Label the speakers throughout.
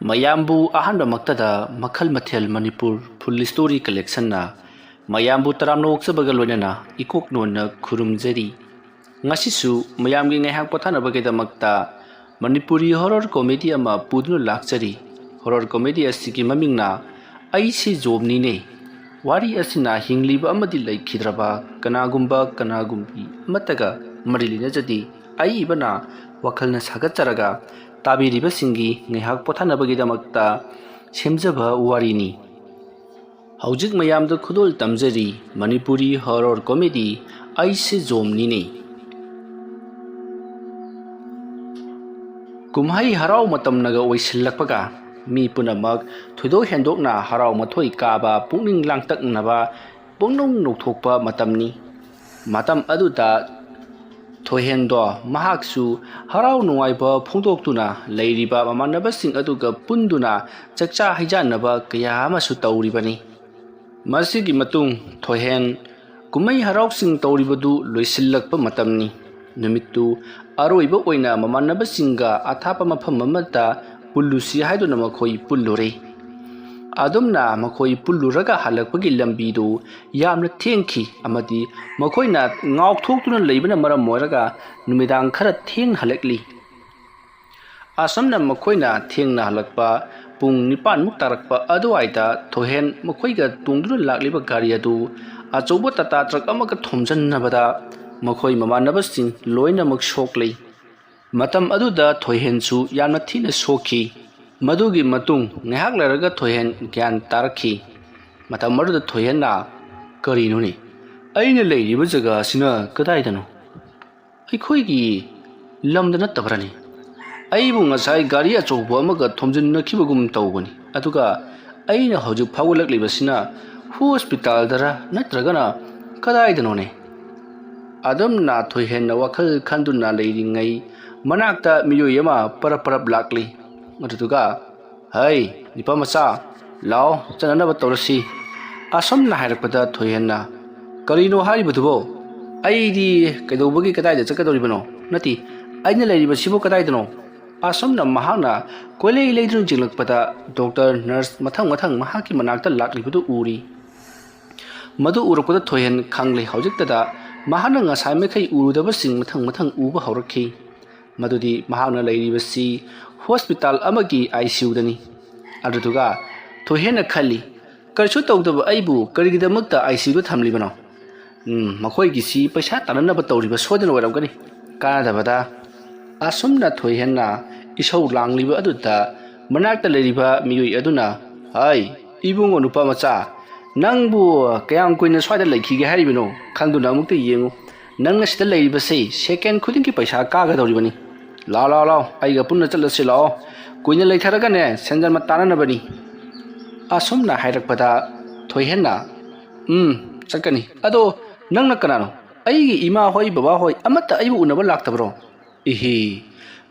Speaker 1: ꯃꯌꯥꯝꯕꯨ ꯑꯍꯥꯟꯕꯃꯛꯇꯗ ꯃꯈꯜ ꯃꯊꯦꯜ ꯃꯅꯤꯄꯨꯔ ꯐꯨꯜ ꯁ꯭ꯇꯣꯔꯤ ꯀꯂꯦꯛꯁꯟꯅ ꯃꯌꯥꯝꯕꯨ ꯇꯔꯥꯝꯅ ꯑꯣꯛꯆꯕꯒ ꯂꯣꯏꯅꯅ ꯏꯀꯣꯛ ꯅꯣꯟꯅ ꯈꯨꯔꯨꯝꯖꯔꯤ ꯉꯁꯤꯁꯨ ꯃꯌꯥꯝꯒꯤ ꯉꯥꯏꯍꯥꯛ ꯄꯣꯊꯥꯅꯕꯒꯤꯗꯃꯛꯇ ꯃꯅꯤꯄꯨꯔꯤ ꯍꯣꯔꯔ ꯀꯣꯃꯦꯗꯤ ꯑꯃ ꯄꯨꯗꯨꯅ ꯂꯥꯛꯆꯔꯤ ꯍꯣꯔꯔ ꯀꯣꯃꯦꯗꯤ ꯑꯁꯤꯒꯤ ꯃꯃꯤꯡꯅ ꯑꯩꯁꯤ ꯖꯣꯕꯅꯤꯅꯦ ꯋꯥꯔꯤ ꯑꯁꯤꯅ ꯍꯤꯡꯂꯤꯕ ꯑꯃꯗꯤ ꯂꯩꯈꯤꯗ꯭ꯔꯕ ꯀꯅꯥꯒꯨꯝꯕꯤ ꯑꯃꯠꯇꯒ ꯃꯔꯤ ꯂꯩꯅꯖꯗꯦ ꯑꯏꯕꯅ ꯋꯥꯈꯜꯅ ꯁꯥꯒꯠꯆꯔꯒ ꯇꯥꯕꯤꯔꯤꯕꯁꯤꯡꯒꯤ ꯉꯥꯏꯍꯥꯛ ꯄꯣꯊꯥꯅꯕꯒꯤꯗꯃꯛꯇ ꯁꯦꯝꯖꯕ ꯋꯥꯔꯤꯅꯤ ꯍꯧꯖꯤꯛ ꯃꯌꯥꯝꯗ ꯈꯨꯗꯣꯜ ꯇꯝꯖꯔꯤ ꯃꯅꯤꯄꯨꯔꯤ ꯍꯣꯔꯔ ꯀꯣꯃꯦꯗꯤ ꯑꯩꯁꯤ ꯖꯣꯕꯅꯤꯅꯦ ꯀꯨꯝꯍꯩ ꯍꯔꯥꯎ ꯃꯇꯝꯅꯒ ꯑꯣꯏꯁꯤꯜꯂꯛꯄꯒ ꯃꯤ ꯄꯨꯝꯅꯃꯛ ꯊꯣꯏꯗꯣꯛ ꯍꯦꯟꯗꯣꯛꯅ ꯍꯔꯥꯎ ꯃꯊꯣꯏ ꯀꯥꯕ ꯄꯨꯛꯅꯤꯡ ꯂꯥꯡꯇꯛꯅꯕ ꯄꯨꯡꯅꯧ ꯅꯧꯊꯣꯛꯄ ꯃꯇꯝꯅꯤ ꯃꯇꯝ ꯑꯗꯨꯗ ꯊꯣꯏꯍꯦꯟꯗꯣ ꯃꯍꯥꯛꯁꯨ ꯍꯔꯥꯎ ꯅꯨꯡꯉꯥꯏꯕ ꯐꯣꯡꯗꯣꯛꯇꯨꯅ ꯂꯩꯔꯤꯕ ꯃꯃꯥꯟꯅꯕꯁꯤꯡ ꯑꯗꯨꯒ ꯄꯨꯟꯗꯨꯅ ꯆꯥꯛꯆꯥ ꯍꯩꯖꯥꯟꯅꯕ ꯀꯌꯥ ꯑꯃꯁꯨ ꯇꯧꯔꯤꯕꯅꯤ ꯃꯁꯤꯒꯤ ꯃꯇꯨꯡ ꯊꯣꯏꯍꯦꯟ ꯀꯨꯝꯍꯩ ꯍꯔꯥꯎꯁꯤꯡ ꯇꯧꯔꯤꯕꯗꯨ ꯂꯣꯏꯁꯤꯜꯂꯛꯄ ꯃꯇꯝꯅꯤ ꯅꯨꯃꯤꯠꯇꯨ ꯑꯔꯣꯏꯕ ꯑꯣꯏꯅ ꯃꯃꯥꯟꯅꯕꯁꯤꯡꯒ ꯑꯊꯥꯞꯄ ꯃꯐꯝ ꯑꯃꯗ ꯄꯨꯜꯂꯨꯁꯤ ꯍꯥꯏꯗꯨꯅ ꯃꯈꯣꯏ ꯄꯨꯜꯂꯨꯔꯦ ꯑꯗꯨꯝꯅ ꯃꯈꯣꯏ ꯄꯨꯜꯂꯨꯔꯒ ꯍꯜꯂꯛꯄꯒꯤ ꯂꯝꯕꯤꯗꯨ ꯌꯥꯝꯅ ꯊꯦꯡꯈꯤ ꯑꯃꯗꯤ ꯃꯈꯣꯏꯅ ꯉꯥꯎꯊꯣꯛꯇꯨꯅ ꯂꯩꯕꯅ ꯃꯔꯝ ꯑꯣꯏꯔꯒ ꯅꯨꯃꯤꯗꯥꯡ ꯈꯔ ꯊꯦꯡꯅ ꯍꯜꯂꯛꯂꯤ ꯑꯁꯨꯝꯅ ꯃꯈꯣꯏꯅ ꯊꯦꯡꯅ ꯍꯜꯂꯛꯄ ꯄꯨꯡ 9ꯃꯨꯛ ꯇꯥꯔꯛꯄ ꯑꯗꯨꯋꯥꯏꯗ ꯊꯣꯏꯍꯦꯟ ꯃꯈꯣꯏꯒ ꯇꯣꯡꯗꯨꯅ ꯂꯥꯛꯂꯤꯕ ꯒꯥꯔꯤ ꯑꯗꯨ ꯑꯆꯧꯕ ꯇꯥꯇꯥ ꯇ꯭ꯔꯛ ꯑꯃꯒ ꯊꯣꯝꯖꯤꯟꯅꯕꯗ ꯃꯈꯣꯏ ꯃꯃꯥꯟꯅꯕꯁꯤꯡ ꯂꯣꯏꯅꯃꯛ ꯁꯣꯛꯂꯤ ꯃꯇꯝ ꯑꯗꯨꯗ ꯊꯣꯏꯍꯦꯟꯁꯨ ꯌꯥꯝꯅ ꯊꯤꯅ ꯁꯣꯛꯈꯤ ꯃꯗꯨꯒꯤ ꯃꯇꯨꯡ ꯉꯥꯏꯍꯥꯛ ꯂꯩꯔꯒ ꯊꯣꯏꯍꯦꯟ ꯒ꯭ꯌꯥꯟ ꯇꯥꯔꯛꯈꯤ ꯃꯇꯝ ꯑꯗꯨꯗ ꯊꯣꯏꯍꯦꯟꯅ ꯀꯔꯤꯅꯣꯅꯦ ꯑꯩꯅ ꯂꯩꯔꯤꯕ ꯖꯒꯥ ꯑꯁꯤꯅ ꯀꯗꯥꯏꯗꯅꯣ ꯑꯩꯈꯣꯏꯒꯤ ꯂꯝꯗ ꯅꯠꯇꯕ꯭ꯔꯅꯤ ꯑꯩꯕꯨ ꯉꯁꯥꯏ ꯒꯥꯔꯤ ꯑꯆꯧꯕ ꯑꯃꯒ ꯊꯣꯝꯖꯤꯟꯅꯈꯤꯕꯒꯨꯝ ꯇꯧꯕꯅꯤ ꯑꯗꯨꯒ ꯑꯩꯅ ꯍꯧꯖꯤꯛ ꯐꯥꯎꯒꯠꯂꯛꯂꯤꯕꯁꯤꯅ ꯍꯣꯁꯄꯤꯇꯥꯜꯗꯔ ꯅꯠꯇ꯭ꯔꯒꯅ ꯀꯗꯥꯏꯗꯅꯣꯅꯦ ꯑꯗꯨꯝꯅ ꯊꯣꯏꯍꯦꯟꯅ ꯋꯥꯈꯜ ꯈꯟꯗꯨꯅ ꯂꯩꯔꯤꯉꯩ ꯃꯅꯥꯛꯇ ꯃꯤꯑꯣꯏ ꯑꯃ ꯄꯔꯞ ꯂꯥꯛꯂꯤ ꯑꯗꯨꯗꯨꯒ ꯍꯩ ꯅꯨꯄꯥ ꯃꯆꯥ ꯂꯥꯎ ꯆꯠꯅꯅꯕ ꯇꯧꯔꯁꯤ ꯑꯁꯨꯝꯅ ꯍꯥꯏꯔꯛꯄꯗ ꯊꯣꯏꯍꯦꯟꯅ ꯀꯔꯤꯅꯣ ꯍꯥꯏꯔꯤꯕꯗꯨꯕꯣ ꯑꯩꯗꯤ ꯀꯩꯗꯧꯕꯒꯤ ꯀꯗꯥꯏꯗ ꯆꯠꯀꯗꯧꯔꯤꯕꯅꯣ ꯅꯠꯇꯦ ꯑꯩꯅ ꯂꯩꯔꯤꯕꯁꯤꯕꯨ ꯀꯗꯥꯏꯗꯅꯣ ꯑꯁꯨꯝꯅ ꯃꯍꯥꯛꯅ ꯀꯣꯏꯂꯩ ꯂꯩꯗꯨꯅ ꯆꯦꯜꯂꯛꯄꯗ ꯗꯣꯛꯇꯔ ꯅꯔꯁ ꯃꯊꯪ ꯃꯍꯥꯛꯀꯤ ꯃꯅꯥꯛꯇ ꯂꯥꯛꯂꯤꯕꯗꯨ ꯎꯔꯤ ꯃꯗꯨ ꯎꯔꯛꯄꯗ ꯊꯣꯏꯍꯦꯟ ꯈꯪꯂꯦ ꯍꯧꯖꯤꯛꯇꯗ ꯃꯍꯥꯛꯅ ꯉꯁꯥꯏ ꯃꯈꯩ ꯎꯔꯨꯗꯕꯁꯤꯡ ꯃꯊꯪ ꯎꯕ ꯍꯧꯔꯛꯈꯤ ꯃꯗꯨꯗꯤ ꯃꯍꯥꯛꯅ ꯂꯩꯔꯤꯕꯁꯤ ꯍꯣꯁꯄꯤꯇꯥꯜ ꯑꯃꯒꯤ ICUꯗꯅꯤ ꯑꯗꯨꯗꯨꯒ ꯊꯣꯏꯍꯦꯟꯅ ꯈꯜꯂꯤ ꯀꯔꯤꯁꯨ ꯇꯧꯗꯕ ꯑꯩꯕꯨ ꯀꯔꯤꯒꯤꯗꯃꯛꯇ ICUꯗ ꯊꯝꯂꯤꯕꯅꯣ ꯃꯈꯣꯏꯒꯤꯁꯤ ꯄꯩꯁꯥ ꯇꯥꯟꯅꯅꯕ ꯇꯧꯔꯤꯕ ꯁꯣꯏꯗꯅ ꯑꯣꯏꯔꯝꯒꯅꯤ ꯀꯥꯟꯅꯗꯕꯗ ꯑꯁꯨꯝꯅ ꯊꯣꯏꯍꯦꯟꯅ ꯏꯁꯧ ꯂꯥꯡꯂꯤꯕ ꯑꯗꯨꯗ ꯃꯅꯥꯛꯇ ꯂꯩꯔꯤꯕ ꯃꯤꯑꯣꯏ ꯑꯗꯨꯅ ꯍꯩ ꯏꯕꯨꯡꯉꯣ ꯅꯨꯄꯥ ꯃꯆꯥ ꯅꯪꯕꯨ ꯀꯌꯥꯝ ꯀꯨꯏꯅ ꯁ꯭ꯋꯥꯏꯗ ꯂꯩꯈꯤꯒꯦ ꯍꯥꯏꯔꯤꯕꯅꯣ ꯈꯪꯗꯨꯅ ꯑꯃꯨꯛꯇ ꯌꯦꯡꯉꯨ ꯅꯪ ꯑꯁꯤꯗ ꯂꯩꯔꯤꯕꯁꯦ ꯁꯦꯀꯦꯟ ꯈꯨꯗꯤꯡꯒꯤ ꯄꯩꯁꯥ ꯀꯥꯒꯗꯧꯔꯤꯕꯅꯤ ꯂꯥꯎ ꯑꯩꯒ ꯄꯨꯟꯅ ꯆꯠꯂꯁꯤ ꯂꯥꯛꯑꯣ ꯀꯨꯏꯅ ꯂꯩꯊꯔꯒꯅꯦ ꯁꯦꯟꯖꯟꯕ ꯇꯥꯅꯅꯕꯅꯤ ꯑꯁꯨꯝꯅ ꯍꯥꯏꯔꯛꯄꯗ ꯊꯣꯏꯍꯦꯟꯅ ꯆꯠꯀꯅꯤ ꯑꯗꯣ ꯅꯪꯅ ꯀꯅꯥꯅꯣ ꯑꯩꯒꯤ ꯏꯃꯥ ꯍꯣꯏ ꯕꯕꯥ ꯍꯣꯏ ꯑꯃꯠꯇ ꯑꯩꯕꯨ ꯎꯅꯕ ꯂꯥꯛꯇꯕ꯭ꯔꯣ ꯏꯍꯤ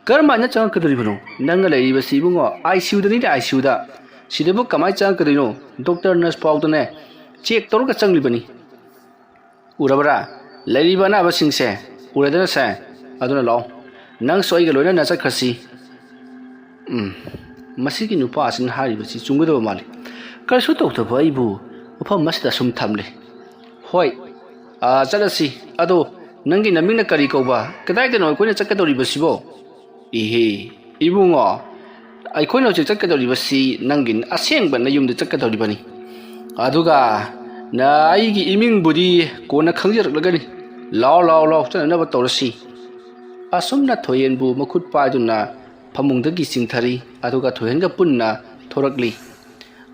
Speaker 1: ꯀꯔꯝꯍꯥꯏꯅ ꯆꯪꯉꯛꯀꯗꯧꯔꯤꯕꯅꯣ ꯅꯪꯅ ꯂꯩꯔꯤꯕꯁꯤ ꯏꯕꯨꯡꯉꯣ ICUꯗꯅꯤꯅꯦ ICUꯗ ꯁꯤꯗꯕꯨ ꯀꯃꯥꯏꯅ ꯆꯪꯉꯛꯀꯗꯣꯏꯅꯣ ꯗꯣꯛꯇꯔ ꯅꯔꯁ ꯐꯥꯎꯗꯅꯦ ꯆꯦꯛ ꯇꯧꯔꯒ ꯆꯪꯂꯤꯕꯅꯤ ꯎꯔꯕ꯭ꯔꯥ ꯂꯩꯔꯤꯕ ꯑꯅꯥꯕꯁꯤꯡꯁꯦ ꯎꯔꯗꯅ ꯁꯦ ꯑꯗꯨꯅ ꯂꯥꯛꯑꯣ ꯅꯪꯁꯨ ꯑꯩꯒ ꯂꯣꯏꯅꯅ ꯆꯠꯈ꯭ꯔꯁꯤ ꯃꯁꯤꯒꯤ ꯅꯨꯄꯥ ꯑꯁꯤꯅ ꯍꯥꯏꯔꯤꯕꯁꯤ ꯆꯨꯝꯒꯗꯕ ꯃꯥꯜꯂꯤ ꯀꯔꯤꯁꯨ ꯇꯧꯗꯕ ꯑꯩꯕꯨ ꯃꯐꯝ ꯑꯁꯤꯗ ꯁꯨꯝ ꯊꯝꯂꯦ ꯍꯣꯏ ꯆꯠꯂꯁꯤ ꯑꯗꯣ ꯅꯪꯒꯤ ꯅꯃꯤꯡꯅ ꯀꯔꯤ ꯀꯧꯕ ꯀꯗꯥꯏꯗꯅꯣ ꯑꯩꯈꯣꯏꯅ ꯆꯠꯀꯗꯧꯔꯤꯕꯁꯤꯕꯣ ꯏꯍꯦ ꯏꯕꯨꯡꯉꯣ ꯑꯩꯈꯣꯏꯅ ꯍꯧꯖꯤꯛ ꯆꯠꯀꯗꯧꯔꯤꯕꯁꯤ ꯅꯪꯒꯤ ꯑꯁꯦꯡꯕ ꯅꯌꯨꯝꯗ ꯆꯠꯀꯗꯧꯔꯤꯕꯅꯤ ꯑꯗꯨꯒ ꯑꯩꯒꯤ ꯏꯃꯤꯡꯕꯨꯗꯤ ꯀꯣꯟꯅ ꯈꯪꯖꯔꯛꯂꯒꯅꯤ ꯂꯥꯎ ꯆꯠꯅꯅꯕ ꯇꯧꯔꯁꯤ ꯑꯁꯨꯝꯅ ꯊꯣꯏꯍꯦꯟꯕꯨ ꯃꯈꯨꯠ ꯄꯥꯏꯗꯨꯅ ꯐꯃꯨꯡꯗꯒꯤ ꯆꯤꯡꯊꯔꯤ ꯑꯗꯨꯒ ꯊꯣꯏꯍꯦꯟꯒ ꯄꯨꯟꯅ ꯊꯣꯔꯛꯂꯤ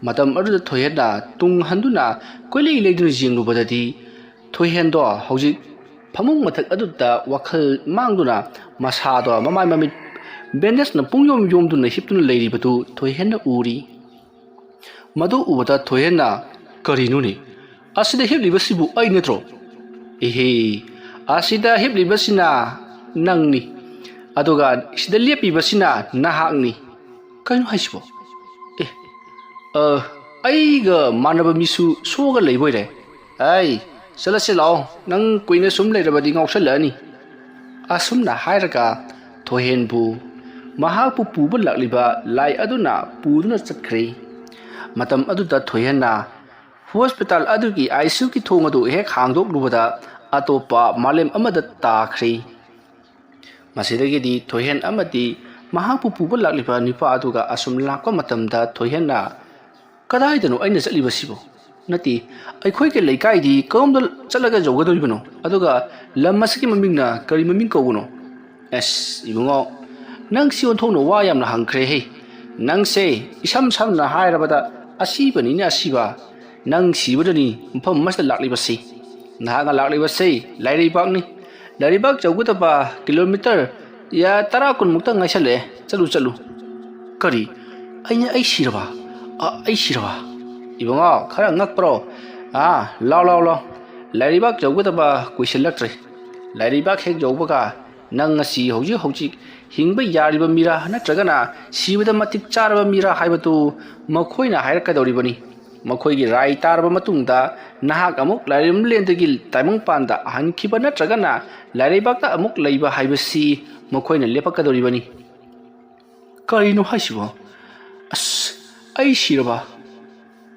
Speaker 1: ꯃꯇꯝ ꯑꯗꯨꯗ ꯊꯣꯏꯍꯦꯟꯅ ꯇꯨꯡ ꯍꯟꯗꯨꯅ ꯀꯣꯏꯂꯩ ꯂꯩꯗꯨꯅ ꯌꯦꯡꯂꯨꯕꯗꯗꯤ ꯊꯣꯏꯍꯦꯟꯗꯣ ꯍꯧꯖꯤꯛ ꯐꯃꯨꯡ ꯃꯊꯛ ꯑꯗꯨꯗ ꯋꯥꯈꯜ ꯃꯥꯡꯗꯨꯅ ꯃꯁꯥꯗꯣ ꯃꯃꯥꯏ ꯃꯃꯤꯠ ꯕꯦꯟꯗꯦꯖꯅ ꯄꯨꯡꯌꯣꯝ ꯌꯣꯝꯗꯨꯅ ꯍꯤꯞꯇꯨꯅ ꯂꯩꯔꯤꯕꯗꯨ ꯊꯣꯏꯍꯦꯟꯅ ꯎꯔꯤ ꯃꯗꯨ ꯎꯕꯗ ꯊꯣꯏꯍꯦꯟꯅ ꯀꯔꯤꯅꯣꯅꯦ ꯑꯁꯤꯗ ꯍꯤꯞꯂꯤꯕꯁꯤꯕꯨ ꯑꯩ ꯅꯠꯇ꯭ꯔꯣ ꯏꯍꯦ ꯑꯁꯤꯗ ꯍꯤꯞꯂꯤꯕꯁꯤꯅ ꯅꯪꯅꯤ ꯑꯗꯨꯒ ꯁꯤꯗ ꯂꯦꯞꯄꯤꯕꯁꯤꯅ ꯅꯍꯥꯛꯅꯤ ꯀꯩꯅꯣ ꯍꯥꯏꯁꯤꯕꯣ ꯑꯩꯒ ꯃꯥꯟꯅꯕ ꯃꯤꯁꯨ ꯁꯣꯛꯑꯒ ꯂꯩꯕꯣꯏꯔꯦ ꯆꯠꯂꯁꯤ ꯂꯥꯛꯑꯣ ꯅꯪ ꯀꯨꯏꯅ ꯁꯨꯝ ꯂꯩꯔꯕꯗꯤ ꯉꯥꯎꯁꯜꯂꯛꯑꯅꯤ ꯑꯁꯨꯝꯅ ꯍꯥꯏꯔꯒ ꯊꯣꯏꯍꯦꯟꯕꯨ ꯃꯍꯥꯛꯄꯨ ꯄꯨꯕ ꯂꯥꯛꯂꯤꯕ ꯂꯥꯏ ꯑꯗꯨꯅ ꯄꯨꯗꯨꯅ ꯆꯠꯈ꯭ꯔꯦ꯫ ꯃꯇꯝ ꯑꯗꯨꯗ ꯊꯣꯏꯍꯦꯟꯅ ꯍꯣꯁꯄꯤꯇꯥꯜ ꯑꯗꯨꯒꯤ ICUꯒꯤ ꯊꯣꯡ ꯑꯗꯨ ꯍꯦꯛ ꯍꯥꯡꯗꯣꯛꯂꯨꯕꯗ ꯑꯇꯣꯞꯄ ꯃꯥꯂꯦꯝ ꯑꯃꯗ ꯇꯥꯈ꯭ꯔꯦ꯫ ꯃꯁꯤꯗꯒꯤꯗꯤ ꯊꯣꯏꯍꯦꯟ ꯑꯃꯗꯤ ꯃꯍꯥꯛꯄꯨ ꯄꯨꯕ ꯂꯥꯛꯂꯤꯕ ꯅꯨꯄꯥ ꯑꯗꯨꯒ ꯑꯁꯨꯝ ꯂꯥꯛꯄ ꯃꯇꯝꯗ ꯊꯣꯏꯍꯦꯟꯅ ꯀꯗꯥꯏꯗꯅꯣ ꯑꯩꯅ ꯆꯠꯂꯤꯕꯁꯤꯕꯨ? ꯅꯠꯇꯦ, ꯑꯩꯈꯣꯏꯒꯤ ꯂꯩꯀꯥꯏꯗꯤ ꯀꯔꯣꯝꯗ ꯆꯠꯂꯒ ꯌꯧꯒꯗꯧꯔꯤꯕꯅꯣ? ꯑꯗꯨꯒ ꯂꯝ ꯑꯁꯤꯒꯤ ꯃꯃꯤꯡꯅ ꯀꯔꯤ ꯃꯃꯤꯡ ꯀꯧꯕꯅꯣ? ꯑꯁ ꯏꯕꯨꯡꯉꯣ, ꯅꯪꯁꯤ ꯑꯣꯟꯊꯣꯛꯅ ꯋꯥ ꯌꯥꯝꯅ ꯍꯪꯈ꯭ꯔꯦꯍꯦ꯫ ꯅꯪꯁꯦ ꯏꯁꯝ ꯁꯝꯅ ꯍꯥꯏꯔꯕꯗ ꯑꯁꯤꯕꯅꯤꯅꯦ ꯑꯁꯤꯕ꯫ ꯅꯪ ꯁꯤꯕꯗꯅꯤ ꯃꯐꯝ ꯑꯃꯁꯤꯗ ꯂꯥꯛꯂꯤꯕꯁꯤ꯫ ꯅꯍꯥꯛꯅ ꯂꯥꯛꯂꯤꯕꯁꯤ ꯂꯥꯏꯔꯩꯕꯥꯛꯅꯤ꯫ ꯂꯥꯏꯔꯩꯕꯥꯛ ꯌꯧꯒꯗꯕ ꯀꯤꯂꯣꯃꯤꯇꯔ 10-20 ꯉꯥꯏꯁꯜꯂꯛꯑꯦ꯫ ꯆꯠꯂꯨ꯫ ꯀꯔꯤ? ꯑꯩ ꯁꯤꯔꯕ? ꯑꯩ ꯁꯤꯔꯕ? ꯏꯕꯨꯡꯉꯣ, ꯈꯔ ꯉꯛꯄ꯭ꯔꯣ? ꯂꯥꯎ꯫ ꯂꯥꯏꯔꯩꯕꯥꯛ ꯌꯧꯒꯗꯕ ꯀꯨꯏꯁꯤꯜꯂꯛꯇ꯭ꯔꯦ꯫ ꯂꯥꯏꯔꯩꯕꯥꯛ ꯍꯦꯛ ꯌꯧꯕꯒ ꯅꯪ ꯉꯁꯤ ꯍꯧꯖꯤꯛ ꯍꯤꯡꯕ ꯌꯥꯔꯤꯕ ꯃꯤꯔꯥ ꯅꯠꯇ꯭ꯔꯒꯅ ꯁꯤꯕꯗ ꯃꯇꯤꯛ ꯆꯥꯔꯕ ꯃꯤꯔꯥ ꯍꯥꯏꯕꯗꯨ ꯃꯈꯣꯏꯅ ꯍꯥꯏꯔꯛꯀꯗꯧꯔꯤꯕꯅꯤ꯫ ꯃꯈꯣꯏꯒꯤ ꯔꯥꯏ ꯇꯥꯔꯕ ꯃꯇꯨꯡꯗ ꯅꯍꯥꯛ ꯑꯃꯨꯛ ꯂꯥꯏꯔꯦꯝꯂꯦꯟꯗꯒꯤ ꯇꯥꯏꯕꯪꯄꯥꯟꯗ ꯍꯟꯈꯤꯕ ꯅꯠꯇ꯭ꯔꯒꯅ ꯂꯥꯏꯔꯩꯕꯥꯛꯇ ꯑꯃꯨꯛ ꯂꯩꯕ ꯍꯥꯏꯕꯁꯤ ꯃꯈꯣꯏꯅ ꯂꯦꯞꯄꯛꯀꯗꯧꯔꯤꯕꯅꯤ꯫ ꯀꯔꯤꯅꯣ ꯍꯥꯏꯁꯤꯕꯣ? ꯑꯁ, ꯑꯩ ꯁꯤꯔꯕ?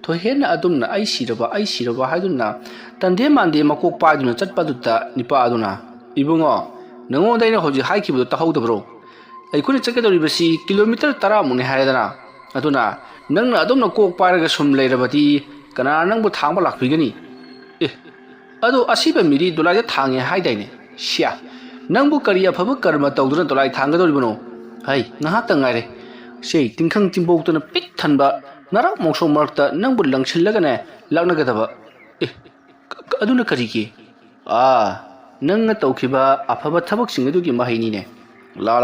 Speaker 1: ꯊꯣꯏꯍꯦꯟꯅ ꯑꯗꯨꯝꯅ ꯑꯩ ꯁꯤꯔꯕ ꯍꯥꯏꯗꯨꯅ ꯇꯟꯗꯦ ꯃꯥꯟꯗꯦ ꯃꯀꯣꯛ ꯄꯥꯏꯗꯨꯅ ꯆꯠꯄꯗꯨꯗ ꯅꯨꯄꯥ ꯑꯗꯨꯅ, ꯏꯕꯨꯡꯉꯣ, ꯅꯉꯣꯟꯗ ꯑꯩꯅ ꯍꯧꯖꯤꯛ ꯍꯥꯏꯈꯤꯕꯗꯨ ꯇꯥꯍꯧꯗꯕ꯭ꯔꯣ? ꯑꯩꯈꯣꯏꯅ ꯆꯠꯀꯗꯧꯔꯤꯕꯁꯤ ꯀꯤꯂꯣꯃꯤꯇꯔ 10 ꯍꯥꯏꯔꯦꯗꯅ꯫ ꯑꯗꯨꯅ ꯅꯪꯅ ꯑꯗꯨꯝꯅ ꯀꯣꯛ ꯄꯥꯏꯔꯒ ꯁꯨꯝ ꯂꯩꯔꯕꯗꯤ ꯀꯅꯥꯅ ꯅꯪꯕꯨ ꯊꯥꯡꯕ ꯂꯥꯛꯄꯤꯒꯅꯤ? ꯑꯗꯣ ꯑꯁꯤꯕ ꯃꯤꯗꯤ ꯗꯣꯂꯥꯏꯗ ꯊꯥꯡꯉꯦ ꯍꯥꯏꯗꯥꯏꯅꯦ? ꯁꯤꯌꯥ, ꯅꯪꯕꯨ ꯀꯔꯤ ꯑꯐꯕ ꯀꯔꯃ ꯇꯧꯗꯨꯅ ꯗꯣꯂꯥꯏ ꯊꯥꯡꯒꯗꯧꯔꯤꯕꯅꯣ? ꯉꯥꯏꯍꯥꯛꯇꯪ ꯉꯥꯏꯔꯦ꯫ ꯇꯤꯡꯈꯪ ꯇꯤꯡꯕꯣꯛꯇꯅ ꯄꯤꯛ ꯊꯟꯕ ꯅꯔꯥꯛ ꯃꯣꯡꯁꯣꯡ ꯃꯔꯛꯇ ꯅꯪꯕꯨ ꯂꯪꯁꯤꯜꯂꯒꯅꯦ ꯂꯥꯛꯅꯒꯗꯕ꯫ ꯑꯗꯨꯅ ꯀꯔꯤꯒꯤ? ꯅꯪꯅ ꯇꯧꯈꯤꯕ ꯑꯐꯕ ꯊꯕꯛꯁꯤꯡ ꯑꯗꯨꯒꯤ ꯃꯍꯩꯅꯤꯅꯦ꯫ ꯂꯥꯎ,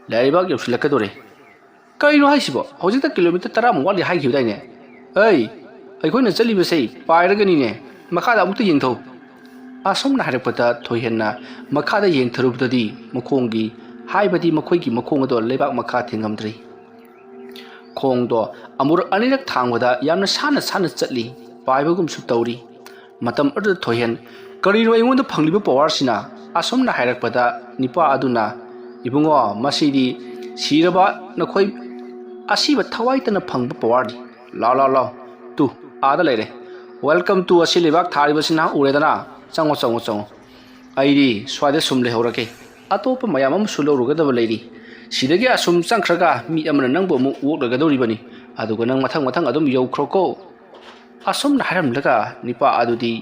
Speaker 1: ꯂꯥꯏꯔꯩꯕꯥꯛ ꯌꯧꯁꯤꯜꯂꯛꯀꯗꯧꯔꯦ꯫ ꯀꯔꯤꯅꯣ ꯍꯥꯏꯁꯤꯕꯣ? ꯍꯧꯖꯤꯛꯇ ꯀꯤꯂꯣꯃꯤꯇꯔ 10 ꯋꯥꯠꯂꯤ ꯍꯥꯏꯈꯤꯕꯗꯥꯏꯅꯦ? ꯑꯩꯈꯣꯏꯅ ꯆꯠꯂꯤꯕꯁꯦ ꯄꯥꯏꯔꯒꯅꯤꯅꯦ꯫ ꯃꯈꯥꯗ ꯑꯃꯨꯛꯇ ꯌꯦꯡꯊꯧ꯫ ꯑꯁꯨꯝꯅ ꯍꯥꯏꯔꯛꯄꯗ ꯊꯣꯏꯍꯦꯟꯅ ꯃꯈꯥꯗ ꯌꯦꯡꯊꯔꯨꯕꯗꯗꯤ ꯃꯈꯣꯏꯒꯤ ꯃꯈꯣꯡ ꯑꯗꯣ ꯂꯩꯕꯥꯛ ꯃꯈꯥ ꯊꯦꯡꯉꯝꯗ꯭ꯔꯤ꯫ ꯈꯣꯡꯗꯣ ꯑꯃꯨꯔꯛ ꯑꯅꯤꯔꯛ ꯊꯥꯡꯕꯗ ꯌꯥꯝꯅ ꯁꯥꯟꯅ ꯆꯠꯂꯤ, ꯄꯥꯏꯕꯒꯨꯝꯁꯨ ꯇꯧꯔꯤ꯫ ꯃꯇꯝ ꯑꯗꯨꯗ ꯊꯣꯏꯍꯦꯟ, ꯀꯔꯤꯅꯣ ꯑꯩꯉꯣꯟꯗ ꯐꯪꯂꯤꯕ ꯄꯋꯥꯔꯁꯤꯅ? ꯑꯁꯨꯝꯅ ꯍꯥꯏꯔꯛꯄꯗ ꯅꯨꯄꯥ ꯑꯗꯨꯅ, ꯏꯕꯨꯡꯉꯣ, ꯃꯁꯤꯗꯤ ꯁꯤꯔꯕ ꯅꯈꯣꯏ ꯑꯁꯤꯕ ꯊꯋꯥꯏꯇꯅ ꯐꯪꯕ ꯄꯋꯥꯔꯅꯤ꯫ ꯂꯥꯎ, ꯇꯨ ꯑꯥꯗ ꯂꯩꯔꯦ꯫ ꯋꯦꯜꯀꯝ ꯇꯨ ꯑꯁꯤ ꯂꯩꯕꯥꯛ ꯊꯥꯔꯤꯕꯁꯤ ꯅꯍꯥꯛ ꯎꯔꯦꯗꯅ꯫ ꯆꯪꯉꯣ꯫ ꯑꯩꯗꯤ ꯁ꯭ꯋꯥꯏꯗ ꯁꯨꯝ ꯂꯩꯍꯧꯔꯒꯦ꯫ ꯑꯇꯣꯞꯄ ꯃꯌꯥꯝ ꯑꯃꯁꯨ ꯂꯧꯔꯨꯒꯗꯕ ꯂꯩꯔꯤ꯫ ꯁꯤꯗꯒꯤ ꯑꯁꯨꯝ ꯆꯪꯈ꯭ꯔꯒ ꯃꯤ ꯑꯃꯅ ꯅꯪꯕꯨ ꯑꯃꯨꯛ ꯑꯣꯛꯂꯒꯗꯧꯔꯤꯕꯅꯤ꯫ ꯑꯗꯨꯒ ꯅꯪ ꯃꯊꯪ ꯑꯗꯨꯝ ꯌꯧꯈ꯭ꯔꯣꯀꯣ꯫ ꯑꯁꯨꯝꯅ ꯍꯥꯏꯔꯝꯂꯒ ꯅꯨꯄꯥ ꯑꯗꯨꯗꯤ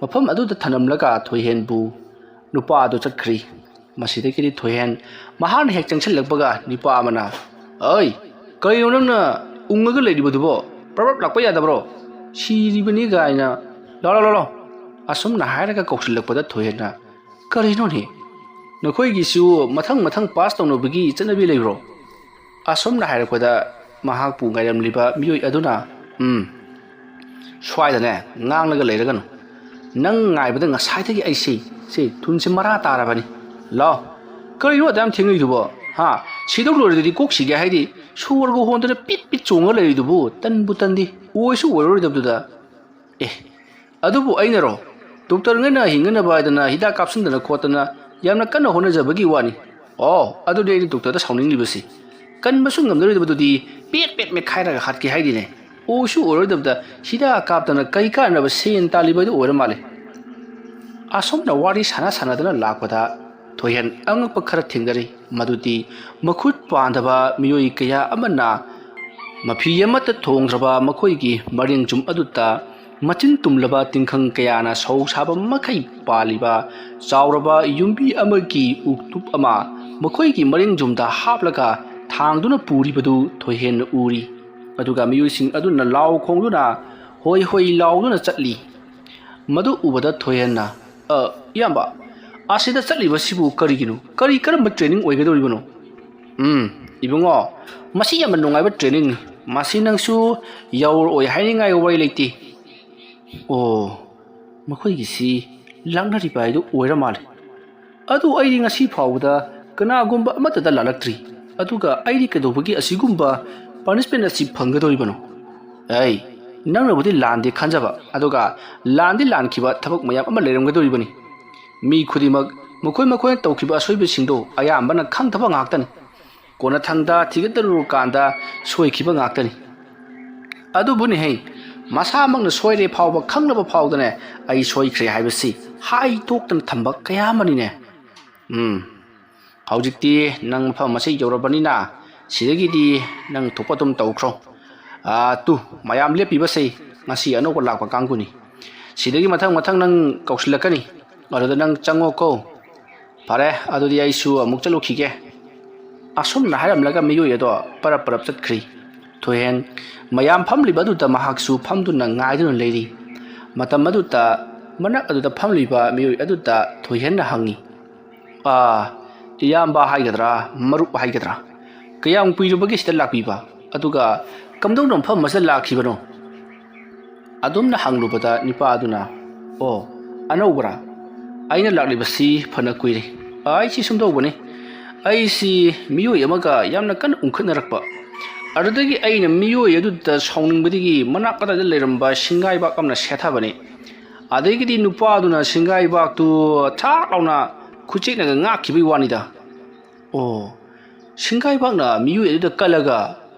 Speaker 1: ꯃꯐꯝ ꯑꯗꯨꯗ ꯊꯅꯝꯂꯒ ꯊꯣꯏꯍꯦꯟꯕꯨ ꯅꯨꯄꯥ ꯑꯗꯨ ꯆꯠꯈ꯭ꯔꯤ꯫ ꯃꯁꯤꯗꯒꯤꯗꯤ ꯊꯣꯏꯍꯦꯟ ꯃꯍꯥꯛꯅ ꯍꯦꯛ ꯆꯪꯁꯤꯜꯂꯛꯄꯒ ꯅꯨꯄꯥ ꯑꯃꯅ, ꯀꯔꯤꯅꯣ ꯅꯪꯅ ꯎꯪꯉꯒ ꯂꯩꯔꯤꯕꯗꯨꯕꯣ? ꯄ꯭ꯔꯞ ꯂꯥꯛꯄ ꯌꯥꯗꯕ꯭ꯔꯣ? ꯁꯤꯔꯤꯕꯅꯤ ꯒꯥꯏꯅ꯫ ꯂꯥꯎ꯫ ꯑꯁꯨꯝꯅ ꯍꯥꯏꯔꯒ ꯀꯧꯁꯤꯜꯂꯛꯄꯗ ꯊꯣꯏꯍꯦꯟꯅ, ꯀꯔꯤꯅꯣꯅꯦ? ꯅꯈꯣꯏꯒꯤꯁꯨ ꯃꯊꯪ ꯄꯥꯁ ꯇꯧꯅꯕꯒꯤ ꯆꯠꯅꯕꯤ ꯂꯩꯕ꯭ꯔꯣ? ꯑꯁꯨꯝꯅ ꯍꯥꯏꯔꯛꯄꯗ ꯃꯍꯥꯛꯄꯨ ꯉꯥꯏꯔꯝꯂꯤꯕ ꯃꯤꯑꯣꯏ ꯑꯗꯨꯅ, ꯁ꯭ꯋꯥꯏꯗꯅꯦ ꯉꯥꯡꯂꯒ ꯂꯩꯔꯒꯅꯨ꯫ ꯅꯪ ꯉꯥꯏꯕꯗ ꯉꯁꯥꯏꯗꯒꯤ ꯑꯩꯁꯤ ꯊꯨꯟꯁꯤ ꯃꯔꯥ ꯇꯥꯔꯕꯅꯤ꯫ ꯂꯥꯎ, ꯀꯔꯤꯅꯣ ꯑꯗꯨꯌꯥꯝ ꯊꯦꯡꯉꯤꯗꯨꯕꯣ? ꯁꯤꯗꯧ ꯂꯣꯏꯔꯗꯤ ꯀꯣꯛ ꯁꯤꯒꯦ ꯍꯥꯏꯗꯤ ꯁꯣꯔꯒ ꯍꯣꯟꯗꯅ ꯄꯤꯠ ꯆꯣꯡꯉ ꯂꯩꯔꯤꯗꯨꯕꯨ ꯇꯟꯕꯨ ꯇꯟꯗꯤ, ꯑꯣꯏꯁꯨ ꯑꯣꯏꯔꯔꯣꯏꯗꯕꯗꯨꯗ꯫ ꯑꯗꯨꯕꯨ ꯑꯩꯅꯔꯣ? ꯗꯣꯛꯇꯔꯉꯩꯅ ꯍꯤꯡꯅꯅꯕ ꯍꯥꯏꯗꯅ ꯍꯤꯗꯥꯛ ꯀꯥꯞꯁꯤꯟꯗꯅ ꯈꯣꯠꯇꯅ ꯌꯥꯝꯅ ꯀꯟꯅ ꯍꯣꯠꯅꯖꯕꯒꯤ ꯋꯥꯅꯤ꯫ ꯑꯗꯨꯗꯤ ꯑꯩꯅ ꯗꯣꯛꯇꯔꯗ ꯁꯥꯎꯅꯤꯡꯂꯤꯕꯁꯤ꯫ ꯀꯟꯕꯁꯨ ꯉꯝꯅꯔꯣꯏꯗꯕꯗꯨꯗꯤ ꯄꯦꯠ ꯃꯦꯠꯈꯥꯏꯔꯒ ꯍꯥꯠꯀꯦ ꯍꯥꯏꯗꯤꯅꯦ꯫ ꯑꯣꯏꯁꯨ ꯑꯣꯏꯔꯣꯏꯗꯕꯗ ꯍꯤꯗꯥꯛ ꯀꯥꯞꯇꯅ ꯀꯩ ꯀꯥꯟꯅꯕ ꯁꯦꯟ ꯇꯥꯜꯂꯤꯕꯗꯨ ꯑꯣꯏꯔ ꯃꯥꯜꯂꯦ꯫ ꯑꯁꯨꯝꯅ ꯋꯥꯔꯤ ꯁꯥꯟꯅꯗꯨꯅ ꯂꯥꯛꯄꯗ ꯊꯣꯏꯍꯦꯟ ꯑꯉꯛꯄ ꯈꯔ ꯊꯦꯡꯅꯔꯤ꯫ ꯃꯗꯨꯗꯤ ꯃꯈꯨꯠ ꯄꯥꯟꯗꯕ ꯃꯤꯑꯣꯏ ꯀꯌꯥ ꯑꯃꯅ ꯃꯐꯤ ꯑꯃꯠꯇ ꯊꯣꯡꯗ꯭ꯔꯕ ꯃꯈꯣꯏꯒꯤ ꯃꯔꯦꯡꯖꯨꯝ ꯑꯗꯨꯗ ꯃꯆꯤꯟ ꯇꯨꯝꯂꯕ ꯇꯤꯡꯈꯪ ꯀꯌꯥꯅ ꯁꯧ ꯁꯥꯕ ꯃꯈꯩ ꯄꯥꯜꯂꯤꯕ ꯆꯥꯎꯔꯕ ꯌꯨꯝꯕꯤ ꯑꯃꯒꯤ ꯎꯛꯇꯨꯞ ꯑꯃ ꯃꯈꯣꯏꯒꯤ ꯃꯔꯦꯡꯖꯨꯝꯗ ꯍꯥꯞꯂꯒ ꯊꯥꯡꯗꯨꯅ ꯄꯨꯔꯤꯕꯗꯨ ꯊꯣꯏꯍꯦꯟꯅ ꯎꯔꯤ꯫ ꯑꯗꯨꯒ ꯃꯤꯑꯣꯏꯁꯤꯡ ꯑꯗꯨꯅ ꯂꯥꯎ ꯈꯣꯡꯗꯨꯅ ꯍꯣꯏ ꯂꯥꯎꯗꯨꯅ ꯆꯠꯂꯤ꯫ ꯃꯗꯨ ꯎꯕꯗ ꯊꯣꯏꯍꯦꯟꯅ, ꯏꯌꯥꯝꯕ, ꯑꯁꯤꯗ ꯆꯠꯂꯤꯕꯁꯤꯕꯨ ꯀꯔꯤꯒꯤꯅꯣ? ꯀꯔꯝꯕ ꯇ꯭ꯔꯦꯅꯤꯡ ꯑꯣꯏꯒꯗꯧꯔꯤꯕꯅꯣ? ꯏꯕꯨꯡꯉꯣ, ꯃꯁꯤ ꯌꯥꯝꯅ ꯅꯨꯡꯉꯥꯏꯕ ꯇ꯭ꯔꯦꯅꯤꯡꯅꯤ꯫ ꯃꯁꯤ ꯅꯪꯁꯨ ꯌꯧꯔꯛꯑꯣꯏ ꯍꯥꯏꯅꯤꯡꯉꯥꯏ ꯋꯥꯔꯤ ꯂꯩꯇꯦ꯫ ꯃꯈꯣꯏꯒꯤꯁꯤ ꯂꯥꯛꯅꯔꯤꯕ ꯍꯥꯏꯗꯨ ꯑꯣꯏꯔ ꯃꯥꯜꯂꯦ꯫ ꯑꯗꯨ ꯑꯩꯗꯤ ꯉꯁꯤ ꯐꯥꯎꯕꯗ ꯀꯅꯥꯒꯨꯝꯕ ꯑꯃꯠꯇꯗ ꯂꯥꯜꯂꯛꯇ꯭ꯔꯤ꯫ ꯑꯗꯨꯒ ꯑꯩꯗꯤ ꯀꯩꯗꯧꯕꯒꯤ ꯑꯁꯤꯒꯨꯝꯕ ꯄꯅꯤꯁꯃꯦꯟ ꯑꯁꯤ ꯐꯪꯒꯗꯧꯔꯤꯕꯅꯣ? ꯅꯪꯅꯕꯨꯗꯤ ꯂꯥꯟꯗꯦ ꯈꯟꯖꯕ, ꯑꯗꯨꯒ ꯂꯥꯟꯗꯤ ꯂꯥꯟꯈꯤꯕ ꯊꯕꯛ ꯃꯌꯥꯝ ꯑꯃ ꯂꯩꯔꯝꯒꯗꯧꯔꯤꯕꯅꯤ꯫ ꯃꯤ ꯈꯨꯗꯤꯡꯃꯛ ꯃꯈꯣꯏꯅ ꯇꯧꯈꯤꯕ ꯑꯁꯣꯏꯕꯁꯤꯡꯗꯣ ꯑꯌꯥꯝꯕꯅ ꯈꯪꯗꯕ ꯉꯥꯛꯇꯅꯤ꯫ ꯀꯣꯟꯅ ꯊꯪꯗ ꯊꯤꯒꯠꯇꯔꯨꯔꯀꯥꯟꯗ ꯁꯣꯏꯈꯤꯕ ꯉꯥꯛꯇꯅꯤ ꯑꯗꯨꯕꯨꯅꯤ ꯍꯩ ꯃꯁꯥꯃꯛꯅ ꯁꯣꯏꯔꯦ ꯐꯥꯎꯕ ꯈꯪꯂꯕ ꯐꯥꯎꯗꯅꯦ ꯑꯩ ꯁꯣꯏꯈ꯭ꯔꯦ ꯍꯥꯏꯕꯁꯤ ꯍꯥꯏꯗꯣꯛꯇꯅ ꯊꯝꯕ ꯀꯌꯥ ꯑꯃꯅꯤꯅꯦ ꯍꯧꯖꯤꯛꯇꯤ ꯅꯪ ꯃꯐꯝ ꯑꯁꯤ ꯌꯧꯔꯕꯅꯤꯅ ꯁꯤꯗꯒꯤꯗꯤ ꯅꯪ ꯊꯣꯛꯄ ꯑꯗꯨꯝ ꯇꯧꯈ꯭ꯔꯣ ꯇꯨ ꯃꯌꯥꯝ ꯂꯦꯞꯄꯤꯕꯁꯦ ꯉꯁꯤ ꯑꯅꯧꯕ ꯂꯥꯛꯄ ꯀꯥꯡꯕꯨꯅꯤ ꯁꯤꯗꯒꯤ ꯃꯊꯪ ꯅꯪ ꯀꯧꯁꯤꯜꯂꯛꯀꯅꯤ ꯑꯗꯨꯗ ꯅꯪ ꯆꯪꯉꯣꯀꯣ ꯐꯔꯦ ꯑꯗꯨꯗꯤ ꯑꯩꯁꯨ ꯑꯃꯨꯛ ꯆꯠꯂꯨꯈꯤꯒꯦ ꯑꯁꯨꯝꯅ ꯍꯥꯏꯔꯝꯂꯒ ꯃꯤꯑꯣꯏ ꯑꯗꯣ ꯄꯔꯞ ꯆꯠꯈ꯭ꯔꯤ ꯊꯣꯏꯍꯦꯟ ꯃꯌꯥꯝ ꯐꯝꯂꯤꯕ ꯑꯗꯨꯗ ꯃꯍꯥꯛꯁꯨ ꯐꯝꯗꯨꯅ ꯉꯥꯏꯗꯨꯅ ꯂꯩꯔꯤ ꯃꯇꯝ ꯑꯗꯨꯗ ꯃꯅꯥꯛ ꯑꯗꯨꯗ ꯐꯝꯂꯤꯕ ꯃꯤꯑꯣꯏ ꯑꯗꯨꯗ ꯊꯣꯏꯍꯦꯟꯅ ꯍꯪꯉꯤ ꯏꯌꯥꯝꯕ ꯍꯥꯏꯒꯗ꯭ꯔꯥ ꯃꯔꯨꯞ ꯍꯥꯏꯒꯗ꯭ꯔꯥ ꯀꯌꯥꯝ ꯀꯨꯏꯔꯕꯒꯦ ꯁꯤꯗ ꯂꯥꯛꯄꯤꯕ ꯑꯗꯨꯒ ꯀꯝꯗꯧꯅ ꯃꯐꯝ ꯑꯁꯤꯗ ꯂꯥꯛꯈꯤꯕꯅꯣ ꯑꯗꯨꯝꯅ ꯍꯪꯂꯨꯕꯗ ꯅꯨꯄꯥ ꯑꯗꯨꯅ ꯑꯅꯧꯕꯔꯥ ꯑꯩꯅ ꯂꯥꯛꯂꯤꯕꯁꯤ ꯐꯅ ꯀꯨꯏꯔꯦ ꯑꯩꯁꯤ ꯁꯨꯝꯗꯧꯕꯅꯤ ꯑꯩꯁꯤ ꯃꯤꯑꯣꯏ ꯑꯃꯒ ꯌꯥꯝꯅ ꯀꯟꯅ ꯎꯪꯈꯠꯅꯔꯛꯄ ꯑꯗꯨꯗꯒꯤ ꯑꯩꯅ ꯃꯤꯑꯣꯏ ꯑꯗꯨꯗ ꯁꯥꯎꯅꯤꯡꯕꯗꯒꯤ ꯃꯅꯥꯛ ꯑꯗꯨꯗ ꯂꯩꯔꯝꯕ ꯁꯤꯡꯒꯥꯏꯕꯥꯛ ꯑꯃꯅ ꯁꯦꯠꯊꯕꯅꯤ ꯑꯗꯒꯤꯗꯤ ꯅꯨꯄꯥ ꯑꯗꯨꯅ ꯁꯤꯡꯒꯥꯏꯕꯥꯛꯇꯨ ꯊꯥꯛ ꯂꯥꯎꯅ ꯈꯨꯆꯦꯛꯅꯒ ꯉꯥꯛꯈꯤꯕꯒꯤ ꯋꯥꯅꯤꯗ ꯁꯤꯡꯒꯥꯏꯕꯥꯛꯅ ꯃꯤꯑꯣꯏ ꯑꯗꯨꯗ ꯀꯜꯂꯒ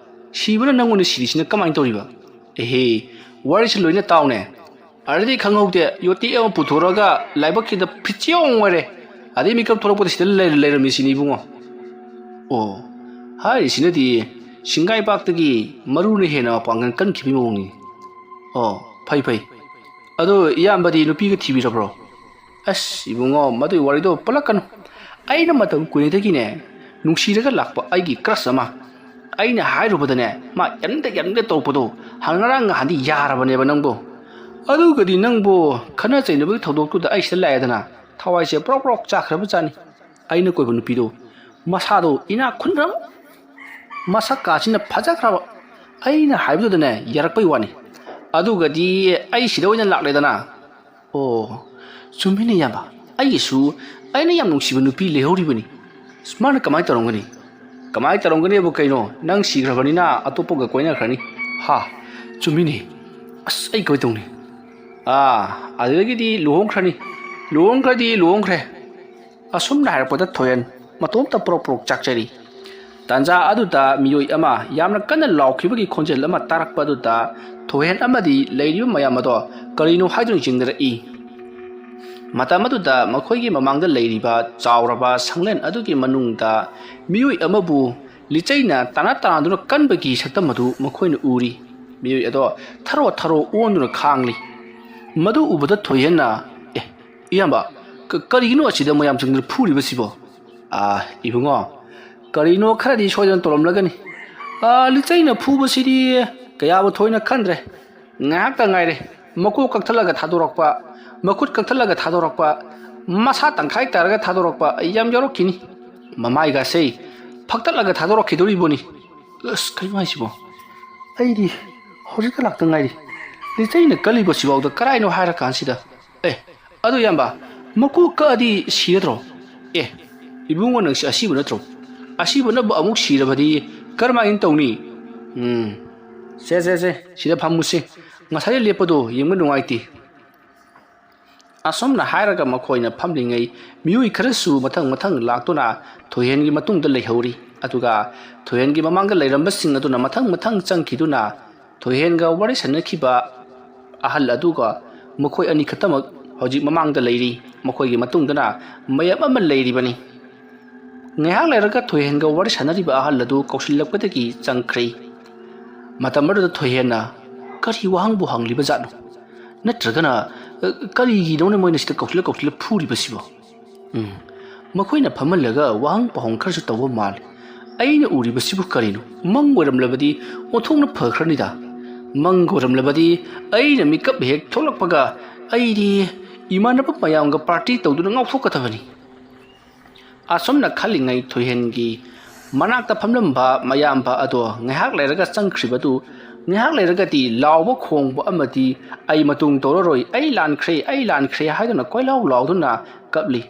Speaker 1: ꯁꯤꯕꯅ ꯅꯪꯉꯣꯟꯗ ꯁꯤꯔꯤꯁꯤꯅ ꯀꯃꯥꯏꯅ ꯇꯧꯔꯤꯕ ꯋꯥꯔꯤꯁꯤ ꯂꯣꯏꯅ ꯇꯥꯎꯅꯦ ꯑꯗꯨꯗꯤ ꯈꯪꯍꯧꯗꯦ ꯌꯣꯠꯇꯤ ꯑꯃ ꯄꯨꯊꯣꯔꯒ ꯂꯥꯏꯕꯛꯀꯤꯗ ꯐꯤꯆꯦꯎ ꯑꯣꯏꯔꯦ ꯑꯗꯩ ꯃꯤꯀꯞ ꯊꯣꯛꯂꯛꯄꯗ ꯁꯤꯗ ꯂꯩꯔꯝꯃꯤꯁꯤꯅꯤ ꯏꯕꯨꯡꯉꯣ ꯍꯥꯏꯔꯤꯁꯤꯅꯗꯤ ꯁꯤꯡꯒꯥꯏꯕꯥꯛꯇꯒꯤ ꯃꯔꯨꯅ ꯍꯦꯟꯅ ꯃꯄꯥꯡꯒꯜ ꯀꯟꯈꯤꯕꯒꯤ ꯃꯑꯣꯡꯅꯤ ꯐꯩ ꯑꯗꯣ ꯏꯌꯥꯝꯕꯗꯤ ꯅꯨꯄꯤꯒ ꯊꯤꯕꯤꯔꯕ꯭ꯔꯣ ꯑꯁ ꯏꯕꯨꯡꯉꯣ ꯃꯗꯨꯒꯤ ꯋꯥꯔꯤꯗꯣ ꯄꯜꯂꯛꯀꯅꯨ ꯑꯩꯅ ꯃꯇꯝ ꯀꯨꯏꯅꯗꯒꯤꯅꯦ ꯅꯨꯡꯁꯤꯔꯒ ꯂꯥꯛꯄ ꯑꯩꯒꯤ ꯀ꯭ꯔꯁ ꯑꯃ ꯑꯩꯅ ꯍꯥꯏꯔꯨꯕꯗꯅꯦ ꯃꯥ ꯌꯥꯅꯤꯡꯗ ꯇꯧꯔꯛꯄꯗꯣ ꯉꯔꯥꯡ ꯅꯍꯥꯟꯗꯤ ꯌꯥꯔꯕꯅꯦꯕ ꯅꯪꯕꯨ ꯑꯗꯨꯒꯗꯤ ꯅꯪꯕꯨ ꯈꯟꯅ ꯆꯩꯅꯕꯒꯤ ꯊꯧꯗꯣꯛꯇꯨꯗ ꯑꯩ ꯁꯤꯗ ꯂꯥꯛꯑꯦꯗꯅ ꯊꯋꯥꯏꯁꯦ ꯄ꯭ꯔꯣꯛ ꯆꯥꯈ꯭ꯔꯕꯖꯥꯠꯅꯤ ꯑꯩꯅ ꯀꯣꯏꯕ ꯅꯨꯄꯤꯗꯣ ꯃꯁꯥꯗꯣ ꯏꯅꯥꯛ ꯈꯨꯟꯈ꯭ꯔꯕ ꯃꯁꯛ ꯀꯥꯁꯤꯅ ꯐꯖꯈ꯭ꯔꯕ ꯑꯩꯅ ꯍꯥꯏꯕꯗꯨꯗꯅꯦ ꯌꯥꯔꯛꯄꯩ ꯋꯥꯅꯤ ꯑꯗꯨꯒꯗꯤ ꯑꯩ ꯁꯤꯗ ꯑꯣꯏꯅ ꯂꯥꯛꯂꯦꯗꯅ ꯆꯨꯝꯃꯤꯅꯦ ꯏꯌꯥꯝꯕ ꯑꯩꯒꯤꯁꯨ ꯑꯩꯅ ꯌꯥꯝ ꯅꯨꯡꯁꯤꯕ ꯅꯨꯄꯤ ꯂꯩꯍꯧꯔꯤꯕꯅꯤ ꯃꯥꯅ ꯀꯃꯥꯏꯅ ꯇꯧꯔꯝꯒꯅꯤꯕꯨ ꯀꯩꯅꯣ ꯅꯪ ꯁꯤꯈ꯭ꯔꯕꯅꯤꯅ ꯑꯇꯣꯞꯄꯒ ꯀꯣꯏꯅꯈ꯭ꯔꯅꯤ ꯆꯨꯝꯃꯤꯅꯦ ꯑꯁ ꯑꯩ ꯀꯃꯥꯏ ꯇꯧꯅꯤ ꯑꯗꯨꯗꯒꯤꯗꯤ ꯂꯨꯍꯣꯡꯈ꯭ꯔꯦ ꯑꯁꯨꯝꯅ ꯍꯥꯏꯔꯛꯄꯗ ꯊꯣꯏꯍꯦꯟ ꯃꯇꯣꯝꯇ ꯄ꯭ꯔꯣꯛ ꯆꯥꯛꯆꯔꯤ ꯇꯥꯟꯖꯥ ꯑꯗꯨꯗ ꯃꯤꯑꯣꯏ ꯑꯃ ꯌꯥꯝꯅ ꯀꯟꯅ ꯂꯥꯎꯈꯤꯕꯒꯤ ꯈꯣꯟꯖꯦꯜ ꯑꯃ ꯇꯥꯔꯛꯄ ꯑꯗꯨꯗ ꯊꯣꯏꯍꯦꯟ ꯑꯃꯗꯤ ꯂꯩꯔꯤꯕ ꯃꯌꯥꯝ ꯑꯗꯣ ꯀꯔꯤꯅꯣ ꯍꯥꯏꯗꯨꯅ ꯆꯤꯡꯅꯔꯛꯏ ꯃꯇꯝ ꯑꯗꯨꯗ ꯃꯈꯣꯏꯒꯤ ꯃꯃꯥꯡꯗ ꯂꯩꯔꯤꯕ ꯆꯥꯎꯔꯕ ꯁꯪꯂꯦꯟ ꯑꯗꯨꯒꯤ ꯃꯅꯨꯡꯗ ꯃꯤꯑꯣꯏ ꯑꯃꯕꯨ ꯂꯤꯆꯩꯅ ꯇꯥꯟꯅꯗꯨꯅ ꯀꯟꯕꯒꯤ ꯁꯛꯇꯝ ꯑꯗꯨ ꯃꯈꯣꯏꯅ ꯎꯔꯤ ꯃꯤꯑꯣꯏ ꯑꯗꯣ ꯊꯔꯣ ꯑꯣꯟꯗꯨꯅ ꯈꯥꯡꯂꯤ ꯃꯗꯨ ꯎꯕꯗ ꯊꯣꯏꯍꯦꯟꯅ ꯏꯌꯥꯝꯕ ꯀꯔꯤꯒꯤꯅꯣ ꯑꯁꯤꯗ ꯃꯌꯥꯝ ꯆꯪꯗꯨꯅ ꯐꯨꯔꯤꯕꯁꯤꯕꯣ ꯏꯕꯨꯡꯉꯣ ꯀꯔꯤꯅꯣ ꯈꯔꯗꯤ ꯁꯣꯏꯗꯅ ꯇꯧꯔꯝꯂꯒꯅꯤ ꯂꯤꯆꯩꯅ ꯐꯨꯕꯁꯤꯗꯤ ꯀꯌꯥꯕꯨ ꯊꯣꯏꯅ ꯈꯟꯗ꯭ꯔꯦ ꯉꯥꯏꯍꯥꯛꯇ ꯉꯥꯏꯔꯦ ꯃꯀꯣꯛ ꯀꯛꯊꯠꯂꯒ ꯊꯥꯗꯣꯔꯛꯄ ꯃꯈꯨꯠ ꯀꯛꯊꯠꯂꯒ ꯊꯥꯗꯣꯔꯛꯄ ꯃꯁꯥ ꯇꯪꯈꯥꯏ ꯇꯥꯔꯒ ꯊꯥꯗꯣꯔꯛꯄ ꯌꯥꯝ ꯌꯥꯎꯔꯛꯈꯤꯅꯤ ꯃꯃꯥꯏꯒꯁꯦ ꯐꯛꯇꯠꯂꯒ ꯊꯥꯗꯣꯔꯛꯈꯤꯗꯣꯔꯤꯕꯅꯤ ꯑꯁ ꯀꯩꯅꯣ ꯍꯥꯏꯁꯤꯕꯣ ꯑꯩꯗꯤ ꯍꯧꯖꯤꯛꯇ ꯂꯥꯛꯇ ꯉꯥꯏꯔꯤ ꯂꯤꯆꯩꯅ ꯀꯜꯂꯤꯕꯁꯤꯐꯥꯎꯗ ꯀꯔꯥꯏꯅꯣ ꯍꯥꯏꯔꯀꯥꯟꯁꯤꯗ ꯑꯗꯨ ꯏꯌꯥꯝꯕ ꯃꯀꯣꯛ ꯀꯛꯑꯗꯤ ꯁꯤꯔꯗ꯭ꯔꯣ ꯏꯕꯨꯡꯉꯣ ꯅꯪꯁꯤ ꯑꯁꯤꯕ ꯅꯠꯇ꯭ꯔꯣ ꯑꯁꯤꯕꯅꯕꯨ ꯑꯃꯨꯛ ꯁꯤꯔꯕꯗꯤ ꯀꯔꯝꯍꯥꯏꯅ ꯇꯧꯅꯤ ꯁꯦ ꯁꯤꯗ ꯐꯝꯃꯨꯁꯤ ꯉꯁꯥꯏ ꯂꯦꯞꯄꯗꯣ ꯌꯦꯡꯕ ꯅꯨꯡꯉꯥꯏꯇꯦ ꯑꯁꯨꯝꯅ ꯍꯥꯏꯔꯒ ꯃꯈꯣꯏꯅ ꯐꯝꯂꯤꯉꯩ ꯃꯤꯑꯣꯏ ꯈꯔꯁꯨ ꯃꯊꯪ ꯂꯥꯛꯇꯨꯅ ꯊꯣꯏꯍꯦꯟꯒꯤ ꯃꯇꯨꯡꯗ ꯂꯩꯍꯧꯔꯤ ꯑꯗꯨꯒ ꯊꯣꯏꯍꯦꯟꯒꯤ ꯃꯃꯥꯡꯗ ꯂꯩꯔꯝꯕꯁꯤꯡ ꯑꯗꯨꯅ ꯃꯊꯪ ꯆꯪꯈꯤꯗꯨꯅ ꯊꯣꯏꯍꯦꯟꯒ ꯋꯥꯔꯤ ꯁꯥꯟꯅꯈꯤꯕ ꯑꯍꯜ ꯑꯗꯨꯒ ꯃꯈꯣꯏ ꯑꯅꯤ ꯈꯛꯇꯃꯛ ꯍꯧꯖꯤꯛ ꯃꯃꯥꯡꯗ ꯂꯩꯔꯤ ꯃꯈꯣꯏꯒꯤ ꯃꯇꯨꯡꯗꯅ ꯃꯌꯥꯝ ꯑꯃ ꯂꯩꯔꯤꯕꯅꯤ ꯉꯥꯏꯍꯥꯛ ꯂꯩꯔꯒ ꯊꯣꯏꯍꯦꯟꯒ ꯋꯥꯔꯤ ꯁꯥꯟꯅꯔꯤꯕ ꯑꯍꯜ ꯑꯗꯨ ꯀꯧꯁꯤꯜꯂꯛꯄꯗꯒꯤ ꯆꯪꯈ꯭ꯔꯤ ꯃꯇꯝ ꯑꯗꯨꯗ ꯊꯣꯏꯍꯦꯟꯅ ꯀꯔꯤ ꯋꯥꯍꯪꯕꯨ ꯍꯪꯂꯤꯕ ꯖꯥꯠꯅꯣ ꯅꯠꯇ꯭ꯔꯒꯅ ꯀꯔꯤꯒꯤꯅꯣꯅ ꯃꯣꯏꯅ ꯁꯤꯗ ꯀꯧꯁꯤꯜꯂ ꯐꯨꯔꯤꯕꯁꯤꯕꯣ ꯃꯈꯣꯏꯅ ꯐꯝꯍꯜꯂꯒ ꯋꯥꯍꯪ ꯄꯥꯎꯍꯪ ꯈꯔꯁꯨ ꯇꯧꯕ ꯃꯥꯜꯂꯤ ꯑꯩꯅ ꯎꯔꯤꯕꯁꯤꯕꯨ ꯀꯔꯤꯅꯣ ꯃꯪ ꯑꯣꯏꯔꯝꯂꯕꯗꯤ ꯑꯣꯟꯊꯣꯛꯅ ꯐꯈ꯭ꯔꯅꯤꯗ ꯃꯪ ꯑꯣꯏꯔꯝꯂꯕꯗꯤ ꯑꯩꯅ ꯃꯤꯀꯞ ꯍꯦꯛ ꯊꯣꯛꯂꯛꯄꯒ ꯑꯩꯗꯤ ꯏꯃꯥꯟꯅꯕ ꯃꯌꯥꯝꯒ ꯄꯥꯔꯇꯤ ꯇꯧꯗꯨꯅ ꯉꯥꯎꯊꯣꯛꯀꯗꯕꯅꯤ ꯑꯁꯨꯝꯅ ꯈꯜꯂꯤꯉꯩ ꯊꯣꯏꯍꯦꯟꯒꯤ ꯃꯅꯥꯛꯇ ꯐꯝꯂꯝꯕ ꯃꯌꯥꯝꯕ ꯑꯗꯣ ꯉꯥꯏꯍꯥꯛ ꯂꯩꯔꯒ ꯆꯪꯈ꯭ꯔꯤꯕꯗꯨ ꯉꯥꯏꯍꯥꯛ ꯂꯩꯔꯒꯗꯤ ꯂꯥꯎꯕ ꯈꯣꯡꯕ ꯑꯃꯗꯤ ꯑꯩ ꯃꯇꯨꯡ ꯇꯧꯔꯔꯣꯏ ꯑꯩ ꯂꯥꯟꯈ꯭ꯔꯦ ꯍꯥꯏꯗꯨꯅ ꯀꯣꯏꯂꯥꯎ ꯂꯥꯎꯗꯨꯅ ꯀꯞꯂꯤ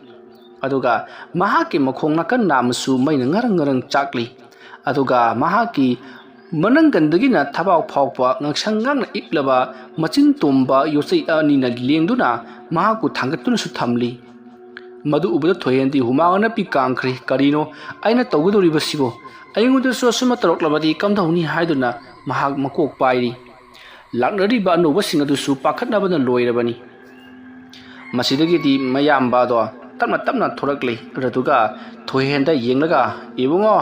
Speaker 1: ꯑꯗꯨꯒ ꯃꯍꯥꯛꯀꯤ ꯃꯈꯣꯡ ꯅꯥꯀꯟ ꯅꯥꯝꯃꯁꯨ ꯃꯩꯅ ꯉꯔꯪ ꯆꯥꯛꯂꯤ ꯑꯗꯨꯒ ꯃꯍꯥꯛꯀꯤ ꯃꯅꯪꯒꯟꯗꯒꯤꯅ ꯊꯕꯥꯛ ꯐꯥꯎꯕ ꯉꯛꯁꯪ ꯉꯥꯡꯅ ꯏꯛꯂꯕ ꯃꯆꯤꯟ ꯇꯣꯝꯕ ꯌꯣꯠꯆꯩ ꯑꯅꯤꯅ ꯂꯦꯡꯗꯨꯅ ꯃꯍꯥꯛꯄꯨ ꯊꯥꯡꯒꯠꯇꯨꯅꯁꯨ ꯊꯝꯂꯤ ꯃꯗꯨ ꯎꯕꯗ ꯊꯣꯏꯍꯦꯟꯗꯤ ꯍꯨꯃꯥꯡꯅ ꯄꯤ ꯀꯥꯡꯈ꯭ꯔꯤ ꯀꯔꯤꯅꯣ ꯑꯩꯅ ꯇꯧꯒꯗꯧꯔꯤꯕꯁꯤꯕꯨ ꯑꯩꯉꯣꯟꯗꯁꯨ ꯑꯁꯨꯝꯅ ꯇꯧꯔꯛꯂꯕꯗꯤ ꯀꯝꯗꯧꯅꯤ ꯍꯥꯏꯗꯨꯅ ꯃꯍꯥꯛ ꯃꯀꯣꯛ ꯄꯥꯏꯔꯤ ꯂꯥꯛꯅꯔꯤꯕ ꯑꯅꯧꯕꯁꯤꯡ ꯑꯗꯨꯁꯨ ꯄꯥꯈꯠꯅꯕꯅ ꯂꯣꯏꯔꯕꯅꯤ ꯃꯁꯤꯗꯒꯤꯗꯤ ꯃꯌꯥꯝꯕꯗꯣ ꯇꯞꯅ ꯇꯞꯅ ꯊꯣꯔꯛꯂꯤ ꯑꯗꯨꯒ ꯊꯣꯏꯍꯦꯟꯗ ꯌꯦꯡꯂꯒ ꯏꯕꯨꯡꯉꯣ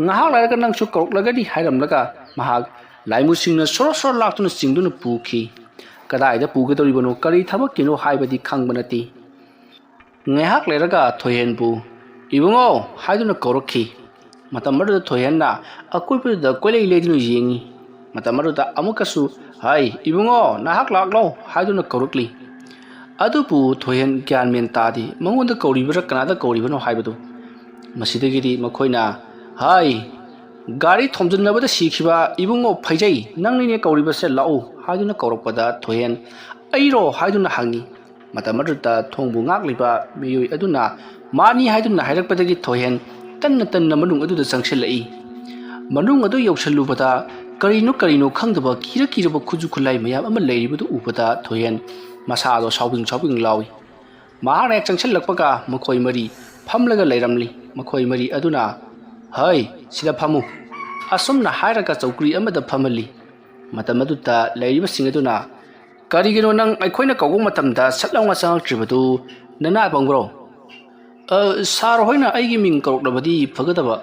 Speaker 1: ꯉꯥꯏꯍꯥꯛ ꯂꯩꯔꯒ ꯅꯪꯁꯨ ꯀꯧꯔꯛꯂꯒꯗꯤ ꯍꯥꯏꯔꯝꯂꯒ ꯃꯍꯥꯛ ꯂꯥꯏꯃꯨꯁꯤꯡꯅ ꯁꯣꯔꯣ ꯁꯣꯔꯣ ꯂꯥꯛꯇꯨꯅ ꯆꯤꯡꯗꯨꯅ ꯄꯨꯈꯤ ꯀꯗꯥꯏꯗ ꯄꯨꯒꯗꯧꯔꯤꯕꯅꯣ ꯀꯔꯤ ꯊꯕꯛꯀꯤꯅꯣ ꯍꯥꯏꯕꯗꯤ ꯈꯪꯕ ꯅꯠꯇꯦ ꯉꯥꯏꯍꯥꯛ ꯂꯩꯔꯒ ꯊꯣꯏꯍꯦꯟꯕꯨ ꯏꯕꯨꯡꯉꯣ ꯍꯥꯏꯗꯨꯅ ꯀꯧꯔꯛꯈꯤ ꯃꯇꯝ ꯑꯗꯨꯗ ꯊꯣꯏꯍꯦꯟꯅ ꯑꯀꯣꯏꯕꯗꯨꯗ ꯀꯣꯏꯂꯩ ꯂꯩꯗꯨꯅ ꯌꯦꯡꯉꯤ ꯃꯇꯝ ꯑꯗꯨꯗ ꯑꯃꯨꯛꯀꯁꯨ ꯍꯥꯏ ꯏꯕꯨꯡꯉꯣ ꯅꯍꯥꯛ ꯂꯥꯛꯂꯣ ꯍꯥꯏꯗꯨꯅ ꯀꯧꯔꯛꯂꯤ ꯑꯗꯨꯕꯨ ꯊꯣꯏꯍꯦꯟ ꯒ꯭ꯌꯥꯟ ꯃꯦꯟ ꯇꯥꯗꯦ ꯃꯉꯣꯟꯗ ꯀꯧꯔꯤꯕꯔꯥ ꯀꯅꯥꯗ ꯀꯧꯔꯤꯕꯅꯣ ꯍꯥꯏꯕꯗꯨ ꯃꯁꯤꯗꯒꯤꯗꯤ ꯃꯈꯣꯏꯅ ꯍꯥꯏ ꯒꯥꯔꯤ ꯊꯣꯝꯖꯤꯟꯅꯕꯗ ꯁꯤꯈꯤꯕ ꯏꯕꯨꯡꯉꯣ ꯐꯩꯖꯩ ꯅꯪꯅꯤꯅꯦ ꯀꯧꯔꯤꯕꯁꯦ ꯂꯥꯛꯎ ꯍꯥꯏꯗꯨꯅ ꯀꯧꯔꯛꯄꯗ ꯊꯣꯏꯍꯦꯟ ꯑꯩꯔꯣ ꯍꯥꯏꯗꯨꯅ ꯍꯪꯉꯤ ꯃꯇꯝ ꯑꯗꯨꯗ ꯊꯣꯡꯕꯨ ꯉꯥꯛꯂꯤꯕ ꯃꯤꯑꯣꯏ ꯑꯗꯨꯅ ꯃꯥꯅꯤ ꯍꯥꯏꯗꯨꯅ ꯍꯥꯏꯔꯛꯄꯗꯒꯤ ꯊꯣꯏꯍꯦꯟ ꯇꯟꯅ ꯇꯟꯅ ꯃꯅꯨꯡ ꯑꯗꯨꯗ ꯆꯪꯁꯤꯜꯂꯛꯏ ꯃꯅꯨꯡ ꯑꯗꯨ ꯌꯧꯁꯜꯂꯨꯕꯗ ꯀꯔꯤꯅꯣ ꯈꯪꯗꯕ ꯀꯤꯔꯕ ꯈꯨꯠꯁꯨ ꯈꯨꯠꯂꯥꯏ ꯃꯌꯥꯝ ꯑꯃ ꯂꯩꯔꯤꯕꯗꯨ ꯎꯕꯗ ꯊꯣꯏꯍꯦꯟ ꯃꯁꯥꯗꯣ ꯁꯥꯎꯕꯤꯡ ꯂꯥꯎꯏ ꯃꯍꯥꯛꯅ ꯍꯦꯛ ꯆꯪꯁꯤꯜꯂꯛꯄꯒ ꯃꯈꯣꯏ ꯃꯔꯤ ꯐꯝꯂꯒ ꯂꯩꯔꯝꯂꯤ ꯃꯈꯣꯏ ꯃꯔꯤ ꯑꯗꯨꯅ ꯍꯩ ꯁꯤꯗ ꯐꯝꯃꯨ ꯑꯁꯨꯝꯅ ꯍꯥꯏꯔꯒ ꯆꯧꯀ꯭ꯔꯤ ꯑꯃꯗ ꯐꯝꯍꯜꯂꯤ ꯃꯇꯝ ꯑꯗꯨꯗ ꯂꯩꯔꯤꯕꯁꯤꯡ ꯑꯗꯨꯅ ꯀꯔꯤꯒꯤꯅꯣ ꯅꯪ ꯑꯩꯈꯣꯏꯅ ꯀꯧꯕ ꯃꯇꯝꯗ ꯁꯠ ꯂꯥꯎꯅ ꯆꯪꯉꯛꯇ꯭ꯔꯤꯕꯗꯨ ꯅꯅꯥ ꯄꯪꯕ꯭ꯔꯣ ꯁꯥꯔ ꯍꯣꯏꯅ ꯑꯩꯒꯤ ꯃꯤꯡ ꯀꯧꯔꯛꯂꯕꯗꯤ ꯐꯒꯗꯕ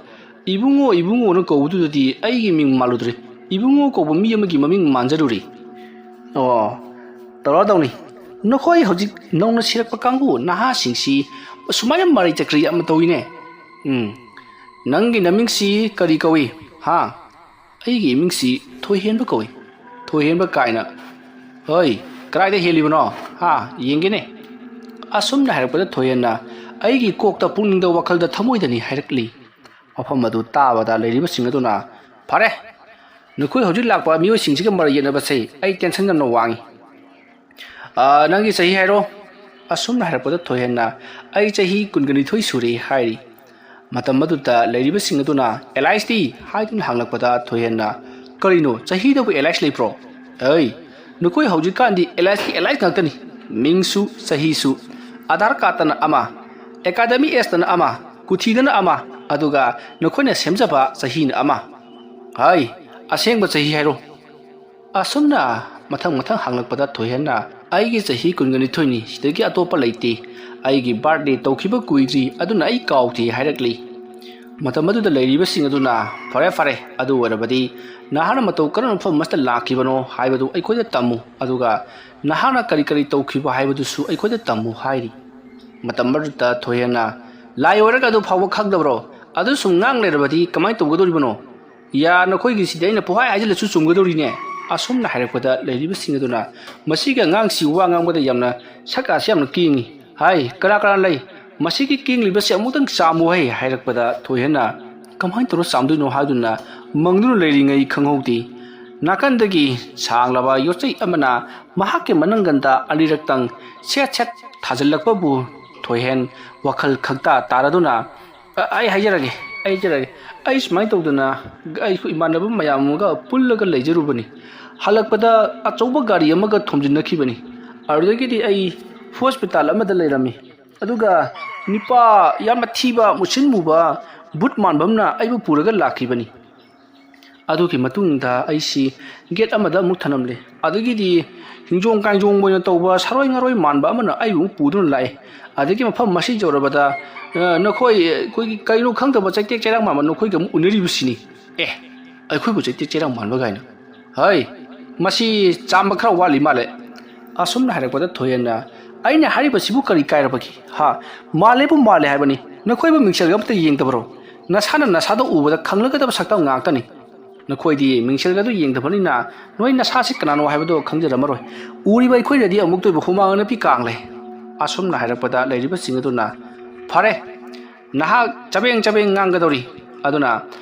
Speaker 1: ꯏꯕꯨꯡꯉꯣꯅ ꯀꯧꯕꯗꯨꯗꯗꯤ ꯑꯩꯒꯤ ꯃꯤꯡ ꯃꯥꯜꯂꯨꯗ꯭ꯔꯦ ꯏꯕꯨꯡꯉꯣ ꯀꯧꯕ ꯃꯤ ꯑꯃꯒꯤ ꯃꯃꯤꯡ ꯃꯥꯟꯖꯔꯨꯔꯤ ꯑꯣ ꯇꯧꯔꯗꯧꯅꯤ ꯅꯈꯣꯏ ꯍꯧꯖꯤꯛ ꯅꯧꯅ ꯁꯤꯔꯛꯄ ꯀꯥꯡꯕꯨ ꯅꯍꯥꯁꯤꯡꯁꯤ ꯁꯨꯃꯥꯏꯅ ꯃꯔꯩ ꯆꯀ꯭ꯔꯤ ꯌꯥꯝꯅ ꯇꯧꯏꯅꯦ ꯅꯪꯒꯤ ꯅꯃꯤꯡꯁꯤ ꯀꯔꯤ ꯀꯧꯏ ꯍꯥ ꯑꯩꯒꯤ ꯏꯃꯤꯡꯁꯤ ꯊꯣꯏꯍꯦꯟꯕ ꯀꯧꯏ ꯊꯣꯏꯍꯦꯟꯕ ꯀꯥꯏꯅ ꯍꯣꯏ ꯀꯗꯥꯏꯗ ꯍꯦꯜꯂꯤꯕꯅꯣ ꯍꯥ ꯌꯦꯡꯒꯦꯅꯦ ꯑꯁꯨꯝꯅ ꯍꯥꯏꯔꯛꯄꯗ ꯊꯣꯏꯍꯦꯟꯅ ꯑꯩꯒꯤ ꯀꯣꯛꯇ ꯄꯨꯛꯅꯤꯡꯗ ꯋꯥꯈꯜꯗ ꯊꯃꯣꯏꯗꯅꯤ ꯍꯥꯏꯔꯛꯂꯤ ꯃꯐꯝ ꯑꯗꯨ ꯇꯥꯕꯗ ꯂꯩꯔꯤꯕꯁꯤꯡ ꯑꯗꯨꯅ ꯐꯔꯦ ꯅꯈꯣꯏ ꯍꯧꯖꯤꯛ ꯂꯥꯛꯄ ꯃꯤꯑꯣꯏꯁꯤꯡꯁꯤꯒ ꯃꯔꯩ ꯌꯦꯠꯅꯕꯁꯦ ꯑꯩ ꯇꯦꯟꯁꯟ ꯌꯥꯝꯅ ꯋꯥꯡꯉꯤ ꯅꯪꯒꯤ ꯆꯍꯤ ꯍꯥꯏꯔꯣ ꯑꯁꯨꯝꯅ ꯍꯥꯏꯔꯛꯄꯗ ꯊꯣꯏꯍꯦꯟꯅ ꯑꯩ ꯆꯍꯤ 22 ꯁꯨꯔꯦ ꯍꯥꯏꯔꯤ ꯃꯇꯝ ꯑꯗꯨꯗ ꯂꯩꯔꯤꯕꯁꯤꯡ ꯑꯗꯨꯅ ꯑꯦꯂꯥꯏꯁꯇꯤ ꯍꯥꯏꯗꯨꯅ ꯍꯪꯂꯛꯄꯗ ꯊꯣꯏꯍꯦꯟꯅ ꯀꯔꯤꯅꯣ ꯆꯍꯤꯗꯕꯨ ꯑꯦꯂꯥꯏꯁ ꯂꯩꯕ꯭ꯔꯣ ꯑꯩ ꯅꯈꯣꯏ ꯍꯧꯖꯤꯛꯀꯥꯟꯗꯤ ꯑꯦꯂꯥꯏꯁꯀꯤ ꯑꯦꯂꯥꯏꯁ ꯉꯥꯛꯇꯅꯤ ꯃꯤꯡꯁꯨ ꯆꯍꯤꯁꯨ ꯑꯙꯥꯔ ꯀꯥꯔꯠꯇꯅ ꯑꯃ ꯑꯦꯀꯥꯗꯃꯤ ꯑꯦꯖꯇꯅ ꯑꯃ ꯀꯨꯊꯤꯗꯅ ꯑꯃ ꯑꯗꯨꯒ ꯅꯈꯣꯏꯅ ꯁꯦꯝꯖꯕ ꯆꯍꯤꯅ ꯑꯃ ꯍꯥꯏ ꯑꯁꯦꯡꯕ ꯆꯍꯤ ꯍꯥꯏꯔꯣ ꯑꯁꯨꯝꯅ ꯃꯊꯪ ꯍꯪꯂꯛꯄꯗ ꯊꯣꯏꯍꯦꯟꯅ ꯑꯩꯒꯤ ꯆꯍꯤ 22ꯅꯤ ꯁꯤꯗꯒꯤ ꯑꯇꯣꯞꯄ ꯂꯩꯇꯦ ꯑꯩꯒꯤ ꯕꯥꯔꯊꯗꯦ ꯇꯧꯈꯤꯕ ꯀꯨꯏꯗ꯭ꯔꯤ ꯑꯗꯨꯅ ꯑꯩ ꯀꯥꯎꯗꯦ ꯍꯥꯏꯔꯛꯂꯤ ꯃꯇꯝ ꯑꯗꯨꯗ ꯂꯩꯔꯤꯕꯁꯤꯡ ꯑꯗꯨꯅ ꯐꯔꯦ ꯑꯗꯨ ꯑꯣꯏꯔꯕꯗꯤ ꯅꯍꯥꯛꯅ ꯃꯇꯧ ꯀꯔꯝꯕ ꯃꯐꯝ ꯑꯃꯗ ꯂꯥꯛꯈꯤꯕꯅꯣ ꯍꯥꯏꯕꯗꯨ ꯑꯩꯈꯣꯏꯗ ꯇꯝꯃꯨ ꯑꯗꯨꯒ ꯅꯍꯥꯛꯅ ꯀꯔꯤ ꯇꯧꯈꯤꯕ ꯍꯥꯏꯕꯗꯨꯁꯨ ꯑꯩꯈꯣꯏꯗ ꯇꯝꯃꯨ ꯍꯥꯏꯔꯤ ꯃꯇꯝ ꯑꯗꯨꯗ ꯊꯣꯏꯍꯦꯟꯅ ꯂꯥꯏ ꯑꯣꯏꯔꯒ ꯑꯗꯨ ꯐꯥꯎꯕ ꯈꯪꯗꯕ꯭ꯔꯣ ꯑꯗꯨ ꯁꯨꯝ ꯉꯥꯡ ꯂꯩꯔꯕꯗꯤ ꯀꯃꯥꯏꯅ ꯇꯧꯒꯗꯧꯔꯤꯕꯅꯣ ꯅꯈꯣꯏꯒꯤꯁꯤꯗꯤ ꯑꯩꯅ ꯄꯨꯍꯥꯏ ꯍꯥꯏꯖꯤꯜꯂꯁꯨ ꯆꯨꯝꯒꯗꯧꯔꯤꯅꯦ ꯑꯁꯨꯝꯅ ꯍꯥꯏꯔꯛꯄꯗ ꯂꯩꯔꯤꯕꯁꯤꯡ ꯑꯗꯨꯅ ꯃꯁꯤꯒꯤ ꯑꯉꯥꯡꯁꯤ ꯋꯥ ꯉꯥꯡꯕꯗ ꯌꯥꯝꯅ ꯁꯛꯀꯥꯁꯤ ꯌꯥꯝꯅ ꯀꯤꯡꯉꯤ ꯍꯥꯏ ꯀꯅꯥ ꯂꯩ ꯃꯁꯤꯒꯤ ꯀꯤꯡꯂꯤꯕꯁꯤ ꯑꯃꯨꯛꯇꯪ ꯆꯥꯝꯃꯨꯍꯩ ꯍꯥꯏꯔꯛꯄꯗ ꯊꯣꯏꯍꯦꯟꯅ ꯀꯃꯥꯏꯅ ꯇꯧꯔ ꯆꯥꯝꯗꯣꯏꯅꯣ ꯍꯥꯏꯗꯨꯅ ꯃꯪꯗꯨꯅ ꯂꯩꯔꯤꯉꯩ ꯈꯪꯍꯧꯗꯦ ꯅꯥꯀꯟꯗꯒꯤ ꯁꯥꯡꯂꯕ ꯌꯣꯠꯆꯩ ꯑꯃꯅ ꯃꯍꯥꯛꯀꯤ ꯃꯅꯪꯒꯟꯗ ꯑꯅꯤꯔꯛꯇꯪ ꯁꯦꯠ ꯊꯥꯖꯤꯜꯂꯛꯄꯕꯨ ꯊꯣꯏꯍꯦꯟ ꯋꯥꯈꯜ ꯈꯪꯇꯥ ꯇꯥꯔꯗꯨꯅ ꯑꯩ ꯍꯥꯏꯖꯔꯒꯦ ꯑꯩ ꯁꯨꯃꯥꯏꯅ ꯇꯧꯗꯅ ꯑꯩꯈꯣꯏ ꯏꯃꯥꯟꯅꯕ ꯃꯌꯥꯝ ꯑꯃꯒ ꯄꯨꯜꯂꯒ ꯂꯩꯖꯔꯨꯕꯅꯤ ꯍꯜꯂꯛꯄꯗ ꯑꯆꯧꯕ ꯒꯥꯔꯤ ꯑꯃꯒ ꯊꯣꯝꯖꯤꯟꯅꯈꯤꯕꯅꯤ ꯑꯗꯨꯗꯒꯤꯗꯤ ꯑꯩ ꯍꯣꯁꯄꯤꯇꯥꯜ ꯑꯃꯗ ꯂꯩꯔꯝꯃꯤ ꯑꯗꯨꯒ ꯅꯨꯄꯥ ꯌꯥꯝꯅ ꯊꯤꯕ ꯃꯨꯁꯤꯟ ꯃꯨꯕ ꯕꯨꯠ ꯃꯥꯟꯕ ꯑꯃꯅ ꯑꯩꯕꯨ ꯄꯨꯔꯒ ꯂꯥꯛꯈꯤꯕꯅꯤ ꯑꯗꯨꯒꯤ ꯃꯇꯨꯡꯗ ꯑꯩꯁꯤ ꯒꯦꯠ ꯑꯃꯗ ꯑꯃꯨꯛ ꯊꯅꯝꯂꯦ ꯑꯗꯒꯤꯗꯤ ꯍꯤꯡꯖꯣꯡ ꯀꯥꯡꯖꯣꯡ ꯑꯣꯏꯅ ꯇꯧꯕ ꯁꯥꯔꯣꯏ ꯉꯥꯔꯣꯏ ꯃꯥꯟꯕ ꯑꯃꯅ ꯑꯩꯕꯨ ꯄꯨꯗꯨꯅ ꯂꯥꯛꯑꯦ ꯑꯗꯒꯤ ꯃꯐꯝ ꯃꯁꯤ ꯌꯧꯔꯕꯗ ꯑꯩꯈꯣꯏꯒꯤ ꯀꯩꯅꯣ ꯈꯪꯗꯕ ꯆꯩꯇꯦꯛ ꯆꯩꯔꯥꯡ ꯃꯥꯟꯕ ꯅꯈꯣꯏꯒ ꯑꯃꯨꯛ ꯎꯅꯔꯤꯕꯁꯤꯅꯤ ꯑꯩꯈꯣꯏꯕꯨ ꯆꯩꯇꯦꯛ ꯆꯩꯔꯥꯡ ꯃꯥꯟꯕ ꯀꯥꯏꯅ ꯍꯩ ꯃꯁꯤ ꯆꯥꯝꯕ ꯈꯔ ꯋꯥꯠꯂꯤ ꯃꯥꯜꯂꯦ ꯑꯁꯨꯝꯅ ꯍꯥꯏꯔꯛꯄꯗ ꯊꯣꯏꯍꯦꯟꯅ ꯑꯩꯅ ꯍꯥꯏꯔꯤꯕꯁꯤꯕꯨ ꯀꯔꯤ ꯀꯥꯏꯔꯕꯒꯦ ꯃꯥꯜꯂꯦꯕꯨ ꯃꯥꯜꯂꯦ ꯍꯥꯏꯕꯅꯤ ꯅꯈꯣꯏꯕꯨ ꯃꯤꯡꯁꯦꯜꯒ ꯑꯃꯇ ꯌꯦꯡꯗꯕꯔꯣ ꯅꯁꯥꯗ ꯎꯕꯗ ꯈꯪꯂꯒꯗꯕ ꯁꯛꯇꯝ ꯉꯥꯛꯇꯅꯤ ꯅꯈꯣꯏꯗꯤ ꯃꯤꯡꯁꯦꯜꯒꯗꯨ ꯌꯦꯡꯗꯕꯅꯤꯅ ꯅꯣꯏ ꯅꯁꯥꯁꯤ ꯀꯅꯥꯅꯣ ꯍꯥꯏꯕꯗꯣ ꯈꯪꯖꯔꯝꯃꯔꯣꯏ ꯎꯔꯤꯕ ꯑꯩꯈꯣꯏꯅꯗꯤ ꯑꯃꯨꯛꯇꯣꯏꯕ ꯍꯨꯃꯥꯡ ꯅꯄꯤ ꯀꯥꯡꯂꯦ ꯑꯁꯨꯝꯅ ꯍꯥꯏꯔꯛꯄꯗ ꯂꯩꯔꯤꯕꯁꯤꯡ ꯑꯗꯨꯅ ꯐꯔꯦ ꯅꯍꯥꯛ ꯆꯕꯦꯡ ꯉꯥꯡꯒꯗꯧꯔꯤ ꯑꯗꯨꯅ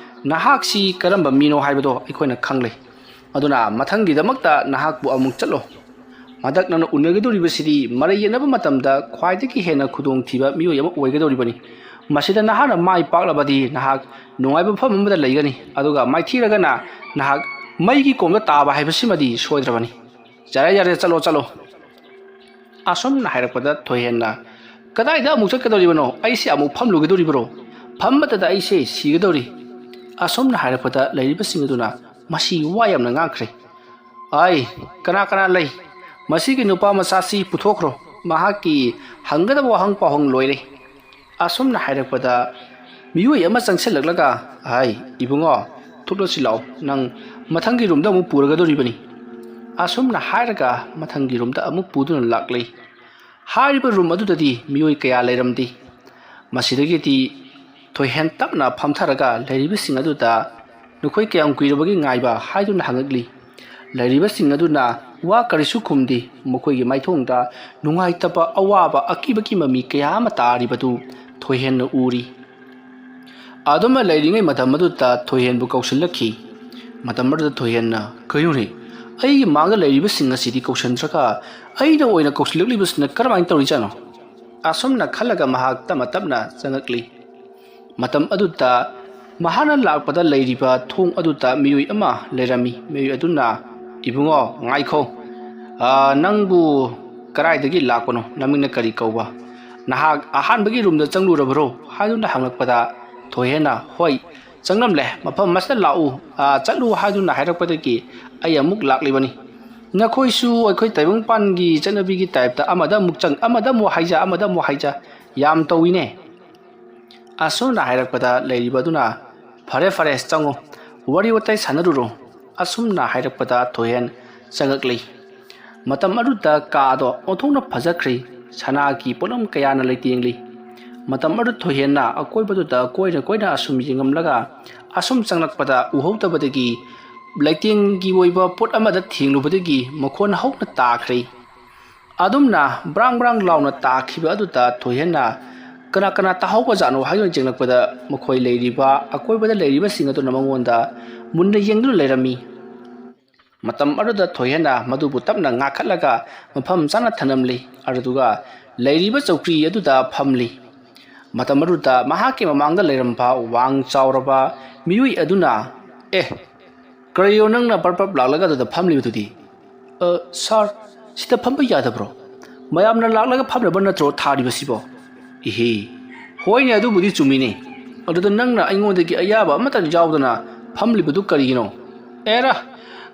Speaker 1: ꯅꯍꯥꯛꯁꯤ ꯀꯔꯝꯕ ꯃꯤꯅꯣ ꯍꯥꯏꯕꯗो ꯑꯩꯈꯣꯏꯅ ꯈꯪꯂꯦ ꯑꯗꯨꯅ ꯃꯊꯪꯒꯤꯗꯃꯛꯇ ꯅꯍꯥꯛꯄꯨ ꯑꯃꯨꯛ ꯆꯠꯂꯣ ꯍꯟꯗꯛ ꯅꯪꯅ ꯎꯅꯒꯗꯧꯔꯤꯕꯁꯤꯗꯤ ꯃꯔꯩ ꯌꯦꯠꯅꯕ ꯃꯇꯝꯗ ꯈ꯭ꯋꯥꯏꯗꯒꯤ ꯍꯦꯟꯅ ꯈꯨꯗꯣꯡꯊꯤꯕ ꯃꯤꯑꯣꯏ ꯑꯃ ꯑꯣꯏꯒꯗꯧꯔꯤꯕꯅꯤ ꯃꯁꯤꯗ ꯅꯍꯥꯛꯅ ꯃꯥꯏ ꯄꯥꯛꯂꯕꯗꯤ ꯅꯍꯥꯛ ꯅꯨꯡꯉꯥꯏꯕ ꯃꯐꯝ ꯑꯃꯗ ꯂꯩꯒꯅꯤ ꯑꯗꯨꯒ ꯃꯥꯏꯊꯤꯔꯒꯅ ꯅꯍꯥꯛ ꯃꯩꯒꯤ ꯀꯣꯝꯗ ꯇꯥꯕ ꯍꯥꯏꯕꯁꯤꯃꯗꯤ ꯁꯣꯏꯗ꯭ꯔꯕꯅꯤ ꯌꯥꯔꯦ ꯆꯠꯂꯣ ꯑꯁꯨꯝꯅ ꯍꯥꯏꯔꯛꯄꯗ ꯊꯣꯏꯍꯦꯟꯅ ꯀꯗꯥꯏꯗ ꯑꯃꯨꯛ ꯆꯠꯀꯗꯧꯔꯤꯕꯅꯣ ꯑꯩꯁꯦ ꯑꯃꯨꯛ ꯐꯝꯂꯨꯒꯗꯧꯔꯤꯕ꯭ꯔꯣ ꯐꯝꯕꯇꯗ ꯑꯩꯁꯦ ꯁꯤꯒꯗꯧꯔꯤ ꯑꯁꯨꯝꯅ ꯍꯥꯏꯔꯛꯄꯗ ꯂꯩꯔꯤꯕꯁꯤꯡ ꯑꯗꯨꯅ ꯃꯁꯤ ꯋꯥ ꯌꯥꯝꯅ ꯉꯥꯡꯈ꯭ꯔꯦ ꯑꯩ ꯀꯅꯥ ꯂꯩ ꯃꯁꯤꯒꯤ ꯅꯨꯄꯥ ꯃꯆꯥꯁꯤ ꯄꯨꯊꯣꯛꯈ꯭ꯔꯣ ꯃꯍꯥꯛꯀꯤ ꯍꯪꯒꯗꯕ ꯋꯥꯍꯪ ꯄꯥꯎꯍꯪ ꯂꯣꯏꯔꯦ ꯑꯁꯨꯝꯅ ꯍꯥꯏꯔꯛꯄꯗ ꯃꯤꯑꯣꯏ ꯑꯃ ꯆꯪꯁꯤꯜꯂꯛꯂꯒ ꯑꯩ ꯏꯕꯨꯡꯉꯣ ꯊꯣꯛꯂꯁꯤ ꯂꯥꯛꯑꯣ ꯅꯪ ꯃꯊꯪꯒꯤ ꯔꯨꯝꯗ ꯑꯃꯨꯛ ꯄꯨꯔꯒꯗꯧꯔꯤꯕꯅꯤ ꯑꯁꯨꯝꯅ ꯍꯥꯏꯔꯒ ꯃꯊꯪꯒꯤ ꯔꯨꯝꯗ ꯑꯃꯨꯛ ꯄꯨꯗꯨꯅ ꯂꯥꯛꯂꯤ ꯍꯥꯏꯔꯤꯕ ꯔꯨꯝ ꯑꯗꯨꯗꯗꯤ ꯃꯤꯑꯣꯏ ꯀꯌꯥ ꯂꯩꯔꯝꯗꯦ ꯃꯁꯤꯗꯒꯤꯗꯤ ꯊꯣꯏꯍꯦꯟ ꯇꯞꯅ ꯐꯝꯊꯔꯒ ꯂꯩꯔꯤꯕꯁꯤꯡ ꯑꯗꯨꯗ ꯅꯈꯣꯏ ꯀꯌꯥꯝ ꯀꯨꯏꯔꯕꯒꯤ ꯉꯥꯏꯕ ꯍꯥꯏꯗꯨꯅ ꯍꯪꯉꯛꯂꯤ ꯂꯩꯔꯤꯕꯁꯤꯡ ꯑꯗꯨꯅ ꯋꯥ ꯀꯔꯤꯁꯨ ꯈꯨꯝꯗꯦ ꯃꯈꯣꯏꯒꯤ ꯃꯥꯏꯊꯣꯡꯗ ꯅꯨꯡꯉꯥꯏꯇꯕ ꯑꯋꯥꯕ ꯑꯀꯤꯕꯒꯤ ꯃꯃꯤ ꯀꯌꯥ ꯑꯃ ꯇꯥꯔꯤꯕꯗꯨ ꯊꯣꯏꯍꯦꯟꯅ ꯎꯔꯤ ꯑꯗꯨꯝꯅ ꯂꯩꯔꯤꯉꯩ ꯃꯇꯝ ꯑꯗꯨꯗ ꯊꯣꯏꯍꯦꯟꯕꯨ ꯀꯧꯁꯤꯜꯂꯛꯈꯤ ꯃꯇꯝ ꯑꯗꯨꯗ ꯊꯣꯏꯍꯦꯟꯅ ꯀꯩꯅꯣꯅꯦ ꯑꯩꯒꯤ ꯃꯥꯡꯗ ꯂꯩꯔꯤꯕꯁꯤꯡ ꯑꯁꯤꯗꯤ ꯀꯧꯁꯤꯟꯗ꯭ꯔꯒ ꯑꯩꯅ ꯑꯣꯏꯅ ꯀꯧꯁꯤꯜꯂꯛꯂꯤꯕꯁꯤꯅ ꯀꯔꯝꯍꯥꯏꯅ ꯇꯧꯔꯤꯖꯥꯠꯅꯣ ꯑꯁꯨꯝꯅ ꯈꯜꯂꯒ ꯃꯍꯥꯛ ꯇꯞꯅ ꯇꯞꯅ ꯆꯪꯉꯛꯂꯤ ꯃꯇꯝ ꯑꯗꯨꯗ ꯃꯍꯥꯛꯅ ꯂꯥꯛꯄꯗ ꯂꯩꯔꯤꯕ ꯊꯣꯡ ꯑꯗꯨꯗ ꯃꯤꯑꯣꯏ ꯑꯃ ꯂꯩꯔꯝꯃꯤ ꯃꯤꯑꯣꯏ ꯑꯗꯨꯅ ꯏꯕꯨꯡꯉꯣ ꯉꯥꯏꯈꯣ ꯅꯪꯕꯨ ꯀꯗꯥꯏꯗꯒꯤ ꯂꯥꯛꯄꯅꯣ ꯅꯃꯤꯡꯅ ꯀꯔꯤ ꯀꯧꯕ ꯅꯍꯥꯛ ꯑꯍꯥꯟꯕꯒꯤ ꯔꯨꯝꯗ ꯆꯪꯂꯨꯔꯕꯔꯣ ꯍꯥꯏꯗꯨꯅ ꯍꯪꯂꯛꯄꯗ ꯊꯣꯏꯍꯦꯟꯅ ꯍꯣꯏ ꯆꯪꯂꯝꯂꯦ ꯃꯐꯝ ꯑꯁꯤꯗ ꯂꯥꯛꯎ ꯆꯠꯂꯨ ꯍꯥꯏꯗꯨꯅ ꯍꯥꯏꯔꯛꯄꯗꯒꯤ ꯑꯩ ꯑꯃꯨꯛ ꯂꯥꯛꯂꯤꯕꯅꯤ ꯅꯈꯣꯏꯁꯨ ꯑꯩꯈꯣꯏ ꯇꯥꯏꯕꯪꯄꯥꯟꯒꯤ ꯆꯠꯅꯕꯤꯒꯤ ꯇꯥꯏꯞꯇ ꯑꯃꯗ ꯑꯃꯨꯛ ꯆꯪ ꯑꯃꯗ ꯑꯃꯨꯛ ꯍꯥꯏꯖ ꯑꯃꯗ ꯑꯃꯨꯛ ꯍꯥꯏꯖ ꯌꯥꯝ ꯇꯧꯏꯅꯦ ꯑꯁꯨꯝꯅ ꯍꯥꯏꯔꯛꯄꯗ ꯂꯩꯔꯤꯕ ꯑꯗꯨꯅ ꯐꯔꯦ ꯆꯪꯉꯣ ꯋꯥꯔꯤ ꯋꯥꯇꯥꯏ ꯁꯥꯟꯅꯔꯨꯔꯣ ꯑꯁꯨꯝꯅ ꯍꯥꯏꯔꯛꯄꯗ ꯊꯣꯏꯍꯦꯟ ꯆꯪꯉꯛꯂꯤ ꯃꯇꯝ ꯑꯗꯨꯗ ꯀꯥꯗꯣ ꯑꯣꯟꯊꯣꯛꯅ ꯐꯖꯈ꯭ꯔꯦ ꯁꯅꯥꯒꯤ ꯄꯣꯠꯂꯝ ꯀꯌꯥꯅ ꯂꯩꯇꯦꯡꯂꯤ ꯃꯇꯝ ꯑꯗꯨ ꯊꯣꯏꯍꯦꯟꯅ ꯑꯀꯣꯏꯕꯗꯨꯗ ꯀꯣꯏꯅ ꯑꯁꯨꯝ ꯌꯦꯡꯉꯝꯂꯒ ꯑꯁꯨꯝ ꯆꯪꯂꯛꯄꯗ ꯎꯍꯧꯗꯕꯗꯒꯤ ꯂꯩꯇꯦꯡꯒꯤ ꯑꯣꯏꯕ ꯄꯣꯠ ꯑꯃꯗ ꯊꯦꯡꯂꯨꯕꯗꯒꯤ ꯃꯈꯣꯟ ꯍꯧꯅ ꯇꯥꯈ꯭ꯔꯦ ꯑꯗꯨꯝꯅ ꯕ꯭ꯔꯥꯡ ꯂꯥꯎꯅ ꯇꯥꯈꯤꯕ ꯑꯗꯨꯗ ꯊꯣꯏꯍꯦꯟꯅ ꯀꯅꯥ ꯇꯥꯍꯧꯕꯖꯥꯠꯅꯣ ꯍꯥꯏꯗꯨꯅ ꯌꯦꯡꯂꯛꯄꯗ ꯃꯈꯣꯏ ꯂꯩꯔꯤꯕ ꯑꯀꯣꯏꯕꯗ ꯂꯩꯔꯤꯕꯁꯤꯡ ꯑꯗꯨꯅ ꯃꯉꯣꯟꯗ ꯃꯨꯟꯅ ꯌꯦꯡꯗꯨꯅ ꯂꯩꯔꯝꯃꯤ ꯃꯇꯝ ꯑꯗꯨꯗ ꯊꯣꯏꯍꯦꯟꯅ ꯃꯗꯨꯕꯨ ꯇꯞꯅ ꯉꯥꯛꯈꯠꯂꯒ ꯃꯐꯝ ꯆꯥꯅ ꯊꯅꯝꯂꯤ ꯑꯗꯨꯒ ꯂꯩꯔꯤꯕ ꯆꯧꯀ꯭ꯔꯤ ꯑꯗꯨꯗ ꯐꯝꯂꯤ ꯃꯇꯝ ꯑꯗꯨꯗ ꯃꯍꯥꯛꯀꯤ ꯃꯃꯥꯡꯗ ꯂꯩꯔꯝꯕ ꯋꯥꯡ ꯆꯥꯎꯔꯕ ꯃꯤꯑꯣꯏ ꯑꯗꯨꯅ ꯀꯔꯤꯅꯣ ꯅꯪꯅ ꯄꯔꯞ ꯂꯥꯛꯂꯒ ꯑꯗꯨꯗ ꯐꯝꯂꯤꯕꯗꯨꯗꯤ ꯁꯥꯔ ꯁꯤꯗ ꯐꯝꯕ ꯌꯥꯗꯕ꯭ꯔꯣ ꯃꯌꯥꯝꯅ ꯂꯥꯛꯂꯒ ꯐꯝꯅꯕ ꯅꯠꯇ꯭ꯔꯣ ꯊꯥꯔꯤꯕꯁꯤꯕꯣ ꯏꯍꯦ ꯍꯣꯏꯅꯦ ꯑꯗꯨꯕꯨꯗꯤ ꯆꯨꯝꯃꯤꯅꯦ ꯑꯗꯨꯗ ꯅꯪꯅ ꯑꯩꯉꯣꯟꯗꯒꯤ ꯑꯌꯥꯕ ꯑꯃꯠꯇ ꯌꯥꯎꯗꯅ ꯐꯝꯂꯤꯕꯗꯨ ꯀꯔꯤꯒꯤꯅꯣ ꯑꯦꯔꯥ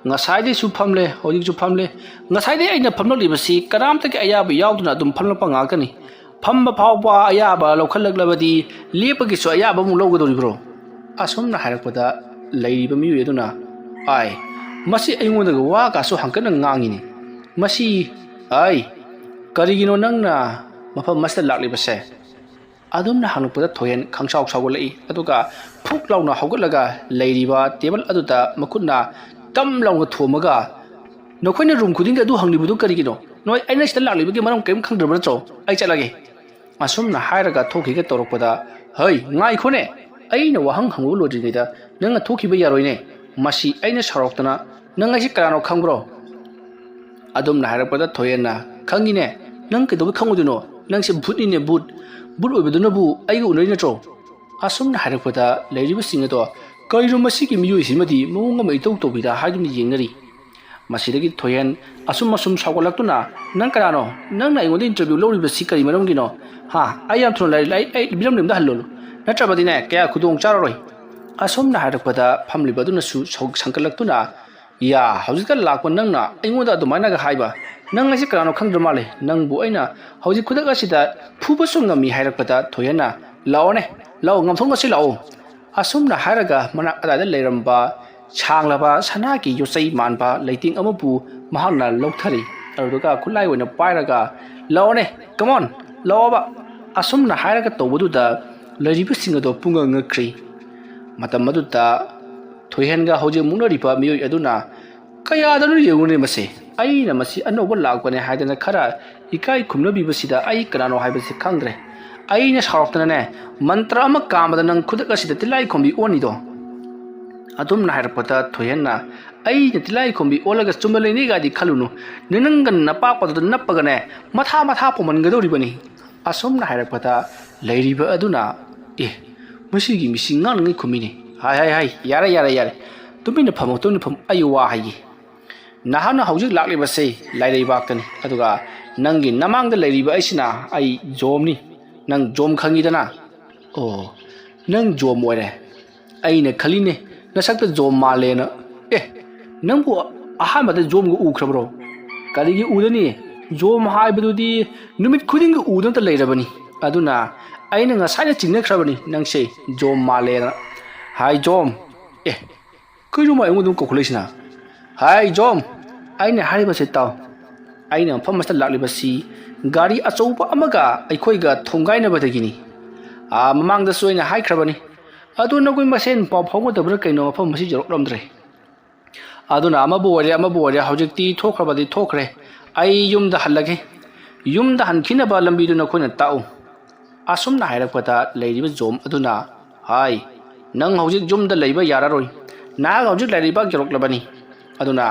Speaker 1: ꯉꯁꯥꯏꯗꯩꯁꯨ ꯐꯝꯂꯦ ꯍꯧꯖꯤꯛꯁꯨ ꯐꯝꯂꯦ ꯉꯁꯥꯏꯗꯩ ꯑꯩꯅ ꯐꯝꯂꯛꯂꯤꯕꯁꯤ ꯀꯅꯥꯝꯇꯒꯤ ꯑꯌꯥꯕ ꯌꯥꯎꯗꯅ ꯑꯗꯨꯝ ꯐꯝꯂꯛꯄ ꯉꯥꯛꯇꯅꯤ ꯐꯝꯕ ꯐꯥꯎꯕ ꯑꯌꯥꯕ ꯂꯧꯈꯠꯂꯛꯂꯕꯗꯤ ꯂꯦꯞꯄꯒꯤꯁꯨ ꯑꯌꯥꯕ ꯑꯃꯨꯛ ꯂꯧꯒꯗꯧꯔꯤꯕ꯭ꯔꯣ ꯑꯁꯨꯝꯅ ꯍꯥꯏꯔꯛꯄꯗ ꯂꯩꯔꯤꯕ ꯃꯤꯑꯣꯏ ꯑꯗꯨꯅ ꯃꯁꯤ ꯑꯩꯉꯣꯟꯗꯒ ꯋꯥꯒꯁꯨ ꯍꯪꯀꯠꯅ ꯉꯥꯡꯉꯤꯅꯤ ꯃꯁꯤ ꯀꯔꯤꯒꯤꯅꯣ ꯅꯪꯅ ꯃꯐꯝ ꯑꯁꯤꯗ ꯂꯥꯛꯂꯤꯕꯁꯦ ꯑꯗꯨꯝꯅ ꯍꯪꯂꯛꯄꯗ ꯊꯣꯏꯍꯦꯟ ꯈꯪꯁꯥꯎ ꯁꯥꯎꯒꯠꯂꯛꯏ ꯑꯗꯨꯒ ꯐꯨꯛ ꯂꯥꯎꯅ ꯍꯧꯒꯠꯂꯒ ꯂꯩꯔꯤꯕ ꯇꯦꯕꯜ ꯑꯗꯨꯗ ꯃꯈꯨꯠꯅ ꯇꯝ ꯂꯥꯎꯅ ꯊꯣꯝꯃꯒ ꯅꯈꯣꯏꯅ ꯔꯨꯝ ꯈꯨꯗꯤꯡꯒꯤ ꯑꯗꯨ ꯍꯪꯂꯤꯕꯗꯨ ꯀꯔꯤꯒꯤꯅꯣ ꯅꯣꯏ ꯑꯩꯅ ꯁꯤꯗ ꯂꯥꯛꯂꯤꯕꯒꯤ ꯃꯔꯝ ꯀꯔꯤꯝ ꯈꯪꯗ꯭ꯔꯕ ꯅꯠꯇ꯭ꯔꯣ ꯑꯩ ꯆꯠꯂꯒꯦ ꯑꯁꯨꯝꯅ ꯍꯥꯏꯔꯒ ꯊꯣꯛꯈꯤꯒꯦ ꯇꯧꯔꯛꯄꯗ ꯉꯥꯏꯈꯣꯅꯦ ꯑꯩꯅ ꯋꯥꯍꯪ ꯍꯪꯕ ꯂꯣꯏꯗ꯭ꯔꯤꯉꯩꯗ ꯅꯪꯅ ꯊꯣꯛꯈꯤꯕ ꯌꯥꯔꯣꯏꯅꯦ ꯃꯁꯤ ꯑꯩꯅ ꯁꯥꯎꯔꯛꯇꯅ ꯅꯪ ꯑꯩꯁꯤ ꯀꯅꯥꯅꯣ ꯈꯪꯕ꯭ꯔꯣ ꯑꯗꯨꯝꯅ ꯍꯥꯏꯔꯛꯄꯗ ꯊꯣꯏꯍꯦꯟꯅ ꯈꯪꯉꯤꯅꯦ ꯅꯪ ꯀꯩꯗꯧꯕꯩ ꯈꯪꯉꯣꯏꯗꯣꯏꯅꯣ ꯅꯪꯁꯦ ꯚꯨꯠꯅꯤꯅꯦ ꯚꯨꯠ ꯑꯣꯏꯕꯗꯨꯅꯕꯨ ꯑꯩꯒ ꯎꯅꯔꯤ ꯅꯠꯇ꯭ꯔꯣ ꯑꯁꯨꯝꯅ ꯍꯥꯏꯔꯛꯄꯗ ꯂꯩꯔꯤꯕꯁꯤꯡ ꯑꯗꯣ ꯀꯔꯤꯅꯣ ꯃꯁꯤꯒꯤ ꯃꯤꯑꯣꯏꯁꯤꯃꯗꯤ ꯃꯑꯣꯡ ꯑꯃ ꯏꯇꯧ ꯇꯧꯕꯤꯗ ꯍꯥꯏꯗꯨꯅ ꯌꯦꯡꯅꯔꯤ ꯃꯁꯤꯗꯒꯤ ꯊꯣꯏꯍꯦꯟ ꯑꯁꯨꯝ ꯁꯥꯎꯒꯠꯂꯛꯇꯨꯅ ꯅꯪ ꯀꯅꯥꯅꯣ ꯅꯪꯅ ꯑꯩꯉꯣꯟꯗ ꯏꯟꯇꯔꯚꯤꯌꯨ ꯂꯧꯔꯤꯕꯁꯤ ꯀꯔꯤ ꯃꯔꯝꯒꯤꯅꯣ ꯑꯩ ꯌꯥꯝ ꯊꯨꯅ ꯑꯩ ꯃꯤꯔꯝꯗ ꯍꯜꯂꯣ ꯅꯠꯇ꯭ꯔꯕꯗꯤꯅꯦ ꯀꯌꯥ ꯈꯨꯗꯣꯡ ꯆꯥꯔꯔꯣꯏ ꯑꯁꯨꯝꯅ ꯍꯥꯏꯔꯛꯄꯗ ꯐꯝꯂꯤꯕ ꯑꯗꯨꯅꯁꯨ ꯁꯪꯀꯠꯂꯛꯇꯨꯅ ꯍꯧꯖꯤꯛꯇ ꯂꯥꯛꯄ ꯅꯪꯅ ꯑꯩꯉꯣꯟꯗ ꯑꯗꯨꯃꯥꯏꯅꯒ ꯍꯥꯏꯕ ꯅꯪ ꯑꯩꯁꯦ ꯀꯅꯥꯅꯣ ꯈꯪꯗ꯭ꯔ ꯃꯥꯜꯂꯦ ꯅꯪꯕꯨ ꯑꯩꯅ ꯍꯧꯖꯤꯛ ꯈꯨꯗꯛ ꯑꯁꯤꯗ ꯐꯨꯕꯁꯨ ꯉꯝꯃꯤ ꯍꯥꯏꯔꯛꯄꯗ ꯊꯣꯏꯍꯦꯟꯅ ꯂꯥꯛꯑꯣ ꯉꯝꯊꯣꯛꯅꯁꯤ ꯂꯥꯛꯑꯣ ꯑꯁꯨꯝꯅ ꯍꯥꯏꯔꯒ ꯃꯅꯥꯛ ꯑꯗꯥꯏꯗ ꯂꯩꯔꯝꯕ ꯁꯥꯡꯂꯕ ꯁꯅꯥꯒꯤ ꯌꯣꯠꯆꯩ ꯃꯥꯟꯕ ꯂꯩꯇꯦꯡ ꯑꯃꯕꯨ ꯃꯍꯥꯛꯅ ꯂꯧꯊꯔꯤ ꯑꯗꯨꯒ ꯈꯨꯠꯂꯥꯏ ꯑꯣꯏꯅ ꯄꯥꯏꯔꯒ ꯂꯥꯛꯑꯣꯅꯦ ꯀꯃꯣꯟ ꯂꯥꯛꯑꯣꯕ ꯑꯁꯨꯝꯅ ꯍꯥꯏꯔꯒ ꯇꯧꯕꯗꯨꯗ ꯂꯩꯔꯤꯕꯁꯤꯡ ꯑꯗꯣ ꯄꯨꯡꯉꯛ ꯉꯛꯈ꯭ꯔꯤ ꯃꯇꯝ ꯑꯗꯨꯗ ꯊꯣꯏꯍꯦꯟꯒ ꯍꯧꯖꯤꯛ ꯃꯨꯛꯅꯔꯤꯕ ꯃꯤꯑꯣꯏ ꯑꯗꯨꯅ ꯀꯌꯥꯗꯅꯣ ꯌꯦꯡꯉꯨꯅꯦ ꯃꯁꯤ ꯑꯩꯅ ꯃꯁꯤ ꯑꯅꯧꯕ ꯂꯥꯛꯄꯅꯦ ꯍꯥꯏꯗꯅ ꯈꯔ ꯏꯀꯥꯏ ꯈꯨꯝꯅꯕꯤꯕꯁꯤꯗ ꯑꯩ ꯀꯅꯥꯅꯣ ꯍꯥꯏꯕꯁꯤ ꯈꯪꯗ꯭ꯔꯦ ꯑꯩꯅ ꯁꯥꯎꯔꯛꯇꯅꯅꯦ ꯃꯟꯇ꯭ꯔ ꯑꯃ ꯀꯥꯝꯕꯗ ꯅꯪ ꯈꯨꯗꯛ ꯑꯁꯤꯗ ꯇꯤꯜꯂꯥꯏꯈꯣꯝꯕꯤ ꯑꯣꯟꯅꯤꯗꯣ ꯑꯗꯨꯝꯅ ꯍꯥꯏꯔꯛꯄꯗ ꯊꯣꯏꯍꯦꯟꯅ ꯑꯩꯅ ꯇꯤꯜꯂꯥꯏꯈꯣꯝꯕꯤ ꯑꯣꯜꯂꯒ ꯆꯨꯝꯕ ꯂꯩꯅꯤꯒꯥꯏꯗꯤ ꯈꯜꯂꯨꯅꯨ ꯅꯪꯒ ꯅꯄꯥꯛꯄꯗꯨꯗ ꯅꯞꯄꯒꯅꯦ ꯃꯊꯥ ꯄꯣꯝꯍꯟꯒꯗꯧꯔꯤꯕꯅꯤ ꯑꯁꯨꯝꯅ ꯍꯥꯏꯔꯛꯄꯗ ꯂꯩꯔꯤꯕ ꯑꯗꯨꯅ ꯃꯁꯤꯒꯤ ꯃꯤꯁꯤ ꯉꯥꯡꯅꯉꯩ ꯈꯨꯝꯃꯤꯅꯤ ꯌꯥꯔꯦ ꯇꯨꯃꯤꯟꯅ ꯐꯝꯃꯣ ꯑꯩ ꯋꯥ ꯍꯥꯏꯒꯦ ꯅꯍꯥꯛꯅ ꯍꯧꯖꯤꯛ ꯂꯥꯛꯂꯤꯕꯁꯦ ꯂꯥꯏꯔꯩꯕꯥꯛꯇꯅꯤ ꯑꯗꯨꯒ ꯅꯪꯒꯤ ꯅꯃꯥꯡꯗ ꯂꯩꯔꯤꯕ ꯑꯩꯁꯤꯅ ꯑꯩ ꯖꯣꯝꯅꯤ nang jom khangidana oh nang jom oire aina khaline nasakta jom malena nangbu ahamada jom gu ukhrabro karigi udani jom haibadudi numit khuding gu udan ta leirabani aduna aina ngasai chingnakhrabani nangse jom malena hai jom kuiru ma engudum kokhulesina hai jom aina hariba se taw aina famasta laklibasi gari achouba amaga aikhoiga thongainabadagini mamangda soina haikrabani aduna goi masen paw phawgadabra kaino mafam masi joroklamdre aduna amabu wari hojikti thokrabadi thokre ai yumda hallage yumda hankinaba lambiduna khoina tau asumna hairakpata leiriba jom aduna hai nang hojik jumda leiba yararoi na hojik leiriba joroklabani aduna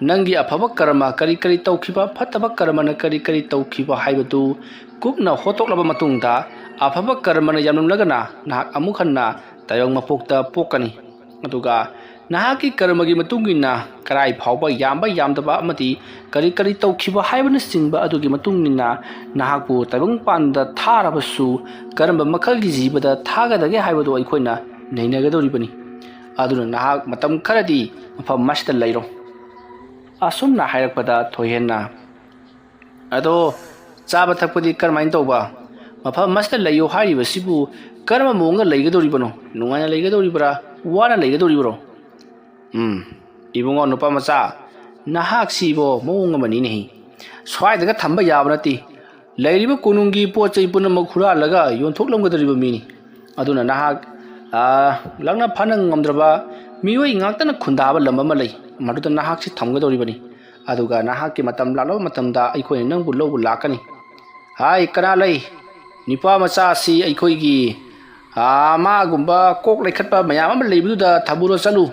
Speaker 1: nangi afaba karma kari kari tawkhiba phataba karmana kari kari tawkhiba haibatu kupna hotoklaba matungda afaba karmana yamnumlagana nahak amukhanna tayong mapokta pokani aduga nahaki karmagi matungina karai phawba yamba yamdaba amati kari kari tawkhiba haibana singba adugi matungina nahakpu tabang panda tharabasu karamba makhalgi jibada thagadage haibadu aikhoina neinagadoribani aduna nahak matam kharadi mafam masta leiro asumna hairakpada thoyenna ado chaba thakpadi karmain tawba mafam masta leyo hairibasibu karma monga leigadoribano nungaina leigadoribra wana leigadoribro ibungo nupa macha nahak sibo monga mani nehi swaidaga thamba yabanati leiriba kunungi pochai punama khura laga yonthoklamgadoriba mini aduna nahak langna phanang ngamdraba miwai ngaktana khundaba lamba malai maduda nahak si thamgadoribani aduga nahak ki matam lalo matamda aikoi nangbu lobu lakani hai kana lei nipa macha si aikoi gi ma gumba kok lekhatpa mayam am leibuda thaburo chalu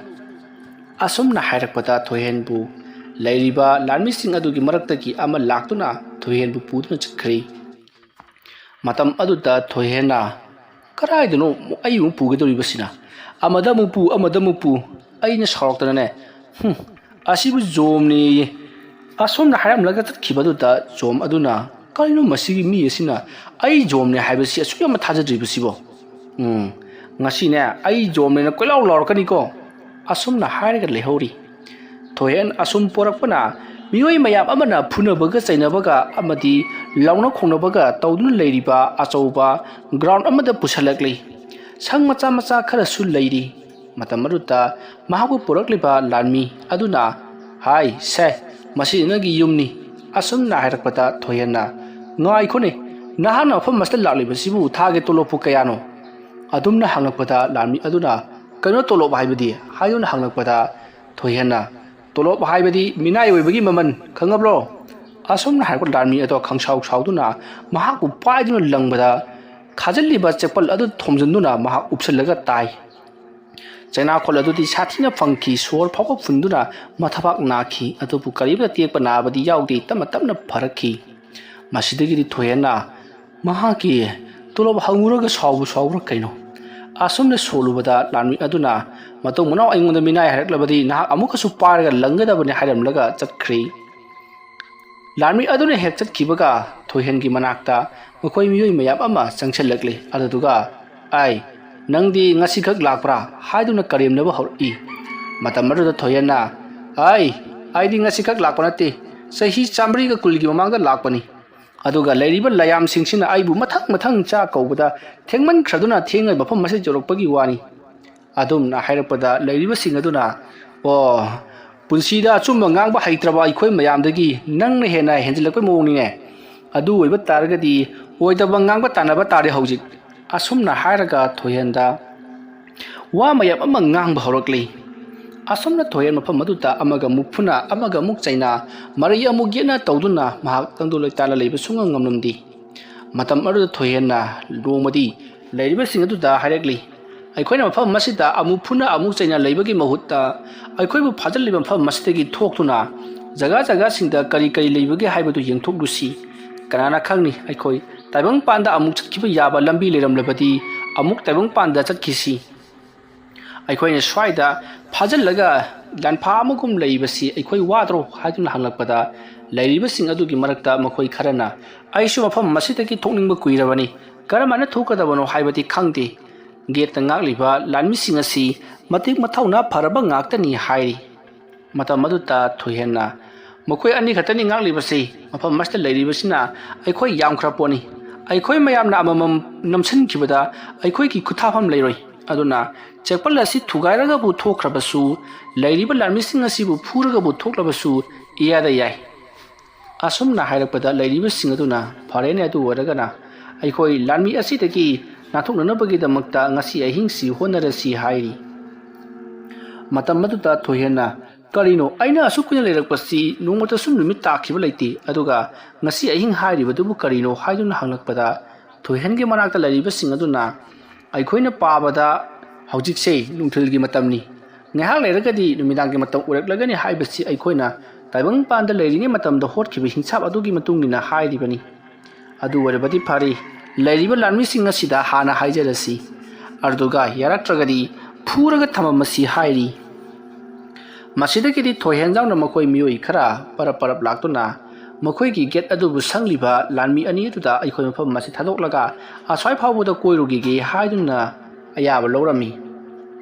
Speaker 1: asumna hairakpata thohenbu leiriba lanmi sing adugi marakta ki ama laktuna thohenbu puduna chakri matam aduda thohena karai dino ayu pugadoribasina amada mupu aina saroktana ne asibu jomni asomna haram laga tatkhibaduda jom aduna kaino masigi mi asina ai jomne haibasi asuyama thajadribasibo ngasi ne ai jomne na koilaw lorkani ko asumna hariga lehori thohen asum porakpana mioi mayam amana phunabaga chainabaga amadi launa khongnabaga tawdun leiriba achouba ground amada pusalakli sang macha macha khara su leiri matamaruta mahabu porakliba lanmi aduna hai se masi nagi yumni asumna hairakpata thoyenna ngai khone nahana pham masla laklibasibu thage tolopu kayano adumna hanglakpata lanmi aduna kano tolop haibadi hayuna hanglakpata thoyenna tolop haibadi minai oibagi maman khangablo asumna haikot lanmi ato khangsau sauduna mahaku paiduna langbada khajaliba chepal adu thomjanduna mahak upsalaga tai chaina khol adu di sathina phangki sor phawk funduna mathapak nakhi adu pu karibda tekpa nabadi yaudi tamatamna pharakhi masidagi di thoyena mahaki tolob hanguraga sawu kaino asumne solubada lanmi aduna matong munau aingonda minai haraklabadi na amuka su parga langada bani haramlaga chatkri lanmi aduna hek chatkibaga thohen gi manakta mokoi miyoi mayap ama changchalakli aduga ai nangdi ngasi khak lakpra haiduna karimnaba hori matamaruda thoyena ai di ngasi khak lakpanati sahi chamri ga kulgi mamangda lakpani aduga leiriba layam singsina aibu mathang cha kaubada thengman khraduna thengai bafam mase jorokpagi wani adum na hairapada leiriba singaduna punsida chumba ngangba haitraba aikhoi mayamdagi nangna hena henjilakpa mowni ne adu oiba targadi oidaba ngangba tanaba tare hojik asumna hairaga thoyenda wa mayam ama ngangba horokli asumna thoyen mafam maduta amaga mupuna amaga muk chaina mari amuk yena tawduna mahak tangdu loitala leiba sungang ngamnumdi matam aru thoyenna lomadi leiriba singadu hairakli aikhoina mafam masida amupuna amuk chaina leibagi mahutta aikhoibu phajaliba mafam masitagi thoktuna jaga singda kari leibagi haibadu yengthoklusi kanana khangni aikhoi taibang panda amuk chatkiba yaba lambi leramlabadi amuk taibang panda chatkisi aikhoi swaida phajalaga lanpha amugum leibasi aikhoi wadro haiduna hanglakpada leiriba sing adugi marakta makhoi kharana aisu mafam masitagi thokningba kuirabani ꯀꯔꯝꯍꯥꯏꯅ ꯊꯣꯛꯀꯗꯕꯅꯣ ꯍꯥꯏꯕꯗꯤ ꯈꯪꯗꯦ ꯒꯦꯠꯇ ꯉꯥꯛꯂꯤꯕ ꯂꯥꯟꯃꯤꯁꯤꯡ ꯑꯁꯤ ꯃꯇꯤꯛ ꯃꯊꯧꯅꯥ ꯐꯔꯕ ꯉꯥꯛꯇꯅꯤ ꯍꯥꯏꯔꯤ ꯃꯇꯝ ꯑꯗꯨꯗ ꯊꯣꯏꯍꯦꯟꯅ ꯃꯈꯣꯏ ꯑꯅꯤ ꯈꯛꯇꯅꯤ ꯉꯥꯛꯂꯤꯕꯁꯤ ꯃꯐꯝ ꯑꯁꯤꯗ ꯂꯩꯔꯤꯕꯁꯤꯅ ꯑꯩꯈꯣꯏ ꯌꯥꯝꯈ꯭ꯔ ꯄꯣꯠꯅꯤ ꯑꯩꯈꯣꯏ ꯃꯌꯥꯝꯅ ꯑꯃꯃꯝ ꯅꯝꯁꯤꯟꯈꯤꯕꯗ ꯑꯩꯈꯣꯏꯒꯤ ꯈꯨꯠꯊꯥꯐꯝ ꯂꯩꯔꯣꯏ ꯑꯗꯨꯅ ꯆꯦꯛꯄꯜ ꯑꯁꯤ ꯊꯨꯒꯥꯏꯔꯒꯕꯨ ꯊꯣꯛꯈ꯭ꯔꯕꯁꯨ ꯂꯩꯔꯤꯕ ꯂꯥꯟꯃꯤꯁꯤꯡ ꯑꯁꯤꯕు ꯐꯨꯔꯒꯕꯨ ꯊꯣꯛꯂꯕꯁꯨ ꯏꯌꯥꯗ ꯌꯥꯏ ꯑꯁꯨꯝꯅ ꯍꯥꯏꯔꯛꯄꯗ ꯂꯩꯔꯤꯕꯁꯤꯡ ꯑꯗꯨꯅ ꯐꯔꯦꯅꯦ ꯑꯗꯨ ꯑꯣꯏꯔꯒꯅ ꯑꯩꯈꯣꯏ ꯂꯥꯟꯃꯤ ꯑꯁꯤꯗꯒꯤ ꯅꯥꯟꯊꯣꯛꯅꯅꯕꯒꯤꯗꯃꯛꯇ ꯉꯁꯤ ꯑꯍꯤꯡꯁꯤ ꯍꯣꯠꯅꯔꯁꯤ ꯍꯥꯏꯔꯤ ꯃꯇꯝ ꯑꯗꯨꯗ ꯊꯣꯏꯍꯦꯟꯅ ꯀꯔꯤꯅꯣ ꯑꯩꯅ ꯑꯁꯨꯛ ꯀꯨꯏꯅ ꯂꯩꯔꯛꯄꯁꯤ ꯅꯣꯡꯃꯇꯁꯨ ꯅꯨꯃꯤꯠ ꯇꯥꯈꯤꯕ ꯂꯩꯇꯦ ꯑꯗꯨꯒ ꯉꯁꯤ ꯑꯍꯤꯡ ꯍꯥꯏꯔꯤꯕꯗꯨꯕꯨ ꯀꯔꯤꯅꯣ ꯍꯥꯏꯗꯨꯅ ꯍꯪꯂꯛꯄꯗ ꯊꯣꯏꯍꯦꯟꯒꯤ ꯃꯅꯥꯛꯇ ꯂꯩꯔꯤꯕꯁꯤꯡ ꯑꯗꯨꯅ ꯑꯩꯈꯣꯏꯅ ꯄꯥꯕꯗ ꯍꯧꯖꯤꯛꯁꯦ ꯅꯨꯡꯊꯤꯜꯒꯤ ꯃꯇꯝꯅꯤ ꯉꯥꯏꯍꯥꯛ ꯂꯩꯔꯒꯗꯤ ꯅꯨꯃꯤꯗꯥꯡꯒꯤ ꯃꯇꯝ ꯑꯣꯏꯔꯛꯂꯒꯅꯤ ꯍꯥꯏꯕꯁꯤ ꯑꯩꯈꯣꯏꯅ ꯇꯥꯏꯕꯪꯄꯥꯟꯗ ꯂꯩꯔꯤꯉꯩ ꯃꯇꯝꯗ ꯍꯣꯠꯈꯤꯕ ꯍꯤꯡꯁꯥꯞ ꯑꯗꯨꯒꯤ ꯃꯇꯨꯡꯏꯟꯅ ꯍꯥꯏꯔꯤꯕꯅꯤ ꯑꯗꯨ ꯑꯣꯏꯔꯕꯗꯤ ꯐꯔꯦ ꯂꯩꯔꯤꯕ ꯂꯥꯟꯃꯤꯁꯤꯡ ꯑꯁꯤꯗ ꯍꯥꯟꯅ ꯍꯥꯏꯖꯔꯁꯤ ꯑꯗꯨꯒ ꯌꯥꯔꯛꯇ꯭ꯔꯒꯗꯤ ꯐꯨꯔꯒ ꯊꯝꯃꯝꯃꯁꯤ ꯍꯥꯏꯔꯤ ꯃꯁꯤꯗꯒꯤꯗꯤ ꯊꯣꯏꯍꯦꯟꯖꯥꯎꯅ ꯃꯈꯣꯏ ꯃꯤꯑꯣꯏ ꯈꯔ ꯄꯔꯞ ꯂꯥꯛꯇꯨꯅ ꯃꯈꯣꯏꯒꯤ ꯒꯦꯠ ꯑꯗꯨꯕꯨ ꯁꯪꯂꯤꯕ ꯂꯥꯟꯃꯤ ꯑꯅꯤ ꯑꯗꯨꯗ ꯑꯩꯈꯣꯏ ꯃꯐꯝ ꯑꯁꯤ ꯊꯥꯗꯣꯛꯂꯒ ꯑꯁ꯭ꯋꯥꯏ ꯐꯥꯎꯕꯗ ꯀꯣꯏꯔꯨꯈꯤꯒꯦ ꯍꯥꯏꯗꯨꯅ ꯑꯌꯥꯕ ꯂꯧꯔꯝꯃꯤ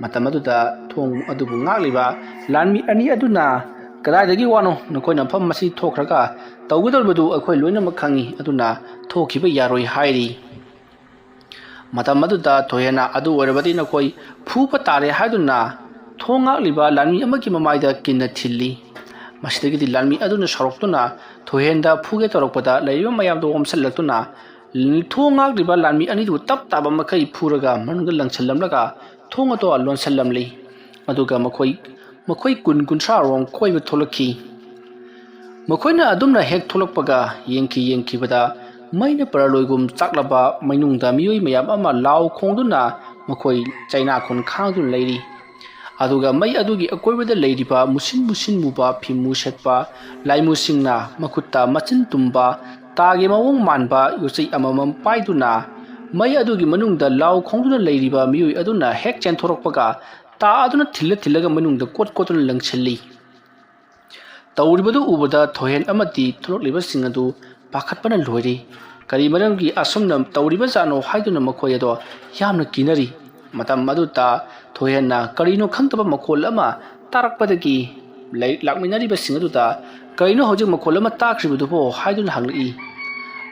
Speaker 1: ꯃꯇꯝ ꯑꯗꯨꯗ ꯊꯣꯡ ꯑꯗꯨꯕꯨ ꯉꯥꯛꯂꯤꯕ ꯂꯥꯟꯃꯤ ꯑꯅꯤ ꯑꯗꯨꯅ ꯀꯗꯥꯏꯗꯒꯤ ꯋꯥꯅꯣ ꯅꯈꯣꯏꯅ ꯃꯐꯝ ꯑꯁꯤ ꯊꯣꯛꯈ꯭ꯔꯒ ꯇꯧꯒꯗꯧꯔꯤꯕꯗꯨ ꯑꯩꯈꯣꯏ ꯂꯣꯏꯅꯃꯛ ꯈꯪꯉꯤ ꯑꯗꯨꯅ ꯊꯣꯛꯈꯤꯕ ꯌꯥꯔꯣꯏ ꯍꯥꯏꯔꯤ ꯃꯇꯝ ꯑꯗꯨꯗ ꯊꯣꯏꯍꯦꯟꯅ ꯑꯗꯨ ꯑꯣꯏꯔꯕꯗꯤ ꯅꯈꯣꯏ ꯐꯨꯕ ꯇꯥꯔꯦ ꯍꯥꯏꯗꯨꯅ ꯊꯣꯡ ꯉꯥꯛꯂꯤꯕ ꯂꯥꯟꯃꯤ ꯑꯃꯒꯤ ꯃꯃꯥꯏꯗ ꯀꯤꯟꯅ ꯊꯤꯜꯂꯤ ꯃꯁꯤꯗꯒꯤꯗꯤ ꯂꯥꯟꯃꯤ ꯑꯗꯨꯅ ꯁꯥꯎꯔꯛꯇꯨꯅ ꯊꯣꯏꯍꯦꯟꯗ ꯐꯨꯒꯦ ꯇꯧꯔꯛꯄꯗ ꯂꯩꯔꯤꯕ ꯃꯌꯥꯝꯗꯣ ꯑꯣꯝꯁꯜꯂꯛꯇꯨꯅ ꯊꯣꯡ ꯉꯥꯛꯂꯤꯕ ꯂꯥꯟꯃꯤ ꯑꯅꯤꯗꯨ ꯇꯞ ꯇꯥꯕ ꯃꯈꯩ ꯐꯨꯔꯒ ꯃꯅꯨꯡꯗ ꯂꯪꯁꯜꯂꯝꯂꯒ ꯊꯣꯡ ꯑꯗꯨ ꯂꯣꯟꯁꯜꯂꯝꯂꯤ ꯑꯗꯨꯒ ꯃꯈꯣꯏ 20-30 ꯀꯣꯏꯕ ꯊꯣꯛꯂꯛꯈꯤ ꯃꯈꯣꯏꯅ ꯑꯗꯨꯝꯅ ꯍꯦꯛ ꯊꯣꯛꯂꯛꯄꯒ ꯌꯦꯡꯈꯤꯕꯗ ꯃꯩꯅ ꯄꯔꯂꯣꯏꯒꯨꯝ ꯆꯥꯛꯂꯕ ꯃꯩꯅꯨꯡꯗ ꯃꯤꯑꯣꯏ ꯃꯌꯥꯝ ꯑꯃ ꯂꯥꯎ ꯈꯣꯡꯗꯨꯅ ꯃꯈꯣꯏ ꯆꯩꯅꯥꯈꯣꯟ ꯈꯥꯡꯗꯨꯅ ꯂꯩꯔꯤ ꯑꯗꯨꯒ ꯃꯩ ꯑꯗꯨꯒꯤ ꯑꯀꯣꯏꯕꯗ ꯂꯩꯔꯤꯕ ꯃꯨꯁꯤꯟ ꯃꯨꯕ ꯐꯤꯃꯨ ꯁꯦꯠꯄ ꯂꯥꯏꯃꯨꯁꯤꯡꯅ ꯃꯈꯨꯠꯇ ꯃꯆꯤꯟ ꯇꯨꯝꯕ ꯇꯥꯒꯤ ꯃꯑꯣꯡ ꯃꯥꯟꯕ ꯌꯣꯠꯆꯩ ꯑꯃꯃꯝ ꯄꯥꯏꯗꯨꯅ ꯃꯩ ꯑꯗꯨꯒꯤ ꯃꯅꯨꯡꯗ ꯂꯥꯎ ꯈꯣꯡꯗꯨꯅ ꯂꯩꯔꯤꯕ ꯃꯤꯑꯣꯏ ꯑꯗꯨꯅ ꯍꯦꯛ ꯆꯦꯟꯊꯣꯔꯛꯄꯒ ꯇꯥ ꯑꯗꯨꯅ ꯊꯤꯜꯂꯒ ꯃꯅꯨꯡꯗ ꯀꯣꯠꯇꯨꯅ ꯂꯪꯁꯤꯜꯂꯤ ꯇꯧꯔꯤꯕꯗꯨ ꯎꯕꯗ ꯊꯣꯏꯍꯦꯟ ꯑꯃꯗꯤ ꯊꯣꯛꯂꯛꯂꯤꯕꯁꯤꯡ ꯑꯗꯨ ꯄꯥꯈꯠꯄꯅ ꯂꯣꯏꯔꯦ ꯀꯔꯤ ꯃꯔꯝꯒꯤ ꯑꯁꯨꯝꯅ ꯇꯧꯔꯤꯕꯖꯥꯠꯅꯣ ꯍꯥꯏꯗꯨꯅ ꯃꯈꯣꯏ ꯑꯗꯣ ꯌꯥꯝꯅ ꯀꯤꯅꯔꯤ ꯃꯇꯝ ꯑꯗꯨꯗ ꯊꯣꯏꯍꯦꯟꯅ ꯀꯔꯤꯅꯣ ꯈꯪꯗꯕ ꯃꯈꯣꯜ ꯑꯃ ꯇꯥꯔꯛꯄꯗꯒꯤ ꯂꯥꯛꯃꯤꯟꯅꯔꯤꯕꯁꯤꯡ ꯑꯗꯨꯗ ꯀꯔꯤꯅꯣ ꯍꯧꯖꯤꯛ ꯃꯈꯣꯜ ꯑꯃ ꯇꯥꯈ꯭ꯔꯤꯕꯗꯨꯕꯣ ꯍꯥꯏꯗꯨꯅ ꯍꯪꯂꯛꯏ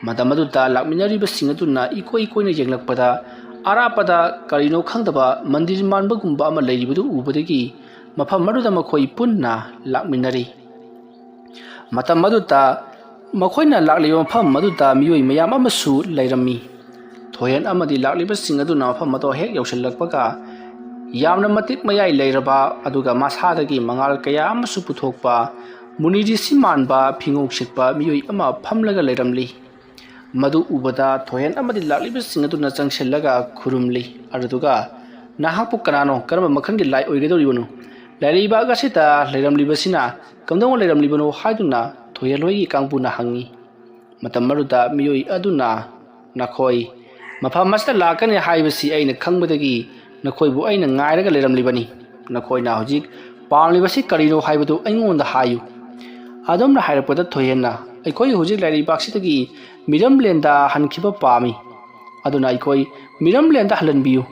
Speaker 1: ꯃꯇꯝ ꯑꯗꯨꯗ ꯂꯥꯛꯃꯤꯟꯅꯔꯤꯕꯁꯤꯡ ꯑꯗꯨꯅ ꯏꯀꯣꯏ ꯀꯣꯏꯅ ꯌꯦꯡꯂꯛꯄꯗ ꯑꯔꯥꯞꯄꯗ ꯀꯔꯤꯅꯣ ꯈꯪꯗꯕ ꯃꯟꯗꯤꯔ ꯃꯥꯟꯕꯒꯨꯝꯕ ꯑꯃ ꯂꯩꯔꯤꯕꯗꯨ ꯎꯕꯗꯒꯤ ꯃꯐꯝ ꯑꯗꯨꯗ ꯃꯈꯣꯏ ꯄꯨꯟꯅ ꯂꯥꯛꯃꯤꯟꯅꯔꯤ ꯃꯇꯝ ꯑꯗꯨꯗ ꯃꯈꯣꯏꯅ ꯂꯥꯛꯂꯤꯕ ꯃꯐꯝ ꯑꯗꯨꯗ ꯃꯤꯑꯣꯏ ꯃꯌꯥꯝ ꯑꯃꯁꯨ ꯂꯩꯔꯝꯃꯤ ꯊꯣꯏꯍꯦꯟ ꯑꯃꯗꯤ ꯂꯥꯛꯂꯤꯕꯁꯤꯡ ꯑꯗꯨꯅ ꯃꯐꯝ ꯑꯗꯨ ꯍꯦꯛ ꯌꯧꯁꯤꯜꯂꯛꯄꯒ ꯌꯥꯝꯅ ꯃꯇꯤꯛ ꯃꯌꯥꯏ ꯂꯩꯔꯕ ꯑꯗꯨꯒ ꯃꯁꯥꯗꯒꯤ ꯃꯉꯥꯜ ꯀꯌꯥ ꯑꯃꯁꯨ ꯄꯨꯊꯣꯛꯄ ꯃꯨꯅꯤ ꯔꯤꯁꯤ ꯃꯥꯟꯕ ꯐꯤꯉꯧ ꯁꯤꯠꯄ ꯃꯤꯑꯣꯏ ꯑꯃ ꯐꯝꯂꯒ ꯂꯩꯔꯝꯂꯤ ꯃꯗꯨ ꯎꯕꯗ ꯊꯣꯏꯍꯦꯟ ꯑꯃꯗꯤ ꯂꯥꯛꯂꯤꯕꯁꯤꯡ ꯑꯗꯨꯅ ꯆꯪꯁꯤꯜꯂꯒ ꯈꯨꯔꯨꯝꯂꯤ ꯑꯗꯨꯒ ꯅꯍꯥꯛꯄꯨ ꯀꯅꯥꯅꯣ ꯀꯔꯝꯕ ꯃꯈꯜꯒꯤ ꯂꯥꯏ ꯑꯣꯏꯒꯗꯧꯔꯤꯕꯅꯣ ꯂꯩꯔꯤꯕ ꯑꯁꯤꯗ ꯂꯩꯔꯝꯂꯤꯕꯁꯤꯅ ꯀꯝꯗꯧꯅ ꯂꯩꯔꯝꯂꯤꯕꯅꯣ ꯍꯥꯏꯗꯨꯅ ꯊꯣꯏꯍꯦꯟ ꯍꯣꯏꯒꯤ ꯀꯥꯡꯕꯨꯅ ꯍꯪꯉꯤ ꯃꯇꯝ ꯑꯗꯨꯗ ꯃꯤꯑꯣꯏ ꯑꯗꯨꯅ ꯅꯈꯣꯏ ꯃꯐꯝ ꯑꯁꯤꯗ ꯂꯥꯛꯀꯅꯤ ꯍꯥꯏꯕꯁꯤ ꯑꯩꯅ ꯈꯪꯕꯗꯒꯤ ꯅꯈꯣꯏꯕꯨ ꯑꯩꯅ ꯉꯥꯏꯔꯒ ꯂꯩꯔꯝꯂꯤꯕꯅꯤ ꯅꯈꯣꯏꯅ ꯍꯧꯖꯤꯛ ꯄꯥꯝꯂꯤꯕꯁꯤ ꯀꯔꯤꯅꯣ ꯍꯥꯏꯕꯗꯨ ꯑꯩꯉꯣꯟꯗ ꯍꯥꯏꯌꯨ ꯑꯗꯨꯝꯅ ꯍꯥꯏꯔꯛꯄꯗ ꯊꯣꯏꯍꯦꯟꯅ ꯑꯩꯈꯣꯏ ꯍꯧꯖꯤꯛ ꯂꯩꯔꯤꯕꯁꯤꯗꯒꯤ ꯃꯤꯔꯝꯂꯦꯟꯗ ꯍꯟꯈꯤꯕ ꯄꯥꯝꯃꯤ ꯑꯗꯨꯅ ꯑꯩꯈꯣꯏ ꯃꯤꯔꯝꯂꯦꯟꯗ ꯍꯜꯍꯟꯕꯤꯌꯨ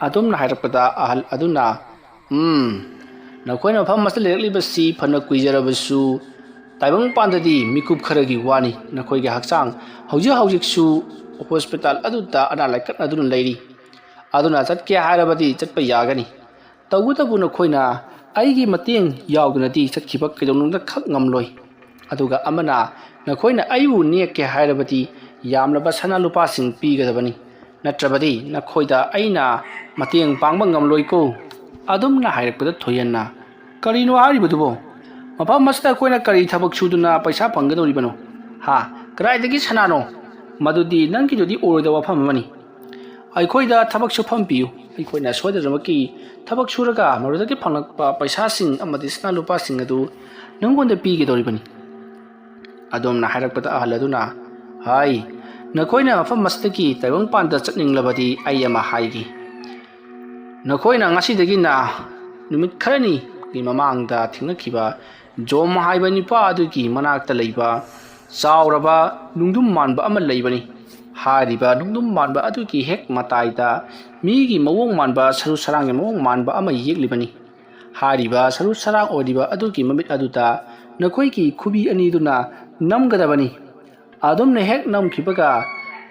Speaker 1: ꯑꯗꯨꯝꯅ ꯍꯥꯏꯔꯛꯄꯗ ꯑꯍꯜ ꯑꯗꯨꯅ ꯅꯈꯣꯏꯅ ꯃꯐꯝ ꯑꯁꯤꯗ ꯂꯩꯔꯛꯂꯤꯕꯁꯤ ꯐꯅ ꯀꯨꯏꯖꯔꯕꯁꯨ ꯇꯥꯏꯕꯪꯄꯥꯟꯗꯗꯤ ꯃꯤꯀꯨꯞ ꯈꯔꯒꯤ ꯋꯥꯅꯤ ꯅꯈꯣꯏꯒꯤ ꯍꯛꯆꯥꯡ ꯍꯧꯖꯤꯛꯁꯨ ꯍꯣꯁꯄꯤꯇꯥꯜ ꯑꯗꯨꯗ ꯑꯅꯥ ꯂꯥꯏꯀꯠꯅꯗꯨꯅ ꯂꯩꯔꯤ ꯑꯗꯨꯅ ꯆꯠꯀꯦ ꯍꯥꯏꯔꯕꯗꯤ ꯆꯠꯄ ꯌꯥꯒꯅꯤ ꯇꯧꯕꯇꯕꯨ ꯅꯈꯣꯏꯅ ꯑꯩꯒꯤ ꯃꯇꯦꯡ ꯌꯥꯎꯗꯅꯗꯤ ꯆꯠꯈꯤꯕ ꯀꯩꯗꯧꯅꯨꯡꯗ ꯈꯛ ꯉꯝꯂꯣꯏ ꯑꯗꯨꯒ ꯑꯃꯅ ꯅꯈꯣꯏꯅ ꯑꯩꯕꯨ ꯅꯦꯛꯀꯦ ꯍꯥꯏꯔꯕꯗꯤ ꯌꯥꯝꯂꯕ ꯁꯅꯥ ꯂꯨꯄꯥꯁꯤꯡ ꯄꯤꯒꯗꯕꯅꯤ ꯅꯠꯇ꯭ꯔꯕꯗꯤ ꯅꯈꯣꯏꯗ ꯑꯩꯅ ꯃꯇꯦꯡ ꯄꯥꯡꯕ ꯉꯝꯂꯣꯏꯀꯣ ꯑꯗꯨꯝꯅ ꯍꯥꯏꯔꯛꯄꯗ ꯊꯣꯏꯍꯦꯟꯅ ꯀꯔꯤꯅꯣ ꯍꯥꯏꯔꯤꯕꯗꯨꯕꯣ ꯃꯐꯝ ꯑꯁꯤꯗ ꯑꯩꯈꯣꯏꯅ ꯀꯔꯤ ꯊꯕꯛ ꯁꯨꯗꯨꯅ ꯄꯩꯁꯥ ꯐꯪꯒꯗꯧꯔꯤꯕꯅꯣ ꯀꯗꯥꯏꯗꯒꯤ ꯁꯅꯥꯅꯣ ꯃꯗꯨꯗꯤ ꯅꯪꯒꯤꯗꯨꯗꯤ ꯑꯣꯏꯔꯣꯏꯗꯕ ꯋꯥꯐꯝ ꯑꯃꯅꯤ ꯑꯩꯈꯣꯏꯗ ꯊꯕꯛ ꯁꯨꯐꯝ ꯄꯤꯌꯨ ꯑꯩꯈꯣꯏꯅ ꯁꯣꯏꯗꯅꯃꯛꯀꯤ ꯊꯕꯛ ꯁꯨꯔꯒ ꯃꯗꯨꯗꯒꯤ ꯐꯪꯂꯛꯄ ꯄꯩꯁꯥꯁꯤꯡ ꯑꯃꯗꯤ ꯁꯅꯥ ꯂꯨꯄꯥꯁꯤꯡ ꯑꯗꯨ ꯅꯪꯉꯣꯟꯗ ꯄꯤꯒꯗꯧꯔꯤꯕꯅꯤ ꯑꯗꯣꯝꯅ ꯍꯥꯏꯔꯛꯄꯗ ꯑꯍꯜ ꯑꯗꯨꯅ ꯅꯈꯣꯏꯅ ꯃꯐꯝ ꯑꯁꯤꯗꯒꯤ ꯇꯥꯏꯕꯪꯄꯥꯟꯗ ꯆꯠꯅꯤꯡꯂꯕꯗꯤ ꯑꯩ ꯑꯃ ꯍꯥꯏꯒꯦ ꯅꯈꯣꯏꯅ ꯉꯁꯤꯗꯒꯤꯅ ꯅꯨꯃꯤꯠ ꯈꯔꯅꯤꯒꯤ ꯃꯃꯥꯡꯗ ꯊꯦꯡꯅꯈꯤꯕ ꯖꯣꯝ ꯍꯥꯏꯕ ꯅꯨꯄꯥ ꯑꯗꯨꯒꯤ ꯃꯅꯥꯛꯇ ꯂꯩꯕ ꯆꯥꯎꯔꯕ ꯅꯨꯡꯗꯨꯝ ꯃꯥꯟꯕ ꯑꯃ ꯂꯩꯕꯅꯤ ꯍꯥꯏꯔꯤꯕ ꯅꯨꯡꯗꯨꯝ ꯃꯥꯟꯕ ꯑꯗꯨꯒꯤ ꯍꯦꯛ ꯃꯇꯥꯏꯗ ꯃꯤꯒꯤ ꯃꯑꯣꯡ ꯃꯥꯟꯕ ꯁꯔꯨ ꯁꯔꯥꯡꯒꯤ ꯃꯑꯣꯡ ꯃꯥꯟꯕ ꯑꯃ ꯌꯦꯛꯂꯤꯕꯅꯤ꯫ ꯍꯥꯏꯔꯤꯕ ꯁꯔꯨ ꯁꯔꯥꯡ ꯑꯣꯏꯔꯤꯕ ꯑꯗꯨꯒꯤ ꯃꯃꯤꯠ ꯑꯗꯨꯗ ꯅꯈꯣꯏꯒꯤ ꯈꯨꯕꯤ ꯑꯅꯤꯗꯨꯅ ꯅꯝꯒꯗꯕꯅꯤ꯫ ꯑꯗꯨꯝꯅ ꯍꯦꯛ ꯅꯝꯈꯤꯕꯒ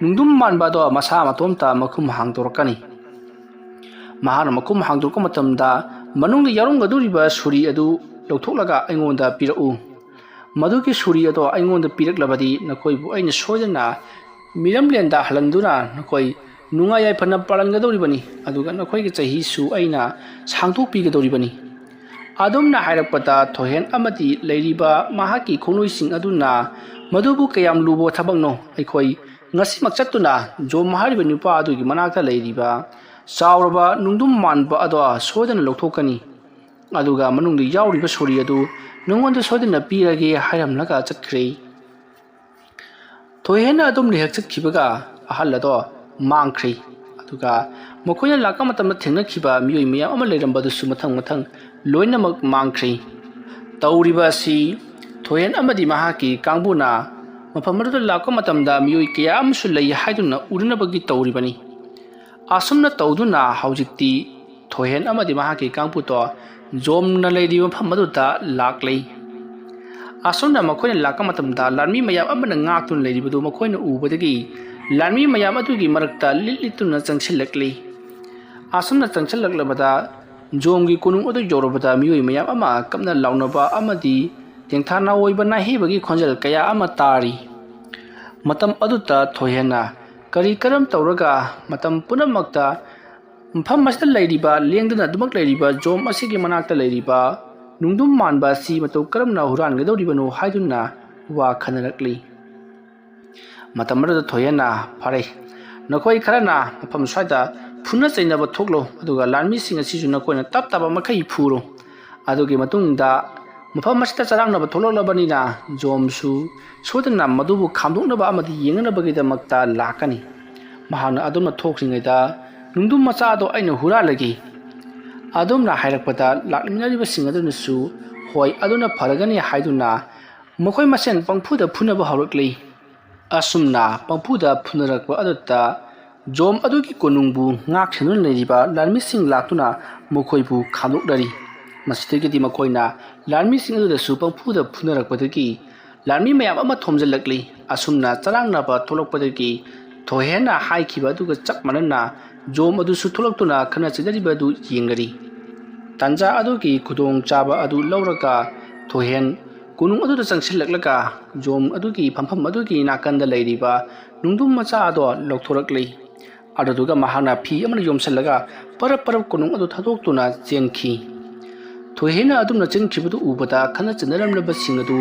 Speaker 1: ꯅꯨꯡꯗꯨꯝ ꯃꯥꯟꯕ ꯑꯗꯣ ꯃꯁꯥ ꯃꯇꯣꯝꯇ ꯃꯈꯨꯝ ꯍꯥꯡꯗꯣꯔꯛꯀꯅꯤ꯫ ꯃꯍꯥꯛꯅ ꯃꯈꯨꯝ ꯍꯥꯡꯗꯣꯔꯛꯄ ꯃꯇꯝꯗ ꯃꯅꯨꯡꯗ ꯌꯥꯎꯔꯝꯒꯗꯧꯔꯤꯕ ꯁꯨꯔꯤ ꯑꯗꯨ ꯂꯧꯊꯣꯛꯂꯒ ꯑꯩꯉꯣꯟꯗ ꯄꯤꯔꯛꯎ꯫ ꯃꯗꯨꯒꯤ ꯁꯨꯔꯤ ꯑꯗꯣ ꯑꯩꯉꯣꯟꯗ ꯄꯤꯔꯛꯂꯕꯗꯤ ꯅꯈꯣꯏꯕꯨ ꯑꯩꯅ ꯁꯣꯏꯗꯅ ꯃꯤꯔꯝꯂꯦꯟꯗ ꯍꯜꯍꯟꯗꯨꯅ ꯅꯈꯣꯏ ꯅꯨꯡꯉꯥꯏ ꯌꯥꯏꯐꯅ ꯄꯥꯜꯍꯟꯒꯗꯧꯔꯤꯕꯅꯤ, ꯑꯗꯨꯒ ꯅꯈꯣꯏꯒꯤ ꯆꯍꯤꯁꯨ ꯑꯩꯅ ꯁꯥꯡꯗꯣꯛꯄꯤꯒꯗꯧꯔꯤꯕꯅꯤ꯫ ꯑꯗꯨꯝꯅ ꯍꯥꯏꯔꯛꯄꯗ ꯊꯣꯏꯍꯦꯟ ꯑꯃꯗꯤ ꯂꯩꯔꯤꯕ ꯃꯍꯥꯛꯀꯤ ꯈꯣꯡꯂꯣꯏꯁꯤꯡ ꯑꯗꯨꯅ ꯃꯗꯨꯕꯨ ꯀꯌꯥꯝ ꯂꯨꯕ ꯊꯕꯛꯅꯣ, ꯑꯩꯈꯣꯏ ꯉꯁꯤꯃꯛ ꯆꯠꯇꯨꯅ ꯖꯣꯝ ꯍꯥꯏꯔꯤꯕ ꯅꯨꯄꯥ ꯑꯗꯨꯒꯤ ꯃꯅꯥꯛꯇ ꯂꯩꯔꯤꯕ ꯆꯥꯎꯔꯕ ꯅꯨꯡꯗꯨꯝ ꯃꯥꯟꯕ ꯑꯗꯣ ꯁꯣꯏꯗꯅ ꯂꯧꯊꯣꯛꯀꯅꯤ, ꯑꯗꯨꯒ ꯃꯅꯨꯡꯗ ꯌꯥꯎꯔꯤꯕ ꯁꯣꯔꯤ ꯑꯗꯨ ꯅꯉꯣꯟꯗ ꯁꯣꯏꯗꯅ ꯄꯤꯔꯒꯦ ꯍꯥꯏꯔꯝꯂꯒ ꯆꯠꯈ꯭ꯔꯦ꯫ ꯊꯣꯏꯍꯦꯟꯅ ꯑꯗꯨꯝꯅ ꯍꯦꯛ ꯆꯠꯈꯤꯕꯒ ꯑꯍꯜ ꯑꯗꯣ ꯃꯥꯡꯈ꯭ꯔꯦ, ꯑꯗꯨꯒ ꯃꯈꯣꯏꯅ ꯂꯥꯛꯄ ꯃꯇꯝꯗ ꯊꯦꯡꯅꯈꯤꯕ ꯃꯤꯑꯣꯏ ꯃꯌꯥꯝ ꯑꯃ ꯂꯩꯔꯝꯕꯗꯨꯁꯨ ꯃꯊꯪ ꯃꯊꯪ ꯂꯣꯏꯅꯃꯛ ꯃꯥꯡꯈ꯭ꯔꯦ꯫ ꯇꯧꯔꯤꯕ ꯑꯁꯤ ꯊꯣꯏꯍꯦꯟ ꯑꯃꯗꯤ ꯃꯍꯥꯛꯀꯤ ꯀꯥꯡꯕꯨꯅ ꯃꯐꯝ ꯑꯗꯨꯗ ꯂꯥꯛꯄ ꯃꯇꯝꯗ ꯃꯤꯑꯣꯏ ꯀꯌꯥ ꯑꯃꯁꯨ ꯂꯩ ꯍꯥꯏꯗꯨꯅ ꯎꯅꯅꯕꯒꯤ ꯇꯧꯔꯤꯕꯅꯤ꯫ ꯑꯁꯨꯝꯅ ꯇꯧꯗꯨꯅ ꯍꯧꯖꯤꯛꯇꯤ ꯊꯣꯏꯍꯦꯟ ꯑꯃꯗꯤ ꯃꯍꯥꯛꯀꯤ ꯀꯥꯡꯕꯨꯗꯣ ꯖꯣꯝꯅ ꯂꯩꯔꯤꯕ ꯃꯐꯝ ꯑꯗꯨꯗ ꯂꯥꯛꯂꯦ꯫ ꯑꯁꯨꯝꯅ ꯃꯈꯣꯏꯅ ꯂꯥꯛꯄ ꯃꯇꯝꯗ ꯂꯥꯟꯃꯤ ꯃꯌꯥꯝ ꯑꯃꯅ ꯉꯥꯛꯇꯨꯅ ꯂꯩꯔꯤꯕꯗꯨ ꯃꯈꯣꯏꯅ ꯎꯕꯗꯒꯤ ꯂꯥꯟꯃꯤ ꯃꯌꯥꯝ ꯑꯗꯨꯒꯤ ꯃꯔꯛꯇ ꯂꯤꯠꯇꯨꯅ ꯆꯪꯁꯤꯜꯂꯛꯂꯤ꯫ ꯑꯁꯨꯝꯅ ꯆꯪꯁꯤꯜꯂꯛꯂꯕꯗ ꯖꯣꯝꯒꯤ ꯀꯣꯅꯨꯡ ꯑꯗꯨ ꯌꯧꯔꯕꯗ ꯃꯤꯑꯣꯏ ꯃꯌꯥꯝ ꯑꯃ ꯀꯞꯅ ꯂꯥꯎꯅꯕ ꯑꯃꯗꯤ ꯇꯦꯡꯊꯥꯅ ꯑꯣꯏꯕ ꯅꯥꯍꯩꯕꯒꯤ ꯈꯣꯟꯖꯦꯜ ꯀꯌꯥ ꯑꯃ ꯇꯥꯔꯤ꯫ ꯃꯇꯝ ꯑꯗꯨꯗ ꯊꯣꯏꯍꯦꯟꯅ ꯀꯔꯤ ꯀꯔꯝ ꯇꯧꯔꯒ ꯃꯇꯝ ꯄꯨꯝꯅꯃꯛꯇ ꯃꯐꯝ ꯑꯁꯤꯗ ꯂꯩꯔꯤꯕ ꯂꯦꯡꯗꯅ ꯑꯗꯨꯃꯛ ꯂꯩꯔꯤꯕ ꯖꯣꯝ ꯑꯁꯤꯒꯤ ꯃꯅꯥꯛꯇ ꯂꯩꯔꯤꯕ ꯅꯨꯡꯗꯨꯝ ꯃꯥꯟꯕ ꯑꯁꯤ ꯃꯇꯧ ꯀꯔꯝꯅ ꯍꯨꯔꯥꯟꯒꯗꯧꯔꯤꯕꯅꯣ ꯍꯥꯏꯗꯨꯅ ꯋꯥ ꯈꯟꯅꯔꯛꯂꯤ꯫ ꯃꯇꯝ ꯑꯗꯨꯗ ꯊꯣꯏꯍꯦꯟꯅ ꯐꯔꯦ, ꯅꯈꯣꯏ ꯈꯔꯅ ꯃꯐꯝ ꯁ꯭ꯋꯥꯏꯗ ꯐꯨꯅ ꯆꯩꯅꯕ ꯊꯣꯛꯂꯣ, ꯑꯗꯨꯒ ꯂꯥꯟꯃꯤꯁꯤꯡ ꯑꯁꯤꯁꯨ ꯅꯈꯣꯏꯅ ꯇꯞ ꯃꯈꯩ ꯐꯨꯔꯣ꯫ ꯑꯗꯨꯒꯤ ꯃꯇꯨꯡꯗ ꯃꯐꯝ ꯑꯁꯤꯗ ꯆꯔꯥꯡꯅꯕ ꯊꯣꯛꯂꯛꯂꯕꯅꯤꯅ ꯖꯣꯝꯁꯨ ꯁꯣꯏꯗꯅ ꯃꯗꯨꯕꯨ ꯈꯥꯝꯗꯣꯛꯅꯕ ꯑꯃꯗꯤ ꯌꯦꯡꯅꯅꯕꯒꯤꯗꯃꯛꯇ ꯂꯥꯛꯀꯅꯤ꯫ ꯃꯍꯥꯛꯅ ꯑꯗꯨꯝꯅ ꯊꯣꯛꯇ꯭ꯔꯤꯉꯩꯗ ꯅꯨꯡꯗꯨꯝ ꯃꯆꯥ ꯑꯗꯣ ꯑꯩꯅ ꯍꯨꯔꯥꯜꯂꯒꯦ꯫ ꯑꯗꯨꯝꯅ ꯍꯥꯏꯔꯛꯄꯗ ꯂꯥꯛꯃꯤꯟꯅꯔꯤꯕꯁꯤꯡ ꯑꯗꯨꯅꯁꯨ ꯍꯣꯏ ꯑꯗꯨꯅ ꯐꯔꯒꯅꯤ ꯍꯥꯏꯗꯨꯅ ꯃꯈꯣꯏ ꯃꯁꯦꯟ ꯄꯪꯐꯨꯗ ꯐꯨꯅꯕ ꯍꯧꯔꯛꯂꯤ꯫ ꯑꯁꯨꯝꯅ ꯄꯪꯐꯨꯗ ꯐꯨꯅꯔꯛꯄ ꯑꯗꯨꯗ ꯖꯣꯝ ꯑꯗꯨꯒꯤ ꯀꯣꯅꯨꯡꯕꯨ ꯉꯥꯛ ꯁꯦꯟꯗꯨꯅ ꯂꯩꯔꯤꯕ ꯂꯥꯟꯃꯤꯁꯤꯡ ꯂꯥꯛꯇꯨꯅ ꯃꯈꯣꯏꯕꯨ ꯈꯥꯝꯗꯣꯛꯅꯔꯤ꯫ ꯃꯁꯤꯗꯒꯤꯗꯤ ꯃꯈꯣꯏꯅ ꯂꯥꯟꯃꯤꯁꯤꯡ ꯑꯗꯨꯗꯁꯨ ꯄꯪꯐꯨꯗ ꯐꯨꯅꯔꯛꯄꯗꯒꯤ ꯂꯥꯟꯃꯤ ꯃꯌꯥꯝ ꯑꯃ ꯊꯣꯝꯖꯤꯜꯂꯛꯂꯤ꯫ ꯑꯁꯨꯝꯅ ꯆꯔꯥꯡꯅꯕ ꯊꯣꯛꯂꯛꯄꯗꯒꯤ ꯊꯣꯏꯍꯦꯟꯅ ꯍꯥꯏꯈꯤꯕ ꯑꯗꯨꯒ ꯆꯞ ꯃꯥꯟꯅꯅ ꯖꯣꯝ ꯑꯗꯨꯁꯨ ꯊꯣꯛꯂꯛꯇꯨꯅ ꯈꯠꯅ ꯆꯩꯅꯔꯤꯕ ꯑꯗꯨ ꯌꯦꯡꯒꯔꯤ꯫ ꯇꯥꯟꯖꯥ ꯑꯗꯨꯒꯤ ꯈꯨꯗꯣꯡꯆꯥꯕ ꯑꯗꯨ ꯂꯧꯔꯒ ꯊꯣꯏꯍꯦꯟ ꯀꯣꯅꯨꯡ ꯑꯗꯨꯗ ꯆꯪꯁꯤꯜꯂꯛꯂꯒ ꯖꯣꯝ ꯑꯗꯨꯒꯤ ꯐꯝꯐꯝ ꯑꯗꯨꯒꯤ ꯅꯥꯀꯟꯗ ꯂꯩꯔꯤꯕ ꯅꯨꯡꯗꯨꯝ ꯃꯆꯥ ꯑꯗꯣ ꯂꯧꯊꯣꯔꯛꯂꯤ꯫ ꯑꯗꯨꯗꯨꯒ ꯃꯍꯥꯛꯅ ꯐꯤ ꯑꯃꯅ ꯌꯣꯝꯁꯤꯜꯂꯒ ꯄꯔꯞ ꯀꯣꯅꯨꯡ ꯑꯗꯨ ꯊꯥꯗꯣꯛꯇꯨꯅ ꯆꯦꯟꯈꯤ꯫ ꯊꯣꯏꯍꯦꯟꯅ ꯑꯗꯨꯝꯅ ꯆꯦꯟꯈꯤꯕꯗꯨ ꯎꯕꯗ ꯈꯠꯅ ꯆꯩꯅꯔꯝꯂꯕꯁꯤꯡ ꯑꯗꯨ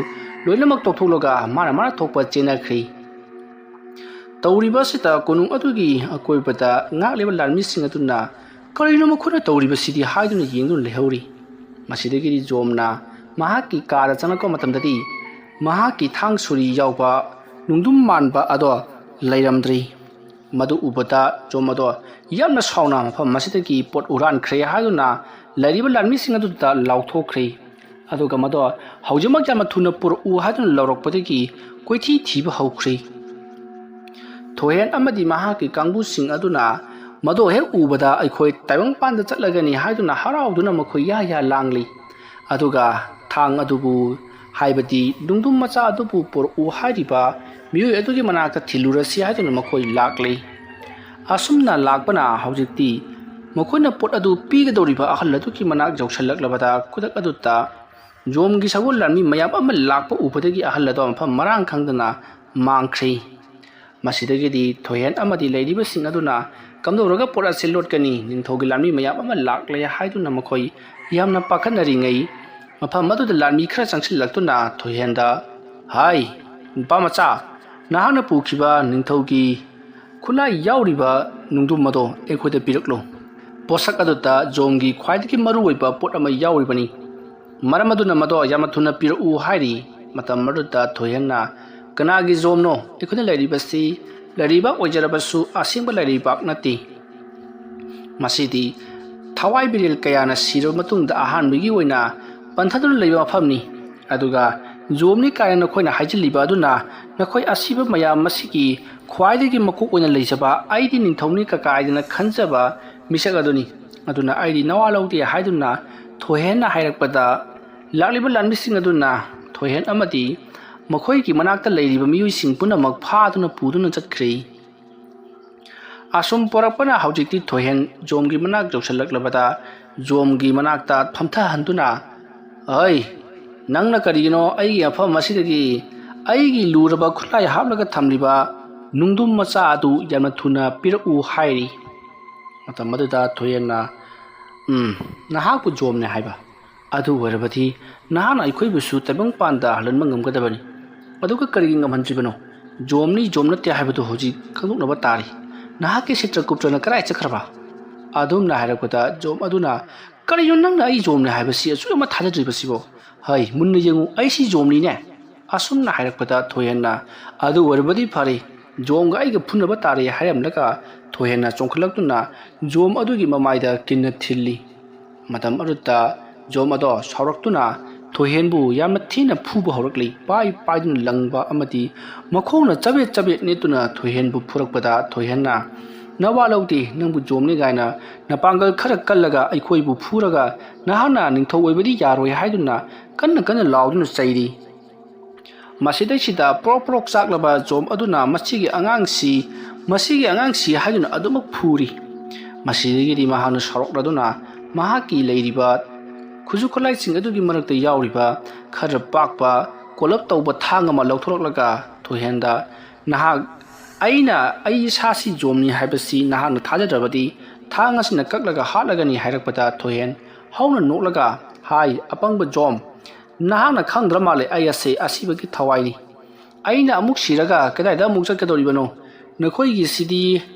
Speaker 1: ꯂꯣꯏꯅꯃꯛ ꯇꯣꯛꯊꯣꯛꯂꯒ ꯃꯥꯅ ꯊꯣꯛꯄ ꯆꯦꯟꯅꯈ꯭ꯔꯦ꯫ ꯇꯧꯔꯤꯕ ꯑꯁꯤꯗ ꯀꯣꯅꯨꯡ ꯑꯗꯨꯒꯤ ꯑꯀꯣꯏꯕꯗ ꯉꯥꯛꯂꯤꯕ ꯂꯥꯟꯃꯤꯁꯤꯡ ꯑꯗꯨꯅ ꯀꯔꯤꯅꯣ ꯃꯈꯣꯏꯅ ꯇꯧꯔꯤꯕꯁꯤꯗꯤ ꯍꯥꯏꯗꯨꯅ ꯌꯦꯡꯗꯨꯅ ꯂꯩꯍꯧꯔꯤ꯫ ꯃꯁꯤꯗꯒꯤꯗꯤ ꯖꯣꯝꯅ ꯃꯍꯥꯛꯀꯤ ꯀꯥꯗ ꯆꯪꯂꯛꯄ ꯃꯇꯝꯗꯗꯤ ꯃꯍꯥꯛꯀꯤ ꯊꯥꯡ ꯁꯣꯔꯤ ꯌꯥꯎꯕ ꯅꯨꯡꯗꯨꯝ ꯃꯥꯟꯕ ꯑꯗꯣ ꯂꯩꯔꯝꯗ꯭ꯔꯤ꯫ ꯃꯗꯨ ꯎꯕꯗ ꯖꯣꯝ ꯑꯗꯣ ꯌꯥꯝꯅ ꯁꯥꯎꯅ ꯃꯐꯝ ꯑꯁꯤꯗꯒꯤ ꯄꯣꯠ ꯍꯨꯔꯥꯟꯈ꯭ꯔꯦ ꯍꯥꯏꯗꯨꯅ ꯂꯩꯔꯤꯕ ꯂꯥꯟꯃꯤꯁꯤꯡ ꯑꯗꯨꯗ ꯂꯥꯎꯊꯣꯛꯈ꯭ꯔꯦ, ꯑꯗꯨꯒ ꯃꯗꯣ ꯍꯧꯖꯤꯛꯃꯛ ꯌꯥꯝꯅ ꯊꯨꯅ ꯄꯨꯔꯛꯎ ꯍꯥꯏꯗꯨꯅ ꯂꯥꯎꯔꯛꯄꯗꯒꯤ ꯀꯣꯏꯊꯤ ꯊꯤꯕ ꯍꯧꯈ꯭ꯔꯦ꯫ ꯊꯣꯏꯍꯦꯟ ꯑꯃꯗꯤ ꯃꯍꯥꯛꯀꯤ ꯀꯥꯡꯕꯨꯁꯤꯡ ꯑꯗꯨꯅ ꯃꯗꯣ ꯍꯦꯛ ꯎꯕꯗ ꯑꯩꯈꯣꯏ ꯇꯥꯏꯕꯪꯄꯥꯟꯗ ꯆꯠꯂꯒꯅꯤ ꯍꯥꯏꯗꯨꯅ ꯍꯔꯥꯎꯗꯨꯅ ꯃꯈꯣꯏ ꯌꯥ ꯂꯥꯡꯂꯤ꯫ ꯑꯗꯨꯒ ꯊꯥꯡ ꯑꯗꯨꯕꯨ ꯍꯥꯏꯕꯗꯤ ꯅꯨꯡꯗꯨꯝ ꯃꯆꯥ ꯑꯗꯨꯕꯨ ꯄꯨꯔꯛꯎ ꯍꯥꯏꯔꯤꯕ ꯃꯤꯑꯣꯏ ꯑꯗꯨꯒꯤ ꯃꯅꯥꯛꯇ ꯊꯤꯜꯂꯨꯔꯁꯤ ꯍꯥꯏꯗꯨꯅ ꯃꯈꯣꯏ ꯂꯥꯛꯂꯤ꯫ ꯑꯁꯨꯝꯅ ꯂꯥꯛꯄꯅ ꯍꯧꯖꯤꯛꯇꯤ ꯃꯈꯣꯏꯅ ꯄꯣꯠ ꯑꯗꯨ ꯄꯤꯒꯗꯧꯔꯤꯕ ꯑꯍꯜ ꯑꯗꯨꯒꯤ ꯃꯅꯥꯛ ꯌꯧꯁꯤꯜꯂꯛꯂꯕꯗ ꯈꯨꯗꯛ ꯑꯗꯨꯗ ꯖꯣꯝꯒꯤ ꯁꯒꯣꯜ ꯂꯥꯟꯃꯤ ꯃꯌꯥꯝ ꯑꯃ ꯂꯥꯛꯄ ꯎꯕꯗꯒꯤ ꯑꯍꯜ ꯑꯗꯣ ꯃꯐꯝ ꯃꯔꯥꯡ ꯈꯪꯗꯅ ꯃꯥꯡꯈ꯭ꯔꯦ꯫ ꯃꯁꯤꯗꯒꯤꯗꯤ ꯊꯣꯏꯍꯦꯟ ꯑꯃꯗꯤ ꯂꯩꯔꯤꯕꯁꯤꯡ ꯑꯗꯨꯅ ꯀꯝꯗꯧꯔꯒ ꯄꯣꯠ ꯑꯁꯤ ꯂꯣꯠꯀꯅꯤ, ꯅꯤꯡꯊꯧꯒꯤ ꯂꯥꯟꯃꯤ ꯃꯌꯥꯝ ꯑꯃ ꯂꯥꯛꯂꯦ ꯍꯥꯏꯗꯨꯅ ꯃꯈꯣꯏ ꯌꯥꯝꯅ ꯄꯥꯈꯠꯅꯔꯤꯉꯩ ꯃꯐꯝ ꯑꯗꯨꯗ ꯂꯥꯟꯃꯤ ꯈꯔ ꯆꯪꯁꯤꯜꯂꯛꯇꯨꯅ ꯊꯣꯏꯍꯦꯟꯗ ꯍꯥꯏ ꯅꯨꯄꯥ ꯃꯆꯥ, ꯅꯍꯥꯛꯅ ꯄꯨꯈꯤꯕ ꯅꯤꯡꯊꯧꯒꯤ ꯈꯨꯠꯂꯥꯏ ꯌꯥꯎꯔꯤꯕ ꯅꯨꯡꯗꯨꯝ ꯑꯗꯣ ꯑꯩꯈꯣꯏꯗ ꯄꯤꯔꯛꯂꯣ꯫ ꯄꯣꯠꯁꯛ ꯑꯗꯨꯗ ꯖꯣꯝꯒꯤ ꯈ꯭ꯋꯥꯏꯗꯒꯤ ꯃꯔꯨꯑꯣꯏꯕ ꯄꯣꯠ ꯑꯃ ꯌꯥꯎꯔꯤꯕꯅꯤ, ꯃꯔꯝ ꯑꯗꯨꯅ ꯃꯗꯣ ꯌꯥꯝꯅ ꯊꯨꯅ ꯄꯤꯔꯛꯎ ꯍꯥꯏꯔꯤ꯫ ꯃꯇꯝ ꯑꯗꯨꯗ ꯊꯣꯏꯍꯦꯟꯅ ꯀꯅꯥꯒꯤ ꯖꯣꯝꯅꯣ? ꯑꯩꯈꯣꯏꯅ ꯂꯩꯔꯤꯕꯁꯤ ꯂꯩꯔꯤꯕꯥꯛ ꯑꯣꯏꯖꯔꯕꯁꯨ ꯑꯁꯦꯡꯕ ꯂꯩꯔꯤꯕꯥꯛ ꯅꯠꯇꯦ꯫ ꯃꯁꯤꯗꯤ ꯊꯋꯥꯏ ꯕꯤꯔꯦꯜ ꯀꯌꯥꯅ ꯁꯤꯔꯕ ꯃꯇꯨꯡꯗ ꯑꯍꯥꯟꯕꯒꯤ ꯑꯣꯏꯅ ꯄꯟꯊꯗꯨꯅ ꯂꯩꯕ ꯃꯐꯝꯅꯤ, ꯑꯗꯨꯒ ꯖꯣꯝꯅꯤ ꯀꯥꯏꯅ ꯅꯈꯣꯏꯅ ꯍꯥꯏꯖꯤꯜꯂꯤꯕ ꯑꯗꯨꯅ ꯅꯈꯣꯏ ꯑꯁꯤꯕ ꯃꯌꯥꯝ ꯃꯁꯤꯒꯤ ꯈ꯭ꯋꯥꯏꯗꯒꯤ ꯃꯀꯣꯛ ꯑꯣꯏꯅ ꯂꯩꯖꯕ ꯑꯩꯗꯤ ꯅꯤꯡꯊꯧꯅꯤ ꯀꯥꯏꯗꯅ ꯈꯟꯖꯕ ꯃꯤꯁꯛ ꯑꯗꯨꯅꯤ ꯑꯗꯨꯅ ꯑꯩꯗꯤ ꯅꯋꯥ ꯂꯧꯗꯦ ꯍꯥꯏꯗꯨꯅ ꯊꯣꯏꯍꯦꯟꯅ ꯍꯥꯏꯔꯛꯄꯗ ꯂꯥꯛꯂꯤꯕ ꯂꯥꯟꯃꯤꯁꯤꯡ ꯑꯗꯨꯅ ꯊꯣꯏꯍꯦꯟ ꯑꯃꯗꯤ ꯃꯈꯣꯏꯒꯤ ꯃꯅꯥꯛꯇ ꯂꯩꯔꯤꯕ ꯃꯤꯑꯣꯏꯁꯤꯡ ꯄꯨꯝꯅꯃꯛ ꯐꯥꯗꯨꯅ ꯄꯨꯗꯨꯅ ꯆꯠꯈ꯭ꯔꯦ ꯑꯁꯨꯝ ꯄꯣꯔꯛꯄꯅ ꯍꯧꯖꯤꯛꯇꯤ ꯊꯣꯏꯍꯦꯟ ꯖꯣꯝꯒꯤ ꯃꯅꯥꯛ ꯌꯧꯁꯤꯜꯂꯛꯂꯕꯗ ꯖꯣꯝꯒꯤ ꯃꯅꯥꯛꯇ ꯐꯝꯊꯍꯟꯗꯨꯅ ꯑꯩ ꯅꯪꯅ ꯀꯔꯤꯒꯤꯅꯣ ꯑꯩꯒꯤ ꯃꯐꯝ ꯑꯁꯤꯗꯒꯤ ꯑꯩꯒꯤ ꯂꯨꯔꯕ ꯈꯨꯠꯂꯥꯏ ꯍꯥꯞꯂꯒ ꯊꯝꯂꯤꯕ ꯅꯨꯡꯗꯨꯝ ꯃꯆꯥ ꯑꯗꯨ ꯌꯥꯝꯅ ꯊꯨꯅ ꯄꯤꯔꯛꯎ ꯍꯥꯏꯔꯤ ꯃꯇꯝ ꯑꯗꯨꯗ ꯊꯣꯏꯍꯦꯟꯅ ꯅꯍꯥꯛꯄꯨ ꯖꯣꯝꯅꯦ ꯍꯥꯏꯕ ꯑꯗꯨ ꯑꯣꯏꯔꯕꯗꯤ ꯅꯍꯥꯛꯅ ꯑꯩꯈꯣꯏꯕꯨꯁꯨ ꯇꯥꯏꯕꯪꯄꯥꯟꯗ ꯍꯜꯍꯟꯕ ꯉꯝꯒꯗꯕꯅꯤ ꯑꯗꯨꯒ ꯀꯔꯤꯒꯤ ꯉꯝꯍꯟꯗ꯭ꯔꯤꯕꯅꯣ ꯖꯣꯝꯅꯤ ꯖꯣꯝ ꯅꯠꯇꯦ ꯍꯥꯏꯕꯗꯨ ꯍꯧꯖꯤꯛ ꯈꯪꯗꯣꯛꯅꯕ ꯇꯥꯔꯤ ꯅꯍꯥꯛꯀꯤ ꯆꯤꯇ꯭ꯔꯒꯨꯞꯇꯅ ꯀꯗꯥꯏ ꯆꯠꯈ꯭ꯔꯕ ꯑꯗꯨꯝꯅ ꯍꯥꯏꯔꯛꯄꯗ ꯖꯣꯝ ꯑꯗꯨꯅ ꯀꯔꯤꯅꯣ ꯅꯪꯅ ꯑꯩ ꯖꯣꯝꯅꯦ ꯍꯥꯏꯕꯁꯤ ꯑꯁꯨꯛ ꯌꯥꯝꯅ ꯊꯥꯖꯗ꯭ꯔꯤꯕꯁꯤꯕꯣ ꯍꯩ ꯃꯨꯟꯅ ꯌꯦꯡꯉꯨ ꯑꯩꯁꯤ ꯖꯣꯝꯅꯤꯅꯦ ꯑꯁꯨꯝꯅ ꯍꯥꯏꯔꯛꯄꯗ ꯊꯣꯏꯍꯦꯟꯅ ꯑꯗꯨ ꯑꯣꯏꯔꯕꯗꯤ ꯐꯔꯦ ꯖꯣꯝꯒ ꯑꯩꯒ ꯐꯨꯅꯕ ꯇꯥꯔꯦ ꯍꯥꯏꯔꯝꯂꯒ ꯊꯣꯏꯍꯦꯟꯅ ꯆꯣꯡꯈꯠꯂꯛꯇꯨꯅ ꯖꯣꯝ ꯑꯗꯨꯒꯤ ꯃꯃꯥꯏꯗ ꯀꯤꯟꯅ ꯊꯤꯜꯂꯤ ꯃꯇꯝ ꯑꯗꯨꯗ ꯖꯣꯝ ꯑꯗꯣ ꯁꯥꯎꯔꯛꯇꯨꯅ ꯊꯣꯏꯍꯦꯟꯕꯨ ꯌꯥꯝꯅ ꯊꯤꯅ ꯐꯨꯕ ꯍꯧꯔꯛꯂꯤ ꯄꯥꯏꯗꯨꯅ ꯂꯪꯕ ꯑꯃꯗꯤ ꯃꯈꯣꯡꯅ ꯆꯕꯦꯠ ꯅꯦꯠꯇꯨꯅ ꯊꯣꯏꯍꯦꯟꯕꯨ ꯐꯨꯔꯛꯄꯗ ꯊꯣꯏꯍꯦꯟꯅ ꯅꯋꯥ ꯂꯧꯗꯦ ꯅꯪꯕꯨ ꯖꯣꯝꯅꯤ ꯀꯥꯏꯅ ꯅꯄꯥꯡꯒꯜ ꯈꯔ ꯀꯜꯂꯒ ꯑꯩꯈꯣꯏꯕꯨ ꯐꯨꯔꯒ ꯅꯍꯥꯛꯅ ꯅꯤꯡꯊꯧ ꯑꯣꯏꯕꯗꯤ ꯌꯥꯔꯣꯏ ꯍꯥꯏꯗꯨꯅ ꯀꯟꯅ ꯂꯥꯎꯗꯨꯅ ꯆꯩꯔꯤ ꯃꯁꯤꯗꯩꯁꯤꯗ ꯄ꯭ꯔꯣꯛ ꯆꯥꯛꯂꯕ ꯖꯣꯝ ꯑꯗꯨꯅ ꯃꯁꯤꯒꯤ ꯑꯉꯥꯡꯁꯤ ꯍꯥꯏꯗꯨꯅ ꯑꯗꯨꯃꯛ ꯐꯨꯔꯤ ꯃꯁꯤꯗꯒꯤꯗꯤ ꯃꯍꯥꯛꯅ ꯁꯥꯎꯔꯛꯂꯗꯨꯅ ꯃꯍꯥꯛꯀꯤ ꯂꯩꯔꯤꯕ ꯈꯨꯠꯁꯨ ꯈꯨꯠꯂꯥꯏꯁꯤꯡ ꯑꯗꯨꯒꯤ ꯃꯔꯛꯇ ꯌꯥꯎꯔꯤꯕ ꯈꯔ ꯄꯥꯛꯄ ꯀꯣꯜꯂꯞ ꯇꯧꯕ ꯊꯥꯡ ꯑꯃ ꯂꯧꯊꯣꯔꯛꯂꯒ ꯊꯣꯏꯍꯦꯟꯗ ꯅꯍꯥꯛ ꯑꯩ ꯏꯁꯥꯁꯤ ꯖꯣꯝꯅꯤ ꯍꯥꯏꯕꯁꯤ ꯅꯍꯥꯛꯅ ꯊꯥꯖꯗ꯭ꯔꯕꯗꯤ ꯊꯥꯡ ꯑꯁꯤꯅ ꯀꯛꯂꯒ ꯍꯥꯠꯂꯒꯅꯤ ꯍꯥꯏꯔꯛꯄꯗ ꯊꯣꯏꯍꯦꯟ ꯍꯧꯅ ꯅꯣꯛꯂꯒ ꯍꯥꯏ ꯑꯄꯪꯕ ꯖꯣꯝ ꯅꯍꯥꯛꯅ ꯈꯪꯗ꯭ꯔ ꯃꯥꯜꯂꯦ ꯑꯩ ꯑꯁꯤꯕꯒꯤ ꯊꯋꯥꯏꯅꯤ ꯑꯩꯅ ꯑꯃꯨꯛ ꯁꯤꯔꯒ ꯀꯗꯥꯏꯗ ꯑꯃꯨꯛ ꯆꯠꯀꯗꯧꯔꯤꯕꯅꯣ ꯅꯈꯣꯏꯒꯤꯁꯤꯗꯤ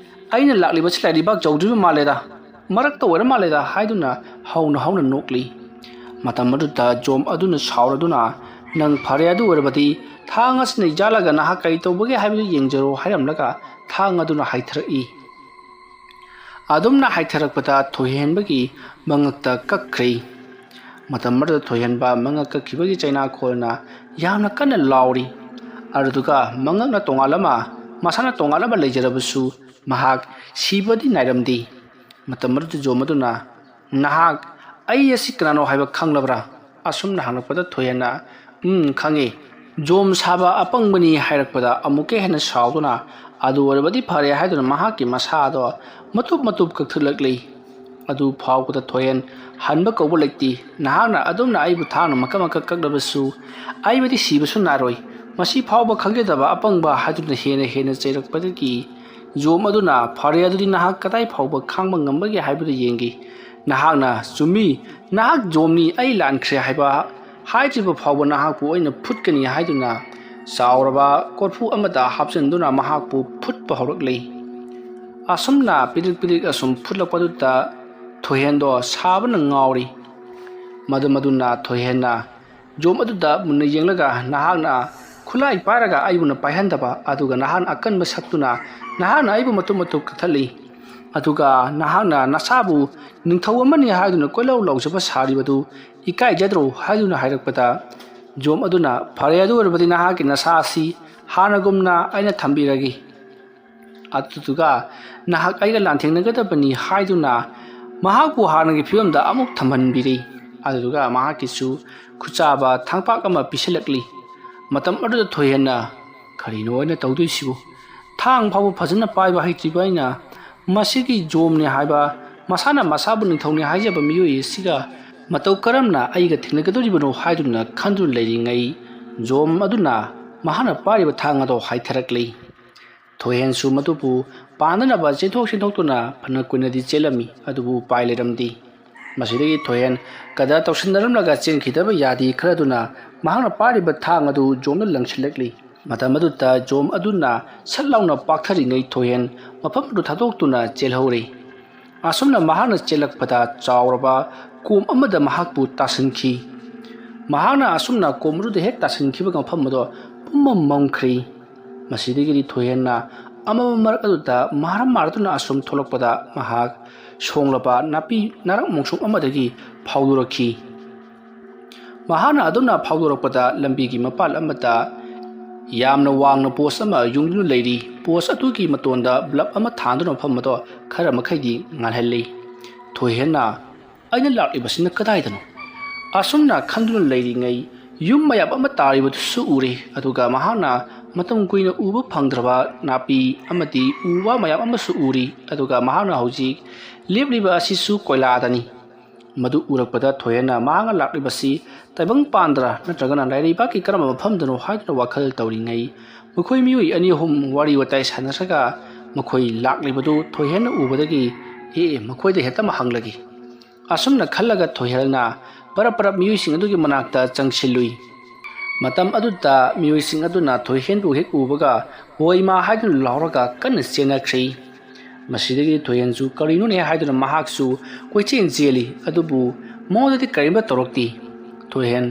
Speaker 1: ꯑꯩꯅ ꯂꯥꯛꯂꯤꯕꯁꯤ ꯂꯥꯏꯔꯤꯕꯥꯛ ꯌꯧꯗ꯭ꯔꯤꯕ ꯃꯥꯜꯂꯦꯗ ꯃꯔꯛꯇ ꯑꯣꯏꯔ ꯃꯥꯜꯂꯦꯗ ꯍꯥꯏꯗꯨꯅ ꯍꯧꯅ ꯅꯣꯛꯂꯤ ꯃꯇꯝ ꯑꯗꯨꯗ ꯖꯣꯝ ꯑꯗꯨꯅ ꯁꯥꯎꯔꯗꯨꯅ ꯅꯪ ꯐꯔꯦ ꯑꯗꯨ ꯑꯣꯏꯔꯕꯗꯤ ꯊꯥꯡ ꯑꯁꯤꯅ ꯌꯥꯜꯂꯒ ꯅꯍꯥꯛ ꯀꯔꯤ ꯇꯧꯕꯒꯦ ꯍꯥꯏꯕꯗꯨ ꯌꯦꯡꯖꯔꯣ ꯍꯥꯏꯔꯝꯂꯒ ꯊꯥꯡ ꯑꯗꯨꯅ ꯍꯥꯏꯊꯔꯛꯏ ꯑꯗꯨꯝꯅ ꯍꯥꯏꯊꯔꯛꯄꯗ ꯊꯣꯏꯍꯦꯟꯕꯒꯤ ꯃꯉꯛꯇ ꯀꯛꯈ꯭ꯔꯦ ꯃꯇꯝ ꯑꯗꯨꯗ ꯊꯣꯏꯍꯦꯟꯕ ꯃꯉꯛ ꯀꯛꯈꯤꯕꯒꯤ ꯆꯩꯅꯥꯈꯣꯜꯅ ꯌꯥꯝꯅ ꯀꯟꯅ ꯂꯥꯎꯔꯤ ꯑꯗꯨꯒ ꯃꯉꯛꯅ ꯃꯁꯥꯅ ꯇꯣꯉꯥꯟꯅ ꯂꯩꯖꯔꯕꯁꯨ ꯃꯍꯥꯛ ꯁꯤꯕꯗꯤ ꯅꯥꯏꯔꯝꯗꯦ ꯃꯇꯝ ꯑꯗꯨꯗ ꯖꯣꯝ ꯑꯗꯨꯅ ꯅꯍꯥꯛ ꯑꯩ ꯑꯁꯤ ꯀꯅꯥꯅꯣ ꯍꯥꯏꯕ ꯈꯪꯂꯕ꯭ꯔꯥ ꯑꯁꯨꯝꯅ ꯍꯪꯂꯛꯄꯗ ꯊꯣꯏꯍꯦꯟꯅ ꯈꯪꯉꯦ ꯖꯣꯝ ꯁꯥꯕ ꯑꯄꯪꯕꯅꯤ ꯍꯥꯏꯔꯛꯄꯗ ꯑꯃꯨꯛꯀ ꯍꯦꯟꯅ ꯁꯥꯎꯗꯨꯅ ꯑꯗꯨ ꯑꯣꯏꯔꯕꯗꯤ ꯐꯔꯦ ꯍꯥꯏꯗꯨꯅ ꯃꯍꯥꯛꯀꯤ ꯃꯁꯥꯗꯣ ꯃꯇꯨꯞ ꯀꯛꯊꯠꯂꯛꯂꯤ ꯑꯗꯨ ꯐꯥꯎꯕꯗ ꯊꯣꯏꯍꯦꯟ ꯍꯟꯕ ꯀꯧꯕ ꯂꯩꯇꯦ ꯅꯍꯥꯛꯅ ꯑꯗꯨꯝꯅ ꯑꯩꯕꯨ ꯊꯥꯡꯅ ꯃꯀꯛ ꯀꯛꯂꯕꯁꯨ ꯑꯩꯕꯨꯗꯤ ꯁꯤꯕꯁꯨ ꯅꯥꯔꯣꯏ ꯃꯁꯤ ꯐꯥꯎꯕ ꯈꯪꯖꯗꯕ ꯑꯄꯪꯕ ꯍꯥꯏꯗꯨꯅ ꯍꯦꯟꯅ ꯆꯩꯔꯛꯄꯗꯒꯤ ꯖꯣꯝ ꯑꯗꯨꯅ ꯐꯔꯦ ꯑꯗꯨꯗꯤ ꯅꯍꯥꯛ ꯀꯗꯥꯏ ꯐꯥꯎꯕ ꯈꯥꯡꯕ ꯉꯝꯕꯒꯦ ꯍꯥꯏꯕꯗꯨ ꯌꯦꯡꯒꯦ ꯅꯍꯥꯛꯅ ꯆꯨꯝꯃꯤ ꯅꯍꯥꯛ ꯖꯣꯝꯅꯤ ꯑꯩ ꯂꯥꯟꯈ꯭ꯔꯦ ꯍꯥꯏꯕ ꯍꯥꯏꯗ꯭ꯔꯤꯕ ꯐꯥꯎꯕ ꯅꯍꯥꯛꯄꯨ ꯑꯩꯅ ꯐꯨꯠꯀꯅꯤ ꯍꯥꯏꯗꯨꯅ ꯆꯥꯎꯔꯕ ꯀꯣꯔꯐꯨ ꯑꯃꯗ ꯍꯥꯞꯆꯤꯟꯗꯨꯅ ꯃꯍꯥꯛꯄꯨ ꯐꯨꯠꯄ ꯍꯧꯔꯛꯂꯤ ꯑꯁꯨꯝꯅ ꯄꯤꯔꯤꯛ ꯑꯁꯨꯝ ꯐꯨꯠꯂꯛꯄꯗꯨꯗ ꯊꯣꯏꯍꯦꯟꯗꯣ ꯁꯥꯕꯅ ꯉꯥꯎꯔꯤ ꯃꯗꯨꯅ ꯊꯣꯏꯍꯦꯟꯅ ꯖꯣꯝ ꯑꯗꯨꯗ ꯃꯨꯟꯅ ꯌꯦꯡꯂꯒ ꯅꯍꯥꯛꯅ ꯈꯨꯠꯂꯥꯏ ꯄꯥꯏꯔꯒ ꯑꯩꯕꯨꯅ ꯄꯥꯏꯍꯟꯗꯕ ꯑꯗꯨꯒ ꯅꯍꯥꯛꯅ ꯑꯀꯟꯕ ꯁꯛꯇꯨꯅ ꯅꯍꯥꯛꯅ ꯑꯩꯕꯨ ꯃꯇꯨꯞ ꯀꯛꯊꯠꯂꯤ ꯑꯗꯨꯒ ꯅꯍꯥꯛꯅ ꯅꯁꯥꯕꯨ ꯅꯤꯡꯊꯧ ꯑꯃꯅꯤ ꯍꯥꯏꯗꯨꯅ ꯀꯣꯏꯂꯥꯎ ꯂꯥꯎꯖꯕ ꯁꯥꯔꯤꯕꯗꯨ ꯏꯀꯥꯏꯖꯗ꯭ꯔꯣ ꯍꯥꯏꯗꯨꯅ ꯍꯥꯏꯔꯛꯄꯗ ꯖꯣꯝ ꯑꯗꯨꯅ ꯐꯔꯦ ꯑꯗꯨ ꯑꯣꯏꯔꯕꯗꯤ ꯅꯍꯥꯛꯀꯤ ꯅꯁꯥ ꯑꯁꯤ ꯍꯥꯟꯅꯒꯨꯝꯅ ꯑꯩꯅ ꯊꯝꯕꯤꯔꯒꯦ ꯑꯗꯨꯗꯨꯒ ꯅꯍꯥꯛ ꯑꯩꯒ ꯂꯥꯟꯊꯦꯡꯅꯒꯗꯕꯅꯤ ꯍꯥꯏꯗꯨꯅ ꯃꯍꯥꯛꯄꯨ ꯍꯥꯟꯅꯒꯤ ꯐꯤꯕꯝꯗ ꯑꯃꯨꯛ ꯊꯝꯍꯟꯕꯤꯔꯤ ꯑꯗꯨꯗꯨꯒ ꯃꯍꯥꯛꯀꯤꯁꯨ ꯈꯨꯠꯆꯥꯕ ꯊꯥꯡꯄꯥꯛ ꯑꯃ ꯄꯤꯁꯤꯜꯂꯛꯂꯤ ꯃꯇꯝ ꯑꯗꯨꯗ ꯊꯣꯏꯍꯦꯟꯅ ꯀꯔꯤꯅꯣ ꯑꯩꯅ ꯇꯧꯗꯣꯏꯁꯤꯕꯨ ꯊꯥꯡ ꯐꯥꯎꯕ ꯐꯖꯅ ꯄꯥꯏꯕ ꯍꯩꯇ꯭ꯔꯤꯕ ꯑꯩꯅ ꯃꯁꯤꯒꯤ ꯖꯣꯝꯅꯤ ꯍꯥꯏꯕ ꯃꯁꯥꯅ ꯃꯁꯥꯕꯨ ꯅꯤꯡꯊꯧꯅꯤ ꯍꯥꯏꯖꯕ ꯃꯤꯑꯣꯏ ꯑꯁꯤꯒ ꯃꯇꯧ ꯀꯔꯝꯅ ꯑꯩꯒ ꯊꯦꯡꯅꯒꯗꯧꯔꯤꯕꯅꯣ ꯍꯥꯏꯗꯨꯅ ꯈꯟꯗꯨꯅ ꯂꯩꯔꯤꯉꯩ ꯖꯣꯝ ꯑꯗꯨꯅ ꯃꯍꯥꯛꯅ ꯄꯥꯏꯔꯤꯕ ꯊꯥꯡ ꯑꯗꯣ ꯍꯥꯏꯊꯔꯛꯂꯤ ꯊꯣꯏꯍꯦꯟꯁꯨ ꯃꯗꯨꯕꯨ ꯄꯥꯟꯅꯅꯕ ꯆꯦꯟꯊꯣꯛꯇꯨꯅ ꯐꯅ ꯀꯨꯏꯅꯗꯤ ꯆꯦꯜꯂꯝꯃꯤ ꯑꯗꯨꯕꯨ ꯎꯄꯥꯏ ꯂꯩꯔꯝꯗꯦ ꯃꯁꯤꯗꯒꯤ ꯊꯣꯏꯍꯦꯟ ꯀꯗꯔ ꯇꯧꯁꯤꯟꯅꯔꯝꯂꯒ ꯆꯦꯟꯈꯤꯗꯕ ꯌꯥꯗꯦ ꯈꯔꯗꯨꯅ ꯃꯍꯥꯛꯅ ꯄꯥꯏꯔꯤꯕ ꯊꯥꯡ ꯑꯗꯨ ꯖꯣꯝꯅ ꯂꯪꯁꯤꯜꯂꯛꯂꯤ ꯃꯇꯝ ꯑꯗꯨꯗ ꯖꯣꯝ ꯑꯗꯨꯅ ꯁꯠ ꯂꯥꯎꯅ ꯄꯥꯛꯊꯔꯤꯉꯩ ꯊꯣꯏꯍꯦꯟ ꯃꯐꯝ ꯑꯗꯨ ꯊꯥꯗꯣꯛꯇꯨꯅ ꯆꯦꯜꯍꯧꯔꯤ ꯑꯁꯨꯝꯅ ꯃꯍꯥꯛꯅ ꯆꯦꯜꯂꯛꯄꯗ ꯆꯥꯎꯔꯕ ꯀꯣꯝ ꯑꯃꯗ ꯃꯍꯥꯛꯄꯨ ꯇꯥꯁꯤꯟꯈꯤ ꯃꯍꯥꯛꯅ ꯑꯁꯨꯝꯅ ꯀꯣꯝ ꯑꯗꯨꯗ ꯍꯦꯛ ꯇꯥꯁꯤꯟꯈꯤꯕꯒ ꯃꯐꯝ ꯑꯗꯣ ꯄꯨꯝꯃꯝ ꯃꯝꯈ꯭ꯔꯤ ꯃꯁꯤꯗꯒꯤꯗꯤ ꯊꯣꯏꯍꯦꯟꯅ ꯑꯃꯝꯕ ꯃꯔꯛ ꯑꯗꯨꯗ ꯃꯥꯔꯗꯨꯅ ꯑꯁꯨꯝ ꯊꯣꯛꯂꯛꯄꯗ ꯃꯍꯥꯛ ꯁꯣꯡꯂꯕ ꯅꯥꯄꯤ ꯅꯥꯔꯛ ꯃꯣꯡꯁꯣꯡ ꯑꯃꯗꯒꯤ ꯐꯥꯎꯗꯣꯔꯛꯈꯤ ꯃꯍꯥꯛꯅ ꯑꯗꯨꯝꯅ ꯐꯥꯎꯗꯣꯔꯛꯄꯗ ꯂꯝꯕꯤꯒꯤ ꯃꯄꯥꯟ ꯑꯃꯗ ꯌꯥꯝꯅ ꯋꯥꯡꯅ ꯄꯣꯁ ꯑꯃ ꯌꯨꯡꯗꯨꯅ ꯂꯩꯔꯤ꯫ ꯄꯣꯁ ꯑꯗꯨꯒꯤ ꯃꯇꯣꯟꯗ ꯕ꯭ꯂꯕ ꯑꯃ ꯊꯥꯟꯗꯨꯅ ꯃꯐꯝ ꯑꯗꯨ ꯈꯔ ꯃꯈꯩꯗꯤ ꯉꯥꯜꯍꯜꯂꯤ꯫ ꯊꯣꯏꯍꯦꯟꯅ ꯑꯩꯅ ꯂꯥꯛꯂꯤꯕꯁꯤꯅ ꯀꯗꯥꯏꯗꯅꯣ? ꯑꯁꯨꯝꯅ ꯈꯟꯗꯨꯅ ꯂꯩꯔꯤꯉꯩ ꯌꯨꯝ ꯃꯌꯥꯝ ꯑꯃ ꯇꯥꯔꯤꯕꯗꯨꯁꯨ ꯎꯔꯦ꯫ ꯑꯗꯨꯒ ꯃꯍꯥꯛꯅ ꯃꯇꯝ ꯀꯨꯏꯅ ꯎꯕ ꯐꯪꯗ꯭ꯔꯕ ꯅꯥꯄꯤ ꯑꯃꯗꯤ ꯎ ꯋꯥ ꯃꯌꯥꯝ ꯑꯃꯁꯨ ꯎꯔꯤ꯫ ꯑꯗꯨꯒ ꯃꯍꯥꯛꯅ ꯍꯧꯖꯤꯛ ꯂꯦꯞꯂꯤꯕ ꯑꯁꯤꯁꯨ ꯀꯣꯏꯂꯥꯗꯅꯤ꯫ ꯃꯗꯨ ꯎꯔꯛꯄꯗ ꯊꯣꯏꯍꯦꯟꯅ ꯃꯍꯥꯛꯅ ꯂꯥꯛꯂꯤꯕꯁꯤ ꯇꯥꯏꯕꯪꯄꯥꯟꯗꯔ ꯅꯠꯇ꯭ꯔꯒꯅ ꯂꯩꯔꯩꯕꯥꯛꯀꯤ ꯀꯔꯝꯕ ꯃꯐꯝꯗꯅꯣ ꯍꯥꯏꯗꯨꯅ ꯋꯥꯈꯜ ꯇꯧꯔꯤꯉꯩ ꯃꯈꯣꯏ ꯃꯤꯑꯣꯏ ꯑꯅꯤ ꯑꯍꯨꯝ ꯋꯥꯔꯤ ꯋꯥꯇꯥꯏ ꯁꯥꯟꯅꯔꯒ ꯃꯈꯣꯏ ꯂꯥꯛꯂꯤꯕꯗꯨ ꯊꯣꯏꯍꯦꯟꯅ ꯎꯕꯗꯒꯤ ꯃꯈꯣꯏꯗ ꯍꯦꯛꯇ ꯍꯪꯂꯒꯦ꯫ ꯑꯁꯨꯝꯅ ꯈꯜꯂꯒ ꯊꯣꯏꯍꯦꯟꯅ ꯄꯔꯞ ꯃꯤꯑꯣꯏꯁꯤꯡ ꯑꯗꯨꯒꯤ ꯃꯅꯥꯛꯇ ꯆꯪꯁꯤꯜꯂꯨꯏ꯫ ꯃꯇꯝ ꯑꯗꯨꯗ ꯃꯤꯑꯣꯏꯁꯤꯡ ꯑꯗꯨꯅ ꯊꯣꯏꯍꯦꯟꯕꯨ ꯍꯦꯛ ꯎꯕꯒ ꯍꯣꯏꯃꯥ ꯍꯥꯏꯗꯨꯅ ꯂꯥꯎꯔꯒ ꯀꯟꯅ ꯆꯦꯟꯅꯈ꯭ꯔꯦ꯫ ꯃꯁꯤꯗꯒꯤ ꯊꯣꯏꯍꯦꯟꯁꯨ ꯀꯔꯤꯅꯣꯅꯦ ꯍꯥꯏꯗꯨꯅ ꯃꯍꯥꯛꯁꯨ ꯀꯣꯏꯆꯦꯟ ꯆꯦꯜꯂꯤ꯫ ꯑꯗꯨꯕꯨ ꯃꯉꯣꯟꯗꯗꯤ ꯀꯔꯤꯝꯇ ꯇꯧꯔꯛꯇꯦ꯫ ꯊꯣꯏꯍꯦꯟ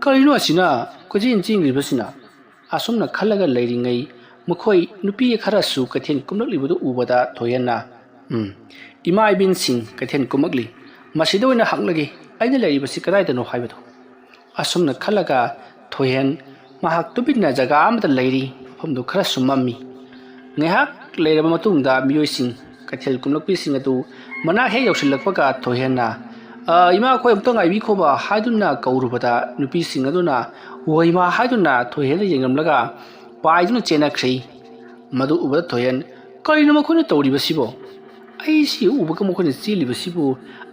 Speaker 1: ꯀꯔꯤꯅꯣ ꯑꯁꯤꯅ ꯀꯣꯏꯆꯦꯟ ꯆꯦꯟꯈ꯭ꯔꯤꯕꯁꯤꯅ? ꯑꯁꯨꯝꯅ ꯈꯜꯂꯒ ꯂꯩꯔꯤꯉꯩ ꯃꯈꯣꯏ ꯅꯨꯄꯤ ꯈꯔꯁꯨ ꯀꯩꯊꯦꯜ ꯀꯨꯝꯂꯛꯂꯤꯕꯗꯨ ꯎꯕꯗ ꯊꯣꯏꯍꯦꯟꯅ ꯏꯃꯥ ꯏꯕꯦꯟꯁꯤꯡ ꯀꯩꯊꯦꯜ ꯀꯨꯝꯃꯛꯂꯤ, ꯃꯁꯤꯗ ꯑꯣꯏꯅ ꯍꯪꯂꯒꯦ ꯑꯩꯅ ꯂꯩꯔꯤꯕꯁꯤ ꯀꯗꯥꯏꯗꯅꯣ ꯍꯥꯏꯕꯗꯣ꯫ ꯑꯁꯨꯝꯅ ꯈꯜꯂꯒ ꯊꯣꯏꯍꯦꯟ ꯃꯍꯥꯛ ꯇꯨꯃꯤꯟꯅ ꯖꯒꯥ ꯑꯃꯗ ꯂꯩꯔꯤ꯫ ꯃꯐꯝꯗꯨ ꯈꯔꯁꯨ ꯃꯝꯃꯤ꯫ ꯉꯥꯏꯍꯥꯛ ꯂꯩꯔꯕ ꯃꯇꯨꯡꯗ ꯃꯤꯑꯣꯏꯁꯤꯡ ꯀꯩꯊꯦꯜ ꯀꯨꯝꯂꯛꯄꯤꯁꯤꯡ ꯑꯗꯨ ꯃꯅꯥꯛ ꯍꯦꯛ ꯌꯧꯁꯤꯜꯂꯛꯄꯒ ꯊꯣꯏꯍꯦꯟꯅ ꯏꯃꯥ ꯑꯩꯈꯣꯏ ꯑꯃꯨꯛꯇ ꯉꯥꯏꯕꯤꯈꯣꯕ ꯍꯥꯏꯗꯨꯅ ꯀꯧꯔꯨꯕꯗ ꯅꯨꯄꯤꯁꯤꯡ ꯑꯗꯨꯅ ꯍꯣꯏꯃꯥ ꯍꯥꯏꯗꯨꯅ ꯊꯣꯏꯍꯦꯟꯗ ꯌꯦꯡꯂꯝꯂꯒ ꯄꯥꯏꯗꯨꯅ ꯆꯦꯟꯅꯈ꯭ꯔꯦ꯫ ꯃꯗꯨ ꯎꯕꯗ ꯊꯣꯏꯍꯦꯟ ꯀꯔꯤꯅꯣ ꯃꯈꯣꯏꯅ ꯇꯧꯔꯤꯕꯁꯤꯕꯣ? ꯑꯩꯁꯤ ꯎꯕꯒ ꯃꯈꯣꯏꯅ ꯆꯦꯜꯂꯤꯕꯁꯤꯕꯨ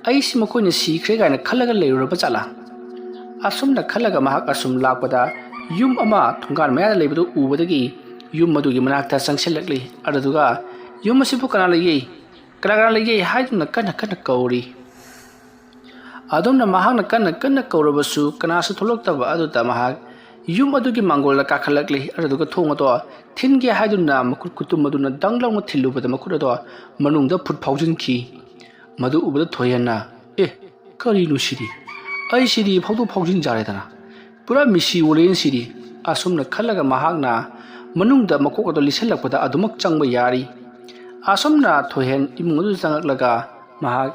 Speaker 1: ꯑꯩꯁꯤ ꯃꯈꯣꯏꯅ ꯁꯤꯈ꯭ꯔꯦ ꯀꯥꯏꯅ ꯈꯜꯂꯒ ꯂꯩꯔꯨꯔꯕ ꯖꯥꯠꯂꯥ? ꯑꯁꯨꯝꯅ ꯈꯜꯂꯒ ꯃꯍꯥꯛ ꯑꯁꯨꯝ ꯂꯥꯛꯄꯗ ꯌꯨꯝ ꯑꯃ ꯊꯣꯡꯒꯥꯟ ꯃꯌꯥꯗ ꯂꯩꯕꯗꯨ ꯎꯕꯗꯒꯤ ꯌꯨꯝ ꯑꯗꯨꯒꯤ ꯃꯅꯥꯛꯇ ꯆꯪꯁꯤꯜꯂꯛꯂꯤ꯫ ꯑꯗꯨꯗꯨꯒ ꯌꯨꯝ ꯑꯁꯤꯕꯨ ꯀꯅꯥ ꯂꯩꯒꯦ? ꯀꯅꯥ ꯂꯩꯒꯦ ꯍꯥꯏꯗꯨꯅ ꯀꯟꯅ ꯀꯧꯔꯤ꯫ ꯑꯗꯨꯝꯅ ꯃꯍꯥꯛꯅ ꯀꯟꯅ ꯀꯧꯔꯕꯁꯨ ꯀꯅꯥꯁꯨ ꯊꯣꯛꯂꯛꯇꯕ ꯑꯗꯨꯗ ꯃꯍꯥꯛ ꯌꯨꯝ ꯑꯗꯨꯒꯤ ꯃꯥꯡꯒꯣꯜꯗ ꯀꯥꯈꯠꯂꯛꯂꯤ꯫ ꯑꯗꯨꯗꯨꯒ ꯊꯣꯡ ꯑꯗꯣ ꯊꯤꯟꯒꯦ ꯍꯥꯏꯗꯨꯅ ꯃꯈꯨꯠ ꯈꯨꯠꯇꯨꯝ ꯑꯗꯨꯅ ꯗꯪ ꯂꯥꯎꯅ ꯊꯤꯜꯂꯨꯕꯗ ꯃꯈꯨꯠ ꯑꯗꯣ ꯃꯅꯨꯡꯗ ꯐꯨꯠ ꯐꯥꯎꯖꯤꯟꯈꯤ꯫ ꯃꯗꯨ ꯎꯕꯗ ꯊꯣꯏꯍꯦꯟꯅ ꯀꯔꯤꯅꯣ ꯁꯤꯗꯤ? ꯑꯩꯁꯤꯗꯤ ꯐꯥꯎꯗꯣꯛ ꯐꯥꯎꯖꯤꯟ ꯖꯥꯔꯦꯗꯅ ꯄꯨꯔꯥ ꯃꯤꯁꯤ ꯑꯣꯜꯂꯦꯟꯁꯤꯗꯤ꯫ ꯑꯁꯨꯝꯅ ꯈꯜꯂꯒ ꯃꯍꯥꯛꯅ ꯃꯅꯨꯡꯗ ꯃꯀꯣꯛ ꯑꯗꯣ ꯂꯤꯁꯜꯂꯛꯄꯗ ꯑꯗꯨꯃꯛ ꯆꯪꯕ ꯌꯥꯔꯤ꯫ ꯑꯁꯨꯝꯅ ꯊꯣꯏꯍꯦꯟ ꯏꯃꯨꯡ ꯑꯗꯨ ꯆꯪꯂꯛꯂꯒ ꯃꯍꯥꯛ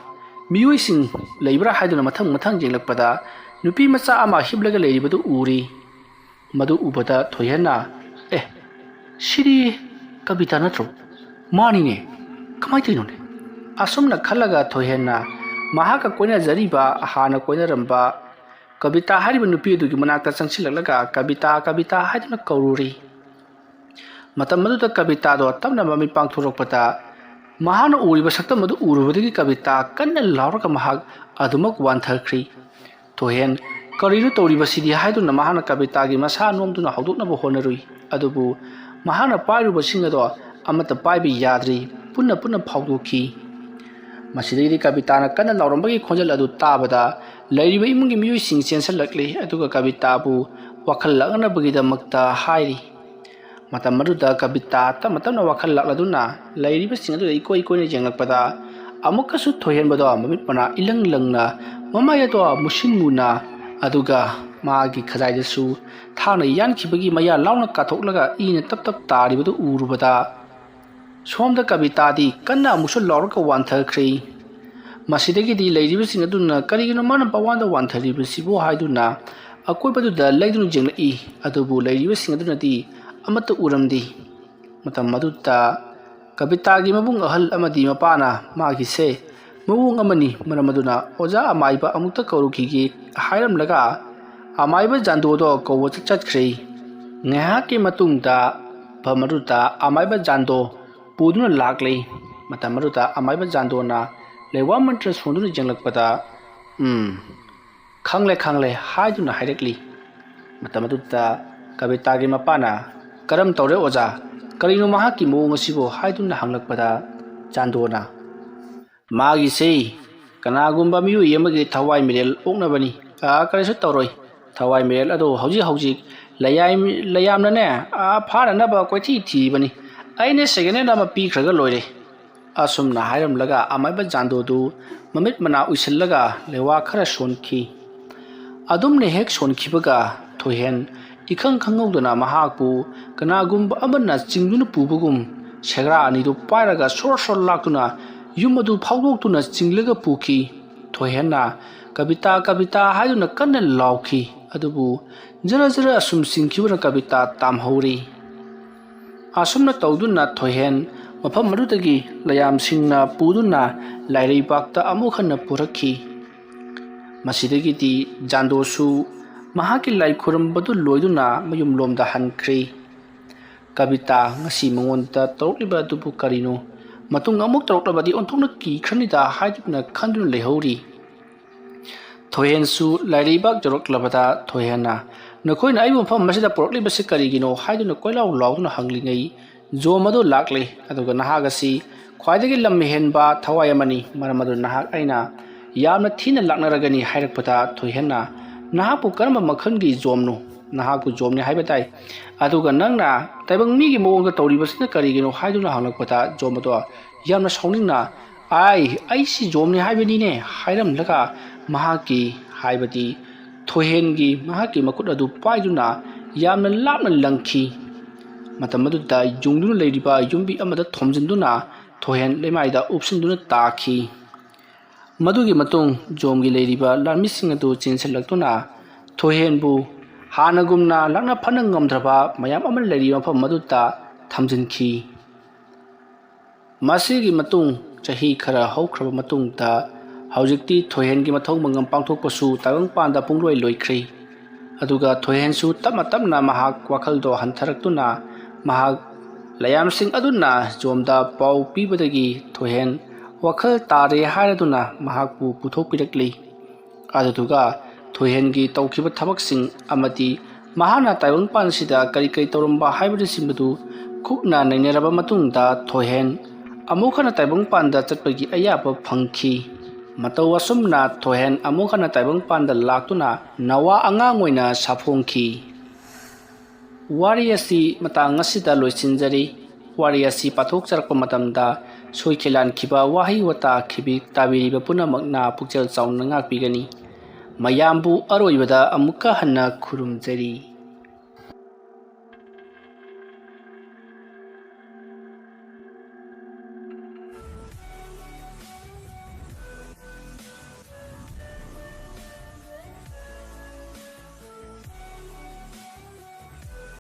Speaker 1: ꯃꯤꯑꯣꯏꯁꯤꯡ ꯂꯩꯕ꯭ꯔꯥ ꯍꯥꯏꯗꯨꯅ ꯃꯊꯪ ꯌꯦꯡꯂꯛꯄꯗ ꯅꯨꯄꯤ ꯃꯆꯥ ꯑꯃ ꯍꯤꯞꯂꯒ ꯂꯩꯔꯤꯕꯗꯨ ꯎꯔꯤ꯫ ꯃꯗꯨ ꯎꯕꯗ ꯊꯣꯏꯍꯦꯟꯅ ꯁꯤꯗꯤ ꯀꯕꯤꯇꯥ ꯅꯠꯇ꯭ꯔꯣ? ꯃꯥꯅꯤꯅꯦ, ꯀꯃꯥꯏꯅ ꯇꯧꯔꯤꯅꯣꯅꯦ? ꯑꯁꯨꯝꯅ ꯈꯜꯂꯒ ꯊꯣꯏꯍꯦꯟꯅ ꯃꯍꯥꯛꯀ ꯀꯣꯏꯅꯖꯔꯤꯕ ꯍꯥꯟꯅ ꯀꯣꯏꯅꯔꯝꯕ ꯀꯕꯤꯇꯥ ꯍꯥꯏꯔꯤꯕ ꯅꯨꯄꯤ ꯑꯗꯨꯒꯤ ꯃꯅꯥꯛꯇ ꯆꯪꯁꯤꯜꯂꯛꯂꯒ ꯀꯕꯤꯇꯥ ꯍꯥꯏꯗꯨꯅ ꯀꯧꯔꯨꯔꯤ꯫ ꯃꯇꯝ ꯑꯗꯨꯗ ꯀꯕꯤꯇꯥꯗꯣ ꯇꯞꯅ ꯃꯃꯤꯠ ꯄꯥꯡꯊꯣꯔꯛꯄꯗ ꯃꯍꯥꯛꯅ ꯎꯔꯤꯕ ꯁꯛꯇꯝ ꯑꯗꯨ ꯎꯔꯨꯕꯗꯒꯤ ꯀꯕꯤꯇꯥ ꯀꯟꯅ ꯂꯥꯎꯔꯒ ꯃꯍꯥꯛ ꯑꯗꯨꯃꯛ ꯋꯥꯟꯊꯈ꯭ꯔꯤ꯫ ꯊꯣꯏꯍꯦꯟ ꯀꯔꯤꯅꯣ ꯇꯧꯔꯤꯕꯁꯤꯗꯤ ꯍꯥꯏꯗꯨꯅ ꯃꯍꯥꯛꯅ ꯀꯕꯤꯇꯥꯒꯤ ꯃꯁꯥ ꯅꯣꯝꯗꯨꯅ ꯍꯧꯗꯣꯛꯅꯕ ꯍꯣꯠꯅꯔꯨꯏ꯫ ꯑꯗꯨꯕꯨ ꯃꯍꯥꯛꯅ ꯄꯥꯏꯔꯨꯕꯁꯤꯡ ꯑꯗꯣ ꯑꯃꯠꯇ ꯄꯥꯏꯕ ꯌꯥꯗ꯭ꯔꯤ, ꯄꯨꯟꯅ ꯐꯥꯎꯗꯣꯛꯈꯤ꯫ ꯃꯁꯤꯗꯒꯤꯗꯤ ꯀꯕꯤꯇꯥꯅ ꯀꯟꯅ ꯂꯥꯎꯔꯝꯕꯒꯤ ꯈꯣꯟꯖꯦꯜ ꯑꯗꯨ ꯇꯥꯕꯗ ꯂꯩꯔꯤꯕ ꯏꯃꯨꯡꯒꯤ ꯃꯤꯑꯣꯏꯁꯤꯡ ꯆꯦꯟꯁꯤꯜꯂꯛꯂꯤ꯫ ꯑꯗꯨꯒ ꯀꯕꯤꯇꯥꯕꯨ ꯋꯥꯈꯜ ꯂꯥꯛꯅꯕꯒꯤꯗꯃꯛꯇ ꯍꯥꯏꯔꯤ꯫ ꯃꯇꯝ ꯑꯗꯨꯗ ꯀꯕꯤꯇꯥ ꯇꯞꯅ ꯋꯥꯈꯜ ꯂꯥꯛꯂꯗꯨꯅ ꯂꯩꯔꯤꯕꯁꯤꯡ ꯑꯗꯨꯗ ꯏꯀꯣꯏ ꯀꯣꯏꯅ ꯌꯦꯡꯂꯛꯄꯗ ꯑꯃꯨꯛꯀꯁꯨ ꯊꯣꯏꯍꯦꯟꯕꯗꯣ ꯃꯃꯤꯠ ꯃꯅꯥ ꯏꯂꯪ ꯂꯪꯅ ꯃꯃꯥꯏ ꯑꯗꯣ ꯃꯨꯁꯤꯟ ꯃꯨꯅ ꯑꯗꯨꯒ ꯃꯥꯒꯤ ꯈꯖꯥꯏꯗꯁꯨ ꯊꯥꯡꯅ ꯌꯥꯟꯈꯤꯕꯒꯤ ꯃꯌꯥ ꯂꯥꯎꯅ ꯀꯥꯊꯣꯛꯂꯒ ꯏꯅ ꯇꯞ ꯇꯥꯔꯤꯕꯗꯨ ꯎꯔꯨꯕꯗ ꯁꯣꯝꯗ ꯀꯕꯤꯇꯥꯗꯤ ꯀꯟꯅ ꯑꯃꯨꯛꯁꯨ ꯂꯥꯎꯔꯒ ꯋꯥꯟꯊꯈ꯭ꯔꯦ꯫ ꯃꯁꯤꯗꯒꯤꯗꯤ ꯂꯩꯔꯤꯕꯁꯤꯡ ꯑꯗꯨꯅ ꯀꯔꯤꯒꯤꯅꯣ ꯃꯥꯅ ꯄꯋꯥꯟꯗ ꯋꯥꯟꯊꯔꯤꯕꯁꯤꯕꯨ ꯍꯥꯏꯗꯨꯅ ꯑꯀꯣꯏꯕꯗꯨꯗ ꯂꯩꯗꯨꯅ ꯌꯦꯡꯂꯛꯏ꯫ ꯑꯗꯨꯕꯨ ꯂꯩꯔꯤꯕꯁꯤꯡ ꯑꯗꯨꯅꯗꯤ ꯑꯃꯠꯇ ꯎꯔꯝꯗꯦ꯫ ꯃꯇꯝ ꯑꯗꯨꯗ ꯀꯕꯤꯇꯥꯒꯤ ꯃꯕꯨꯡ ꯑꯍꯜ ꯑꯃꯗꯤ ꯃꯄꯥꯅ ꯃꯥꯒꯤꯁꯦ ꯃꯑꯣꯡ ꯑꯃꯅꯤ, ꯃꯔꯝ ꯑꯗꯨꯅ ꯑꯣꯖꯥ ꯑꯃꯥꯏꯕ ꯑꯃꯨꯛꯇ ꯀꯧꯔꯨꯈꯤꯒꯦ ꯍꯥꯏꯔꯝꯂꯒ ꯑꯃꯥꯏꯕ ꯖꯥꯟꯗꯣꯗꯣ ꯀꯧꯕ ꯆꯠꯈ꯭ꯔꯦ꯫ ꯉꯥꯏꯍꯥꯛꯀꯤ ꯃꯇꯨꯡꯗ ꯃꯐꯝ ꯑꯗꯨꯗ ꯑꯃꯥꯏꯕ ꯖꯥꯟꯗꯣ ꯄꯨꯗꯨꯅ ꯂꯥꯛꯂꯦ꯫ ꯃꯇꯝ ꯑꯗꯨꯗ ꯑꯃꯥꯏꯕ ꯖꯥꯟꯗꯣꯅ ꯂꯩꯋꯥ ꯃꯟꯇ꯭ꯔ ꯁꯣꯟꯗꯨꯅ ꯌꯦꯡꯂꯛꯄꯗ ꯈꯪꯂꯦ ꯍꯥꯏꯗꯨꯅ ꯍꯥꯏꯔꯛꯂꯤ꯫ ꯃꯇꯝ ꯑꯗꯨꯗ ꯀꯕꯤꯇꯥꯒꯤ ꯃꯄꯥꯅ ꯀꯔꯝ ꯇꯧꯔꯦ ꯑꯣꯖꯥ, ꯀꯔꯤꯅꯣ ꯃꯍꯥꯛꯀꯤ ꯃꯑꯣꯡ ꯑꯁꯤꯕꯨ ꯍꯥꯏꯗꯨꯅ ꯍꯪꯂꯛꯄꯗ ꯖꯥꯟꯗꯣꯅ ꯃꯥꯒꯤꯁꯦ ꯀꯅꯥꯒꯨꯝꯕ ꯃꯤꯑꯣꯏ ꯑꯃꯒꯤ ꯊꯋꯥꯏ ꯃꯤꯔꯦꯜ ꯑꯣꯛꯅꯕꯅꯤ, ꯀꯔꯤꯁꯨ ꯇꯧꯔꯣꯏ, ꯊꯋꯥꯏ ꯃꯤꯔꯦꯜ ꯑꯗꯨ ꯍꯧꯖꯤꯛ ꯂꯩꯌꯥꯝꯅꯅꯦ ꯐꯥꯅꯅꯕ ꯀꯣꯏꯊꯤ ꯊꯤꯕꯅꯤ, ꯑꯩꯅ ꯁꯦꯀꯦꯟ ꯍꯦꯟ ꯑꯃ ꯄꯤꯈ꯭ꯔꯒ ꯂꯣꯏꯔꯦ꯫ ꯑꯁꯨꯝꯅ ꯍꯥꯏꯔꯝꯂꯒ ꯑꯃꯥꯏꯕ ꯖꯥꯟꯗꯣꯗꯨ ꯃꯃꯤꯠ ꯃꯅꯥ ꯎꯏꯁꯤꯜꯂꯒ ꯂꯩꯋꯥ ꯈꯔ ꯁꯣꯟꯈꯤ꯫ ꯑꯗꯨꯝꯅ ꯍꯦꯛ ꯁꯣꯟꯈꯤꯕꯒ ꯊꯣꯏꯍꯦꯟ ꯏꯈꯪ ꯈꯪꯍꯧꯗꯅ ꯃꯍꯥꯛꯄꯨ ꯀꯅꯥꯒꯨꯝꯕ ꯑꯃꯅ ꯆꯤꯡꯗꯨꯅ ꯄꯨꯕꯒꯨꯝ ꯁꯦꯒ꯭ꯔꯥ ꯑꯅꯤꯗꯨ ꯄꯥꯏꯔꯒ ꯁꯣꯔ ꯂꯥꯛꯇꯨꯅ ꯌꯨꯝ ꯑꯗꯨ ꯐꯥꯎꯗꯣꯛꯇꯨꯅ ꯆꯤꯡꯂꯒ ꯄꯨꯈꯤ꯫ ꯊꯣꯏꯍꯦꯟꯅ ꯀꯕꯤꯇꯥ ꯍꯥꯏꯗꯨꯅ ꯀꯟꯅ ꯂꯥꯎꯈꯤ꯫ ꯑꯗꯨꯕꯨ ꯖꯔ ꯖꯔ ꯑꯁꯨꯝ ꯆꯤꯡꯈꯤꯕꯅ ꯀꯕꯤꯇꯥ ꯇꯥꯝꯍꯧꯔꯤ꯫ ꯑꯁꯨꯝꯅ ꯇꯧꯗꯨꯅ ꯊꯣꯏꯍꯦꯟ ꯃꯐꯝ ꯑꯗꯨꯗꯒꯤ ꯂꯌꯥꯝꯁꯤꯡꯅ ꯄꯨꯗꯨꯅ ꯂꯥꯏꯔꯩꯕꯥꯛꯇ ꯑꯃꯨꯛ ꯍꯟꯅ ꯄꯨꯔꯛꯈꯤ꯫ ꯃꯁꯤꯗꯒꯤꯗꯤ ꯖꯥꯟꯗꯣꯁꯨ ꯃꯍꯥꯛꯀꯤ ꯂꯥꯏ ꯈꯨꯔꯨꯝꯕꯗꯨ ꯂꯣꯏꯗꯨꯅ ꯃꯌꯨꯝꯂꯣꯝꯗ ꯍꯟꯈ꯭ꯔꯦ꯫ ꯀꯕꯤꯇꯥ ꯉꯁꯤ ꯃꯉꯣꯟꯗ ꯇꯧꯔꯛꯂꯤꯕ ꯑꯗꯨꯕꯨ ꯀꯔꯤꯅꯣ? ꯃꯇꯨꯡ ꯑꯃꯨꯛ ꯇꯧꯔꯛꯂꯕꯗꯤ ꯑꯣꯟꯊꯣꯛꯅ ꯀꯤꯈ꯭ꯔꯅꯤꯗ ꯍꯥꯏꯗꯨꯅ ꯈꯟꯗꯨꯅ ꯂꯩꯍꯧꯔꯤ꯫ ꯊꯣꯏꯍꯦꯟꯁꯨ ꯂꯥꯏꯔꯩꯕꯥꯛ ꯌꯧꯔꯛꯂꯕꯗ ꯊꯣꯏꯍꯦꯟꯅ "ꯅꯈꯣꯏꯅ ꯑꯩꯕꯨ ꯃꯐꯝ ꯑꯁꯤꯗ ꯄꯨꯔꯛꯂꯤꯕꯁꯤ ꯀꯔꯤꯒꯤꯅꯣ?" ꯍꯥꯏꯗꯨꯅ ꯀꯣꯏꯂꯥꯎ ꯂꯥꯎꯗꯨꯅ ꯍꯪꯂꯤꯉꯩ ꯖꯣꯝ ꯑꯗꯨ ꯂꯥꯛꯂꯦ꯫ ꯑꯗꯨꯒ "ꯅꯍꯥꯛ ꯑꯁꯤ ꯈ꯭ꯋꯥꯏꯗꯒꯤ ꯂꯝ ꯍꯦꯟꯕ ꯊꯋꯥꯏ ꯑꯃꯅꯤ, ꯃꯔꯝ ꯑꯗꯨꯅ ꯅꯍꯥꯛ ꯑꯩꯅ ꯌꯥꯝꯅ ꯊꯤꯅ ꯂꯥꯛꯅꯔꯒꯅꯤ" ꯍꯥꯏꯔꯛꯄꯗ ꯊꯣꯏꯍꯦꯟꯅ "ꯅꯍꯥꯛꯄꯨ ꯀꯔꯝꯕ ꯃꯈꯜꯒꯤ ꯖꯣꯝꯅꯣ? ꯅꯍꯥꯛꯄꯨ ꯖꯣꯝꯅꯤ ꯍꯥꯏꯕ ꯇꯥꯏ, ꯑꯗꯨꯒ ꯅꯪꯅ ꯇꯥꯏꯕꯪ ꯃꯤꯒꯤ ꯃꯑꯣꯡꯗ ꯇꯧꯔꯤꯕꯁꯤꯅ ꯀꯔꯤꯒꯤꯅꯣ?" ꯍꯥꯏꯗꯨꯅ ꯍꯪꯂꯛꯄꯗ ꯖꯣꯝ ꯑꯗꯣ ꯌꯥꯝꯅ ꯁꯥꯎꯅꯤꯡꯅ "ꯑꯩꯁꯤ ꯖꯣꯝꯅꯤ ꯍꯥꯏꯕꯅꯤꯅꯦ" ꯍꯥꯏꯔꯝꯂꯒ ꯃꯍꯥꯛꯀꯤ ꯍꯥꯏꯕꯗꯤ ꯊꯣꯏꯍꯦꯟꯒꯤ ꯃꯍꯥꯛꯀꯤ ꯃꯈꯨꯠ ꯑꯗꯨ ꯄꯥꯏꯗꯨꯅ ꯌꯥꯝꯅ ꯂꯥꯞꯅ ꯂꯪꯈꯤ꯫ ꯃꯇꯝ ꯑꯗꯨꯗ ꯌꯨꯡꯗꯨꯅ ꯂꯩꯔꯤꯕ ꯌꯨꯝꯕꯤ ꯑꯃꯗ ꯊꯣꯝꯖꯤꯟꯗꯨꯅ ꯊꯣꯏꯍꯦꯟ ꯂꯩꯃꯥꯏꯗ ꯎꯞꯁꯤꯟꯗꯨꯅ ꯇꯥꯈꯤ꯫ ꯃꯗꯨꯒꯤ ꯃꯇꯨꯡ ꯖꯣꯝꯒꯤ ꯂꯩꯔꯤꯕ ꯂꯥꯟꯃꯤꯁꯤꯡ ꯑꯗꯨ ꯆꯦꯟꯁꯤꯜꯂꯛꯇꯨꯅ ꯊꯣꯏꯍꯦꯟꯕꯨ ꯍꯥꯟꯅꯒꯨꯝꯅ ꯂꯥꯛꯅ ꯐꯅ ꯉꯝꯗ꯭ꯔꯕ ꯃꯌꯥꯝ ꯑꯃ ꯂꯩꯔꯤꯕ ꯃꯐꯝ ꯑꯗꯨꯗ ꯊꯝꯖꯤꯟꯈꯤ꯫ ꯃꯁꯤꯒꯤ ꯃꯇꯨꯡ ꯆꯍꯤ ꯈꯔ ꯍꯧꯈ꯭ꯔꯕ ꯃꯇꯨꯡꯗ ꯍꯧꯖꯤꯛꯇꯤ ꯊꯣꯏꯍꯦꯟꯒꯤ ꯃꯊꯧ ꯃꯉꯝ ꯄꯥꯡꯊꯣꯛꯄꯁꯨ ꯇꯥꯏꯕꯪꯄꯥꯟꯗ ꯄꯨꯡꯂꯣꯏ ꯂꯣꯏꯈ꯭ꯔꯦ꯫ ꯑꯗꯨꯒ ꯊꯣꯏꯍꯦꯟꯁꯨ ꯇꯞꯅ ꯇꯞꯅ ꯃꯍꯥꯛ ꯋꯥꯈꯜꯗꯣ ꯍꯟꯊꯔꯛꯇꯨꯅ ꯃꯍꯥꯛ ꯂꯌꯥꯝꯁꯤꯡ ꯑꯗꯨꯅ ꯖꯣꯝꯗ ꯄꯥꯎ ꯄꯤꯕꯗꯒꯤ ꯊꯣꯏꯍꯦꯟ ꯋꯥꯈꯜ ꯇꯥꯔꯦ ꯍꯥꯏꯔꯗꯨꯅ ꯃꯍꯥꯛꯄꯨ ꯄꯨꯊꯣꯛꯄꯤꯔꯛꯂꯤ꯫ ꯑꯗꯨꯗꯨꯒ ꯊꯣꯏꯍꯦꯟꯒꯤ ꯇꯧꯈꯤꯕ ꯊꯕꯛꯁꯤꯡ ꯑꯃꯗꯤ ꯃꯍꯥꯛꯅ ꯇꯥꯏꯕꯪꯄꯥꯟꯁꯤꯗ ꯀꯔꯤ ꯀꯔꯤ ꯇꯧꯔꯝꯕ ꯍꯥꯏꯕꯅꯆꯤꯡꯕꯗꯨ ꯀꯨꯞꯅ ꯅꯩꯅꯔꯕ ꯃꯇꯨꯡꯗ ꯊꯣꯏꯍꯦꯟ ꯑꯃꯨꯛ ꯍꯟꯅ ꯇꯥꯏꯕꯪꯄꯥꯟꯗ ꯆꯠꯄꯒꯤ ꯑꯌꯥꯕ ꯐꯪꯈꯤ꯫ ꯃꯇꯧ ꯑꯁꯨꯝꯅ ꯊꯣꯏꯍꯦꯟ ꯑꯃꯨꯛ ꯍꯟꯅ ꯇꯥꯏꯕꯪꯄꯥꯟꯗ ꯂꯥꯛꯇꯨꯅ ꯅꯋꯥ ꯑꯉꯥꯡ ꯑꯣꯏꯅ ꯁꯥꯐꯣꯡꯈꯤ꯫ ꯋꯥꯔꯤ ꯑꯁꯤ ꯃꯇꯥꯡ ꯑꯁꯤꯗ ꯂꯣꯏꯁꯤꯟꯖꯔꯤ꯫ ꯋꯥꯔꯤ ꯑꯁꯤ ꯄꯥꯊꯣꯛꯆꯔꯛꯄ ꯃꯇꯝꯗ ꯁꯣꯏꯈꯤꯂꯥꯟꯈꯤꯕ ꯋꯥꯍꯩ ꯋꯥꯇꯥ ꯇꯥꯕꯤꯔꯤꯕ ꯄꯨꯝꯅꯃꯛꯅ ꯄꯨꯛꯆꯦꯜ ꯆꯥꯎꯅ ꯉꯥꯛꯄꯤꯒꯅꯤ꯫ ꯃꯌꯥꯝꯕꯨ ꯑꯔꯣꯏꯕꯗ ꯑꯃꯨꯛꯀ ꯍꯟꯅ ꯈꯨꯔꯨꯝꯖꯔꯤ꯫